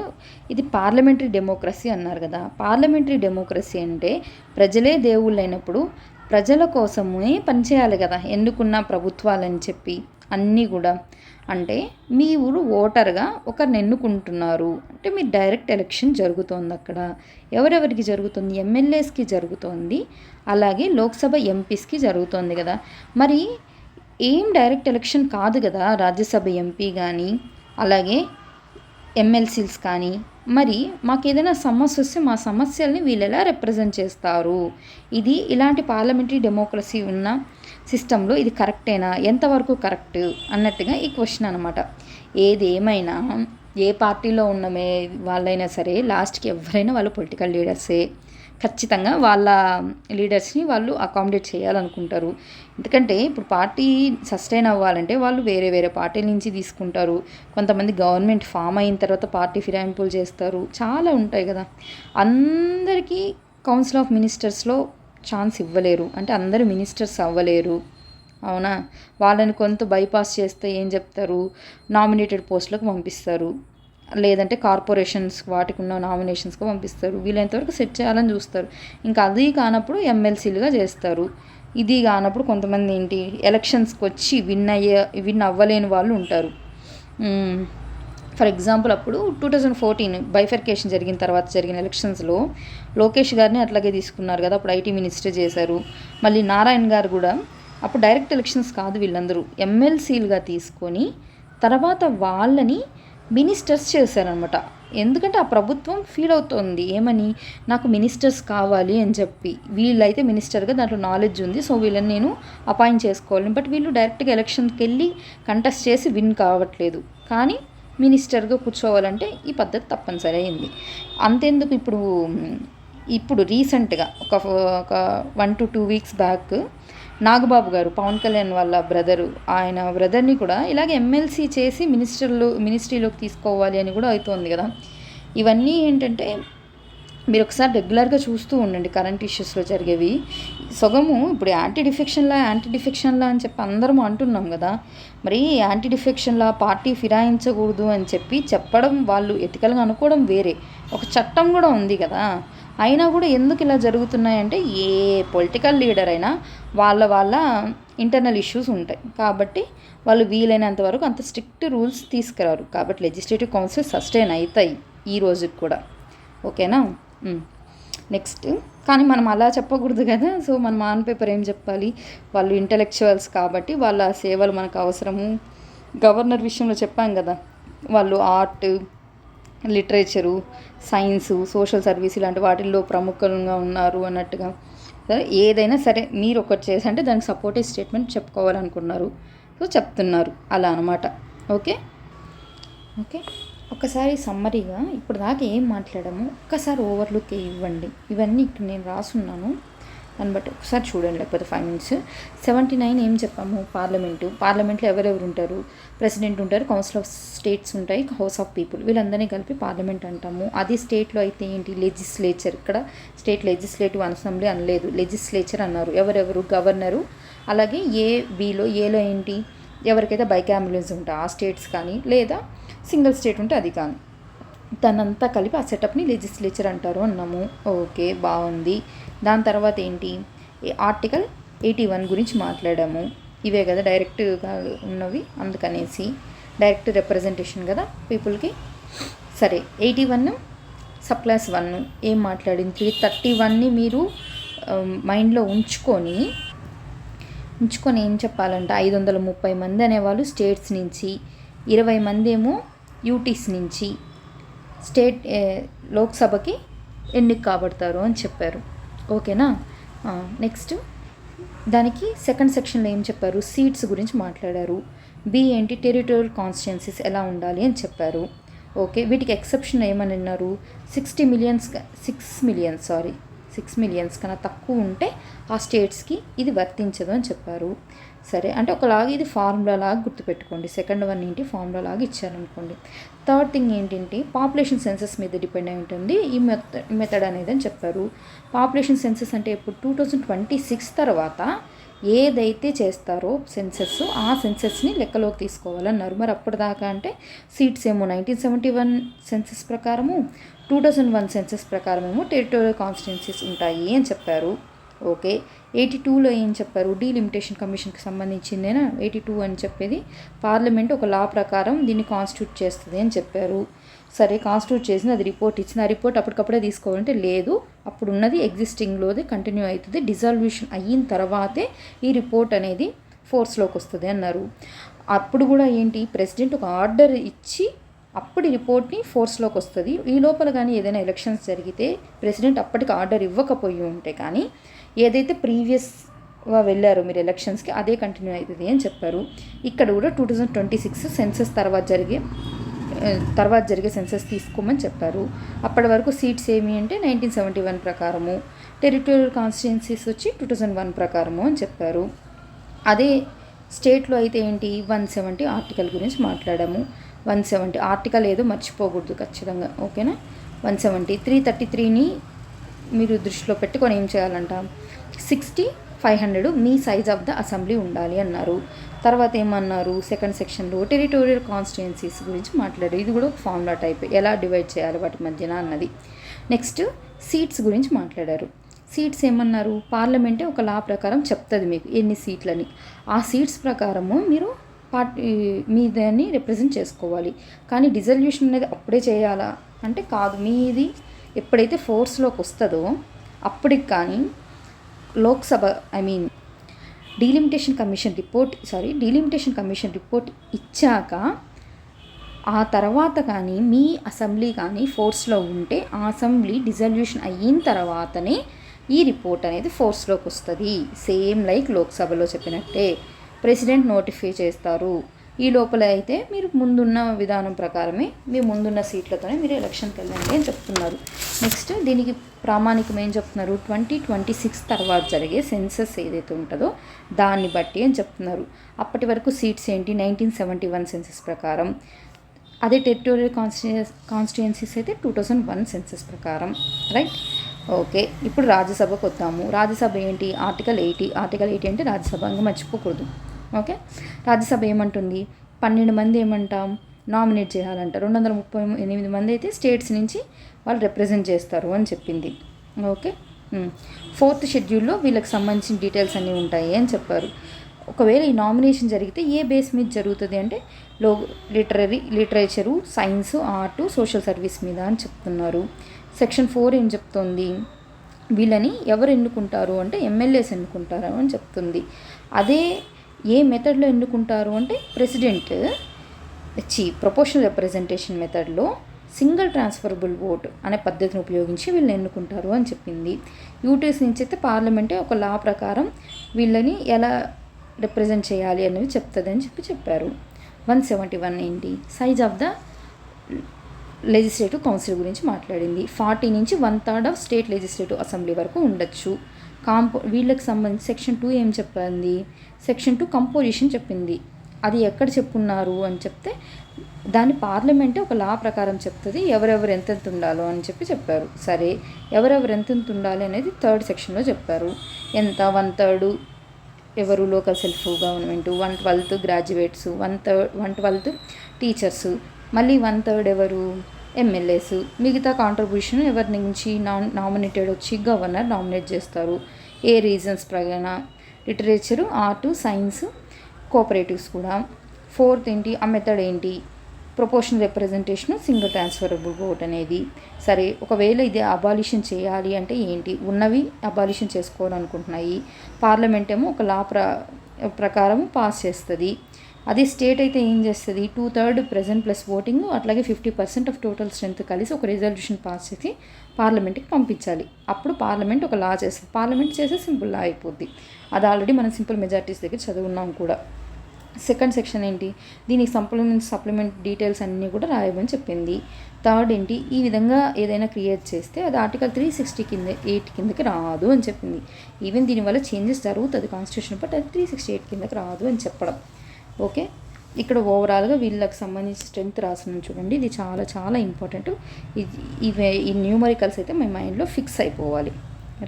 ఇది పార్లమెంటరీ డెమోక్రసీ అన్నారు కదా. పార్లమెంటరీ డెమోక్రసీ అంటే ప్రజలే దేవుళ్ళు అయినప్పుడు ప్రజల కోసమే పనిచేయాలి కదా ఎన్నుకున్న ప్రభుత్వాలని చెప్పి అన్నీ కూడా. అంటే మీ ఊరు ఓటర్గా ఒకరిని ఎన్నుకుంటున్నారు అంటే మీరు డైరెక్ట్ ఎలక్షన్ జరుగుతోంది అక్కడ. ఎవరెవరికి జరుగుతుంది? ఎమ్మెల్యేస్కి జరుగుతోంది, అలాగే లోక్సభ ఎంపీస్కి జరుగుతోంది కదా. మరి ఏం డైరెక్ట్ ఎలక్షన్ కాదు కదా రాజ్యసభ ఎంపీ కానీ అలాగే ఎమ్మెల్సీస్ కానీ. మరి మాకు ఏదైనా సమస్య వస్తే మా సమస్యల్ని వీళ్ళు ఎలా రిప్రజెంట్ చేస్తారు? ఇది ఇలాంటి పార్లమెంటరీ డెమోక్రసీ ఉన్న సిస్టంలో ఇది కరెక్టేనా, ఎంతవరకు కరెక్ట్ అన్నట్టుగా ఈ క్వశ్చన్ అనమాట. ఏది ఏమైనా ఏ పార్టీలో ఉన్న వాళ్ళైనా సరే లాస్ట్కి ఎవరైనా వాళ్ళు పొలిటికల్ లీడర్సే. ఖచ్చితంగా వాళ్ళ లీడర్స్ని వాళ్ళు అకామిడేట్ చేయాలనుకుంటారు. ఎందుకంటే ఇప్పుడు పార్టీ సస్టైన్ అవ్వాలంటే వాళ్ళు వేరే వేరే పార్టీల నుంచి తీసుకుంటారు. కొంతమంది గవర్నమెంట్ ఫామ్ అయిన తర్వాత పార్టీ ఫిరాయింపులు చేస్తారు. చాలా ఉంటాయి కదా. అందరికీ కౌన్సిల్ ఆఫ్ మినిస్టర్స్లో ఛాన్స్ ఇవ్వలేరు, అంటే అందరూ మినిస్టర్స్ అవ్వలేరు. అవునా? వాళ్ళని కొంత బైపాస్ చేస్తే ఏం చెప్తారు, నామినేటెడ్ పోస్టులకు పంపిస్తారు, లేదంటే కార్పొరేషన్స్ వాటికి ఉన్న నామినేషన్స్గా పంపిస్తారు. వీళ్ళంతవరకు సెట్ చేయాలని చూస్తారు. ఇంకా అది కానప్పుడు ఎమ్మెల్సీలుగా చేస్తారు. ఇది కానప్పుడు కొంతమంది ఏంటి ఎలక్షన్స్కి వచ్చి విన్ అవ్వలేని వాళ్ళు ఉంటారు. ఫర్ ఎగ్జాంపుల్ అప్పుడు 2014 బైఫర్కేషన్ జరిగిన తర్వాత జరిగిన ఎలక్షన్స్లో లోకేష్ గారిని అట్లాగే తీసుకున్నారు కదా. అప్పుడు ఐటీ మినిస్టర్ చేశారు. మళ్ళీ నారాయణ గారు కూడా అప్పుడు డైరెక్ట్ ఎలక్షన్స్ కాదు, వీళ్ళందరూ ఎమ్మెల్సీలుగా తీసుకొని తర్వాత వాళ్ళని మినిస్టర్స్ చేశారనమాట. ఎందుకంటే ఆ ప్రభుత్వం ఫీల్ అవుతోంది ఏమని, నాకు మినిస్టర్స్ కావాలి అని చెప్పి. వీళ్ళైతే మినిస్టర్గా దాంట్లో నాలెడ్జ్ ఉంది, సో వీళ్ళని నేను అపాయింట్ చేసుకోవాలి. బట్ వీళ్ళు డైరెక్ట్గా ఎలక్షన్కి వెళ్ళి కంటెస్ట్ చేసి విన్ కావట్లేదు, కానీ మినిస్టర్గా కూర్చోవాలంటే ఈ పద్ధతి తప్పనిసరి అయింది. అంతెందుకు ఇప్పుడు రీసెంట్గా ఒక 1 to 2 weeks బ్యాక్ నాగబాబు గారు పవన్ కళ్యాణ్ వాళ్ళ ఆయన బ్రదర్ని కూడా ఇలాగే ఎమ్మెల్సీ చేసి మినిస్ట్రీలోకి తీసుకోవాలి అని కూడా అవుతోంది కదా. ఇవన్నీ ఏంటంటే మీరు ఒకసారి రెగ్యులర్గా చూస్తూ ఉండండి కరెంట్ ఇష్యూస్లో జరిగేవి. సగము ఇప్పుడు యాంటీ డిఫెక్షన్లా అని చెప్పి అందరం అంటున్నాం కదా. మరి యాంటీ డిఫెక్షన్లా పార్టీ ఫిరాయించకూడదు అని చెప్పడం వాళ్ళు ఎథికల్గా అనుకోవడం వేరే, ఒక చట్టం కూడా ఉంది కదా. అయినా కూడా ఎందుకు ఇలా జరుగుతున్నాయంటే ఏ పొలిటికల్ లీడర్ అయినా వాళ్ళ ఇంటర్నల్ ఇష్యూస్ ఉంటాయి కాబట్టి వాళ్ళు వీలైనంత వరకు అంత స్ట్రిక్ట్ రూల్స్ తీసుకురారు. కాబట్టి లెజిస్లేటివ్ కౌన్సిల్ సస్టైన్ అవుతాయి ఈ రోజుకి కూడా. ఓకేనా? నెక్స్ట్ కానీ మనం అలా చెప్పకూడదు కదా. సో మనం ఆన్ పేపర్ ఏం చెప్పాలి, వాళ్ళు ఇంటలెక్చువల్స్ కాబట్టి వాళ్ళ సేవలు మనకు అవసరము. గవర్నర్ విషయంలో చెప్పాం కదా, వాళ్ళు art, literature, science, social service ఇలాంటి వాటిల్లో ప్రముఖంగా ఉన్నారు అన్నట్టుగా. సరే ఏదైనా సరే మీరు ఒకటి చేసంటే దానికి సపోర్టివ్ స్టేట్మెంట్ చెప్పుకోవాలనుకున్నారు, సో చెప్తున్నారు అలా అనమాట. ఓకే. ఒకసారి సమ్మరీగా ఇప్పుడు దాకా ఏం మాట్లాడాము ఒక్కసారి ఓవర్లుక్ ఇవ్వండి. ఇవన్నీ ఇక్కడ నేను రాసున్నాను, దాన్ని బట్టి ఒకసారి చూడండి, లేకపోతే 5 minutes. 79 ఏం చెప్పాము, పార్లమెంట్లో ఎవరెవరు ఉంటారు, ప్రెసిడెంట్ ఉంటారు, కౌన్సిల్ ఆఫ్ స్టేట్స్ ఉంటాయి, హౌస్ ఆఫ్ పీపుల్, వీళ్ళందరినీ కలిపి పార్లమెంట్ అంటాము. అది స్టేట్లో అయితే ఏంటి, లెజిస్లేచర్. ఇక్కడ స్టేట్ లెజిస్లేటివ్ అసెంబ్లీ అనలేదు, లెజిస్లేచర్ అన్నారు. ఎవరెవరు, గవర్నరు, అలాగే ఏలో ఏంటి ఎవరికైతే బైకామ్యులెన్స్ ఉంటాయి ఆ స్టేట్స్ కానీ, లేదా సింగిల్ స్టేట్ ఉంటే అది కానీ, దానంతా కలిపి ఆ సెటప్ని లెజిస్లేచర్ అంటారు అన్నాము. ఓకే, బాగుంది. దాని తర్వాత ఏంటి, ఆర్టికల్ 81 గురించి మాట్లాడాము. ఇవే కదా డైరెక్ట్గా ఉన్నవి, అందుకనేసి డైరెక్ట్ రిప్రజెంటేషన్ కదా పీపుల్కి. సరే 81 సబ్క్లాస్ 1 ఏం మాట్లాడింది, 31ని మీరు మైండ్లో ఉంచుకొని ఉంచుకొని ఏం చెప్పాలంటే 530 మంది అనేవాళ్ళు స్టేట్స్ నుంచి, 20 మంది ఏమో యూటీస్ నుంచి స్టేట్ లోక్సభకి ఎన్నిక కాబడతారు అని చెప్పారు. ఓకేనా. నెక్స్ట్ దానికి సెకండ్ సెక్షన్లో ఏం చెప్పారు, సీట్స్ గురించి మాట్లాడారు. బి ఏంటి, టెరిటోరియల్ కాన్స్టిట్యున్సీస్ ఎలా ఉండాలి అని చెప్పారు. ఓకే, వీటికి ఎక్సెప్షన్ ఏమని అన్నారు, 6 మిలియన్స్ కన్నా తక్కువ ఉంటే ఆ స్టేట్స్కి ఇది వర్తించదు అని చెప్పారు. సరే, అంటే ఒకలాగా ఇది ఫార్ములా లాగా గుర్తుపెట్టుకోండి. సెకండ్ వన్ ఏంటి, ఫార్ములా లాగా ఇచ్చారనుకోండి. థర్డ్ థింగ్ ఏంటంటే పాపులేషన్ సెన్సస్ మీద డిపెండ్ అయి ఉంటుంది ఈ మెథడ్ అనేది అని చెప్పారు. పాపులేషన్ సెన్సస్ అంటే ఇప్పుడు 2026 తర్వాత ఏదైతే చేస్తారో సెన్సస్, ఆ సెన్సస్ని లెక్కలోకి తీసుకోవాలన్నారు. మరి అప్పటిదాకా అంటే సీట్స్ ఏమో 1971 సెన్సస్ ప్రకారము, 2001 సెన్సస్ ప్రకారం ఏమో టెరిటోరియల్ కాన్స్టిట్యున్సీస్ ఉంటాయి అని చెప్పారు. ఓకే, 82లో ఏం చెప్పారు, డీలిమిటేషన్ కమిషన్కి సంబంధించిందేనా 82 అని చెప్పేది. పార్లమెంట్ ఒక లా ప్రకారం దీన్ని కాన్స్టిట్యూట్ చేస్తుంది అని చెప్పారు. సరే, కాన్స్టిట్యూట్ చేసింది, అది రిపోర్ట్ ఇచ్చింది. ఆ రిపోర్ట్ అప్పటికప్పుడే తీసుకోవాలంటే లేదు, అప్పుడు ఉన్నది ఎగ్జిస్టింగ్లోది కంటిన్యూ అవుతుంది. డిజాల్యూషన్ అయిన తర్వాతే ఈ రిపోర్ట్ అనేది ఫోర్స్లోకి వస్తుంది అన్నారు. అప్పుడు కూడా ఏంటి, ప్రెసిడెంట్ ఒక ఆర్డర్ ఇచ్చి అప్పుడు రిపోర్ట్ని ఫోర్స్లోకి వస్తుంది. ఈ లోపల కానీ ఏదైనా ఎలక్షన్స్ జరిగితే ప్రెసిడెంట్ అప్పటికి ఆర్డర్ ఇవ్వకపోయి ఉంటే కానీ ఏదైతే ప్రీవియస్గా వెళ్ళారో మీరు ఎలక్షన్స్కి అదే కంటిన్యూ అవుతుంది అని చెప్పారు. ఇక్కడ కూడా 2026 సెన్సస్ తర్వాత జరిగే సెన్సస్ తీసుకోమని చెప్పారు. అప్పటి వరకు సీట్స్ ఏమి అంటే 1971 ప్రకారము, టెరిటోరియల్ కాన్స్టిట్యున్సీస్ వచ్చి 2001 ప్రకారము అని చెప్పారు. అదే స్టేట్లో అయితే ఏంటి 170 ఆర్టికల్ గురించి మాట్లాడాము. 170 ఆర్టికల్ ఏదో మర్చిపోకూడదు ఖచ్చితంగా. ఓకేనా. 170 333ని మీరు దృష్టిలో పెట్టుకొని ఏం చేయాలంట, 60/500 మీ సైజ్ ఆఫ్ ద అసెంబ్లీ ఉండాలి అన్నారు. తర్వాత ఏమన్నారు, సెకండ్ సెక్షన్లో టెరిటోరియల్ కాన్స్టిట్యున్సీస్ గురించి మాట్లాడారు. ఇది కూడా ఒక ఫార్ములా టైప్, ఎలా డివైడ్ చేయాలి వాటి మధ్యన అన్నది. నెక్స్ట్ సీట్స్ గురించి మాట్లాడారు. సీట్స్ ఏమన్నారు, పార్లమెంటే ఒక లా ప్రకారం చెప్తుంది మీకు ఎన్ని సీట్లని. ఆ సీట్స్ ప్రకారము మీరు మీ దాన్ని రిప్రజెంట్ చేసుకోవాలి. కానీ డిజల్యూషన్ అనేది అప్పుడే చేయాలా అంటే కాదు, మీది ఎప్పుడైతే ఫోర్స్లోకి వస్తుందో అప్పటికి కానీ లోక్సభ డీలిమిటేషన్ కమిషన్ రిపోర్ట్ ఇచ్చాక ఆ తర్వాత కానీ మీ అసెంబ్లీ కానీ ఫోర్స్లో ఉంటే ఆ అసెంబ్లీ డిజల్యూషన్ అయిన తర్వాతనే ఈ రిపోర్ట్ అనేది ఫోర్స్లోకి వస్తుంది. సేమ్ లైక్ లోక్సభలో చెప్పినట్టే ప్రెసిడెంట్ నోటిఫై చేస్తారు. ఈ లోపల అయితే మీరు ముందున్న విధానం ప్రకారమే మీ ముందున్న సీట్లతోనే మీరు ఎలక్షన్కి వెళ్ళండి అని చెప్తున్నారు. నెక్స్ట్ దీనికి ప్రామాణికం ఏం చెప్తున్నారు, 2026 తర్వాత జరిగే సెన్సస్ ఏదైతే ఉంటుందో దాన్ని బట్టి అని చెప్తున్నారు. అప్పటి వరకు సీట్స్ ఏంటి 1971 సెన్సస్ ప్రకారం, అదే టెరిటోరియల్ కాన్స్టిట్యున్సీస్ అయితే 2001 సెన్సస్ ప్రకారం. రైట్. ఓకే, ఇప్పుడు రాజ్యసభకు వద్దాము. రాజ్యసభ ఏంటి, ఆర్టికల్ 80 అంటే రాజ్యసభ ఇంకా మర్చిపోకూడదు. ఓకే, రాజ్యసభ ఏమంటుంది, 12 మంది ఏమంటాం నామినేట్ చేయాలంట. 238 మంది అయితే స్టేట్స్ నుంచి వాళ్ళు రిప్రజెంట్ చేస్తారు అని చెప్పింది. ఓకే, 4th షెడ్యూల్లో వీళ్ళకి సంబంధించిన డీటెయిల్స్ అన్నీ ఉంటాయి అని చెప్పారు. ఒకవేళ ఈ నామినేషన్ జరిగితే ఏ బేస్ మీద జరుగుతుంది అంటే literature, science, art, social service మీద అని చెప్తున్నారు. సెక్షన్ 4 ఏం చెప్తుంది, వీళ్ళని ఎవరు ఎన్నుకుంటారు అంటే ఎమ్మెల్యేస్ ఎన్నుకుంటారు అని చెప్తుంది. అదే ఏ మెథడ్లో ఎన్నుకుంటారు అంటే ప్రెసిడెంట్ ప్రొపోర్షనల్ రిప్రజెంటేషన్ మెథడ్లో సింగిల్ ట్రాన్స్ఫరబుల్ ఓట్ అనే పద్ధతిని ఉపయోగించి వీళ్ళని ఎన్నుకుంటారు అని చెప్పింది. యూటీఎస్ నుంచి అయితే పార్లమెంటే ఒక లా ప్రకారం వీళ్ళని ఎలా రిప్రజెంట్ చేయాలి అనేవి చెప్తుంది అని చెప్పారు. 171 ఏంటి, size of the legislative council గురించి మాట్లాడింది. 40 నుంచి 1/3 ఆఫ్ స్టేట్ లెజిస్లేటివ్ అసెంబ్లీ వరకు ఉండొచ్చు. వీళ్ళకి సంబంధించి సెక్షన్ 2 ఏం చెప్పింది, సెక్షన్ 2 కంపోజిషన్ చెప్పింది. అది ఎక్కడ చెప్పున్నారు అని చెప్తే దాని పార్లమెంటే ఒక లా ప్రకారం చెప్తుంది ఎవరెవరు ఎంతెంత ఉండాలో అని చెప్పారు. సరే, ఎవరెవరు ఎంతెంత ఉండాలి అనేది 3rd సెక్షన్లో చెప్పారు. ఎంత 1/3 ఎవరు local self government, 1/12 graduates, 1/12 teachers, మళ్ళీ 1/3 ఎవరు ఎమ్మెల్యేస్. మిగతా కాంట్రిబ్యూషన్ ఎవరి నుంచి నామినేటెడ్ వచ్చి గవర్నర్ నామినేట్ చేస్తారు. ఏ రీజన్స్ ప్రకారం, లిటరేచరు, ఆర్టు, సైన్స్, కోఆపరేటివ్స్ కూడా. 4th ఏంటి, ఆ మెథడ్ ఏంటి, proportional representation, single transferable vote అనేది. సరే, ఒకవేళ ఇది అబాలిషన్ చేయాలి అంటే ఏంటి, ఉన్నవి అబాలిషన్ చేసుకోవాలనుకుంటున్నాయి. పార్లమెంట్ ఏమో ఒక ప్రకారం పాస్ చేస్తుంది. అది స్టేట్ అయితే ఏం చేస్తుంది, 2/3 ప్రెజెంట్ ప్లస్ ఓటింగ్ అట్లాగే 50% ఆఫ్ టోటల్ స్ట్రెంత్ కలిసి ఒక రిజల్యూషన్ పాస్ చేసి పార్లమెంట్కి పంపించాలి. అప్పుడు పార్లమెంట్ ఒక లా చేస్తుంది. పార్లమెంట్ చేస్తే సింపుల్ లా అయిపోద్ది. అది ఆల్రెడీ మనం సింపుల్ మెజారిటీస్ దగ్గర చదువున్నాం కూడా. సెకండ్ సెక్షన్ ఏంటి, దీనికి సప్లిమెంట్ డీటెయిల్స్ అన్నీ కూడా రాయమని చెప్పింది. థర్డ్ ఏంటి, ఈ విధంగా ఏదైనా క్రియేట్ చేస్తే అది ఆర్టికల్ 368 కిందకి రాదు అని చెప్పింది. ఈవెన్ దీనివల్ల చేంజెస్ జరుగుతుంది కాన్స్టిట్యూషన్, బట్ అది 368 కిందకి రాదు అని చెప్పడం. ఓకే, ఇక్కడ ఓవరాల్గా వీళ్ళకి సంబంధించి స్ట్రెంత్ రాసిన చూడండి. ఇది చాలా చాలా ఇంపార్టెంట్. ఈ న్యూమరికల్స్ అయితే మీ మైండ్లో ఫిక్స్ అయిపోవాలి.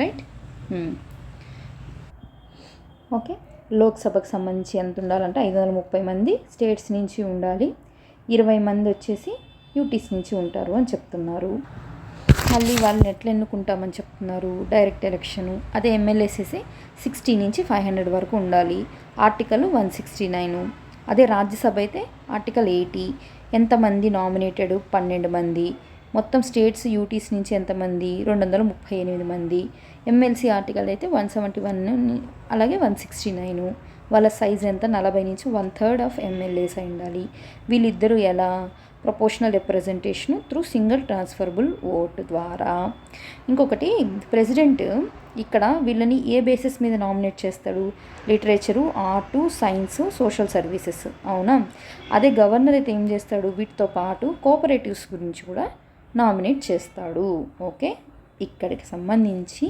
రైట్. ఓకే, లోక్సభకు సంబంధించి ఎంత ఉండాలంటే 530 మంది స్టేట్స్ నుంచి ఉండాలి, 20 మంది వచ్చేసి యూటీస్ నుంచి ఉంటారు అని చెప్తున్నారు. మళ్ళీ వాళ్ళని ఎట్లా ఎన్నుకుంటామని చెప్తున్నారు, డైరెక్ట్ ఎలక్షను. అదే ఎమ్మెల్యేసేసి 60 నుంచి 500 వరకు ఉండాలి. ఆర్టికల్ 169. అదే రాజ్యసభ అయితే ఆర్టికల్ 80. ఎంతమంది నామినేటెడ్, 12 మంది. మొత్తం స్టేట్స్ యూటీస్ నుంచి ఎంతమంది, 238 మంది. ఎమ్మెల్సీ ఆర్టికల్ అయితే 171, అలాగే 169. వాళ్ళ సైజ్ ఎంత, 40 నుంచి 1/3 ఆఫ్ ఎమ్మెల్యేస్ అయి ఉండాలి. వీళ్ళిద్దరూ ఎలా, proportional representation through single transferable vote ద్వారా. ఇంకొకటి, ప్రెసిడెంట్ ఇక్కడ వీళ్ళని ఏ బేసిస్ మీద నామినేట్ చేస్తాడు, literature, art, science, social services, అవునా. అదే గవర్నర్ అయితే ఏం చేస్తాడు, వీటితో పాటు కోఆపరేటివ్స్ గురించి కూడా నామినేట్ చేస్తాడు. ఓకే, ఇక్కడికి సంబంధించి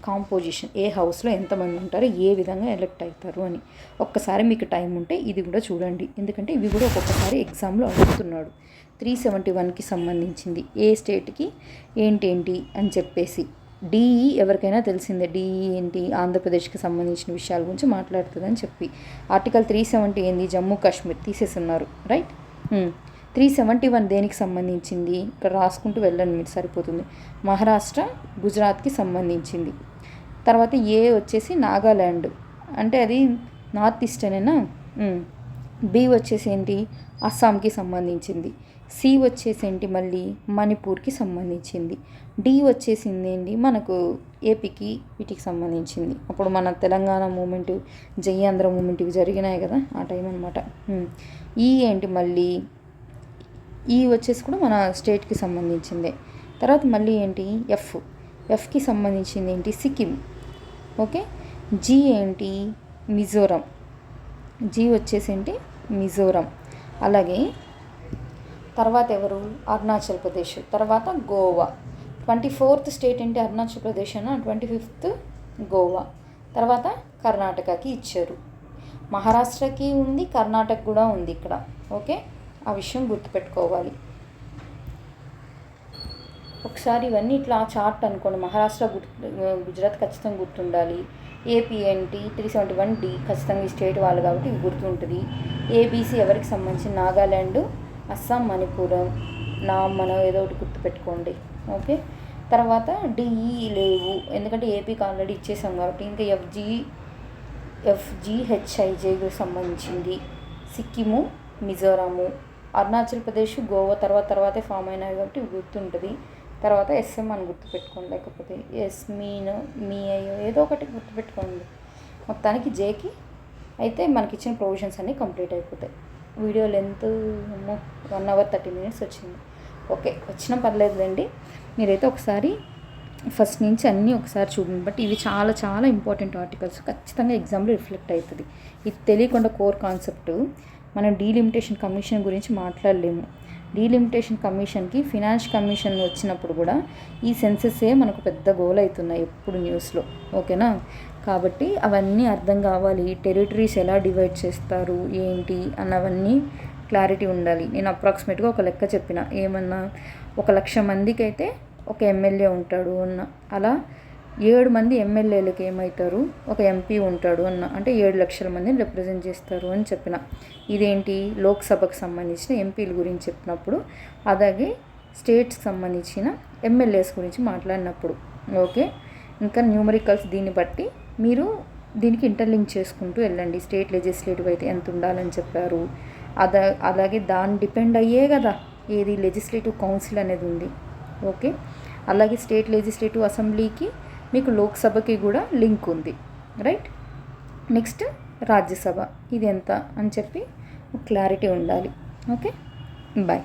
కాంపోజిషన్, ఏ హౌస్లో ఎంతమంది ఉంటారో, ఏ విధంగా ఎలక్ట్ అవుతారు అని ఒక్కసారి మీకు టైం ఉంటే ఇది కూడా చూడండి. ఎందుకంటే ఇవి కూడా ఒక్కొక్కసారి ఎగ్జామ్లో అడుగుతున్నాడు. 371కి సంబంధించింది ఏ స్టేట్కి ఏంటేంటి అని చెప్పేసి. డిఈ ఎవరికైనా తెలిసిందే, డిఈ ఏంటి, ఆంధ్రప్రదేశ్కి సంబంధించిన విషయాల గురించి మాట్లాడుతుందని చెప్పి. ఆర్టికల్ 370 ఏంది, జమ్మూ కాశ్మీర్ తీసేస్తున్నారు. రైట్. 371 దేనికి సంబంధించింది, ఇక్కడ రాసుకుంటూ వెళ్ళండి మీరు, సరిపోతుంది. మహారాష్ట్ర, గుజరాత్కి సంబంధించింది. తర్వాత ఏ వచ్చేసి నాగాల్యాండ్, అంటే అది నార్త్ ఈస్టర్నేనా. బి వచ్చేసి ఏంటి, అస్సాంకి సంబంధించింది. సి వచ్చేసి ఏంటి, మళ్ళీ మణిపూర్కి సంబంధించింది. డి వచ్చేసింది ఏంటి, మనకు ఏపీకి, వీటికి సంబంధించింది. అప్పుడు మన తెలంగాణ మూమెంట్, జై ఆంధ్ర మూమెంట్ ఇవి జరిగినాయి కదా, ఆ టైం అనమాట. ఈ ఏంటి, మళ్ళీ ఈ వచ్చేసి కూడా మన స్టేట్కి సంబంధించిందే. తర్వాత మళ్ళీ ఏంటి, ఎఫ్కి సంబంధించింది ఏంటి, సిక్కిం. ఓకే, జీ ఏంటి, మిజోరం. జీ వచ్చేసి ఏంటి, మిజోరం. అలాగే తర్వాత ఎవరు, అరుణాచల్ ప్రదేశ్. తర్వాత గోవా. 24th స్టేట్ ఏంటి, అరుణాచల్ ప్రదేశ్ అన్న, 25th గోవా. తర్వాత కర్ణాటకకి ఇచ్చారు. మహారాష్ట్రకి ఉంది, కర్ణాటక కూడా ఉంది ఇక్కడ. ఓకే, ఆ విషయం గుర్తుపెట్టుకోవాలి. ఒకసారి ఇవన్నీ ఇట్లా చార్ట్ అనుకోండి. మహారాష్ట్ర గుజరాత్ ఖచ్చితంగా గుర్తుండాలి. ఏపీ ఏంటి, 371D ఖచ్చితంగా ఈ స్టేట్ వాళ్ళు కాబట్టి ఇవి గుర్తుంటుంది. ఏబీసీ ఎవరికి సంబంధించి, నాగాల్యాండ్, అస్సాం, మణిపురం. మనం ఏదో ఒకటి గుర్తుపెట్టుకోండి. ఓకే, తర్వాత డిఈ లేవు, ఎందుకంటే ఏపీకి ఆల్రెడీ ఇచ్చేసాం కాబట్టి. ఇంకా ఎఫ్జిహెచ్ఐజేకి సంబంధించింది సిక్కిము, మిజోరాము. అరుణాచల్ ప్రదేశ్, గోవా తర్వాతే ఫామ్ అయినాయి కాబట్టి గుర్తుంటుంది. తర్వాత ఎస్ఎం అని గుర్తుపెట్టుకోండి, లేకపోతే మీఐఓ ఏదో ఒకటి గుర్తుపెట్టుకోండి. మొత్తానికి జేకి అయితే మనకి ఇచ్చిన ప్రొవిజన్స్ అన్నీ కంప్లీట్ అయిపోతాయి. వీడియో లెంత్ 1 hour 30 minutes వచ్చింది. ఓకే, వచ్చినా పర్లేదులేండి. మీరైతే ఒకసారి ఫస్ట్ నుంచి అన్నీ ఒకసారి చూడండి. బట్ ఇవి చాలా చాలా ఇంపార్టెంట్ ఆర్టికల్స్, ఖచ్చితంగా ఎగ్జామ్లో రిఫ్లెక్ట్ అవుతుంది. ఇది తెలియకుండా కోర్ కాన్సెప్ట్. మనం డీలిమిటేషన్ కమిషన్ గురించి మాట్లాడలేము. డీలిమిటేషన్ కమిషన్కి ఫినాన్స్ కమిషన్ వచ్చినప్పుడు కూడా ఈ సెన్సెస్సే మనకు పెద్ద గోల్ అవుతున్నాయి ఎప్పుడు న్యూస్లో. ఓకేనా, కాబట్టి అవన్నీ అర్థం కావాలి. టెరిటరీస్ ఎలా డివైడ్ చేస్తారు ఏంటి అన్నవన్నీ క్లారిటీ ఉండాలి. నేను అప్రాక్సిమేట్గా ఒక లెక్క చెప్పిన, ఏమన్నా 1,00,000 మందికి అయితే ఒక ఎమ్మెల్యే ఉంటాడు అన్న, అలా 7 మంది ఎమ్మెల్యేలకు ఏమవుతారు, ఒక ఎంపీ ఉంటాడు అన్న, అంటే 7 లక్షల మందిని రిప్రజెంట్ చేస్తారు అని చెప్పిన. ఇదేంటి, లోక్సభకు సంబంధించిన ఎంపీల గురించి చెప్పినప్పుడు, అలాగే స్టేట్స్కి సంబంధించిన ఎమ్మెల్యేస్ గురించి మాట్లాడినప్పుడు. ఓకే, ఇంకా న్యూమరికల్స్ దీన్ని బట్టి మీరు దీనికి ఇంటర్లింక్ చేసుకుంటూ వెళ్ళండి. స్టేట్ లెజిస్లేటివ్ అయితే ఎంత ఉండాలని చెప్పారు, అలాగే దాన్ని డిపెండ్ అయ్యే కదా ఏది లెజిస్లేటివ్ కౌన్సిల్ అనేది ఉంది. ఓకే, అలాగే స్టేట్ లెజిస్లేటివ్ అసెంబ్లీకి మీకు లోక్సభకి కూడా లింక్ ఉంది. రైట్. నెక్స్ట్ రాజ్యసభ ఇది ఎంత అని చెప్పి క్లారిటీ ఉండాలి. Okay, bye.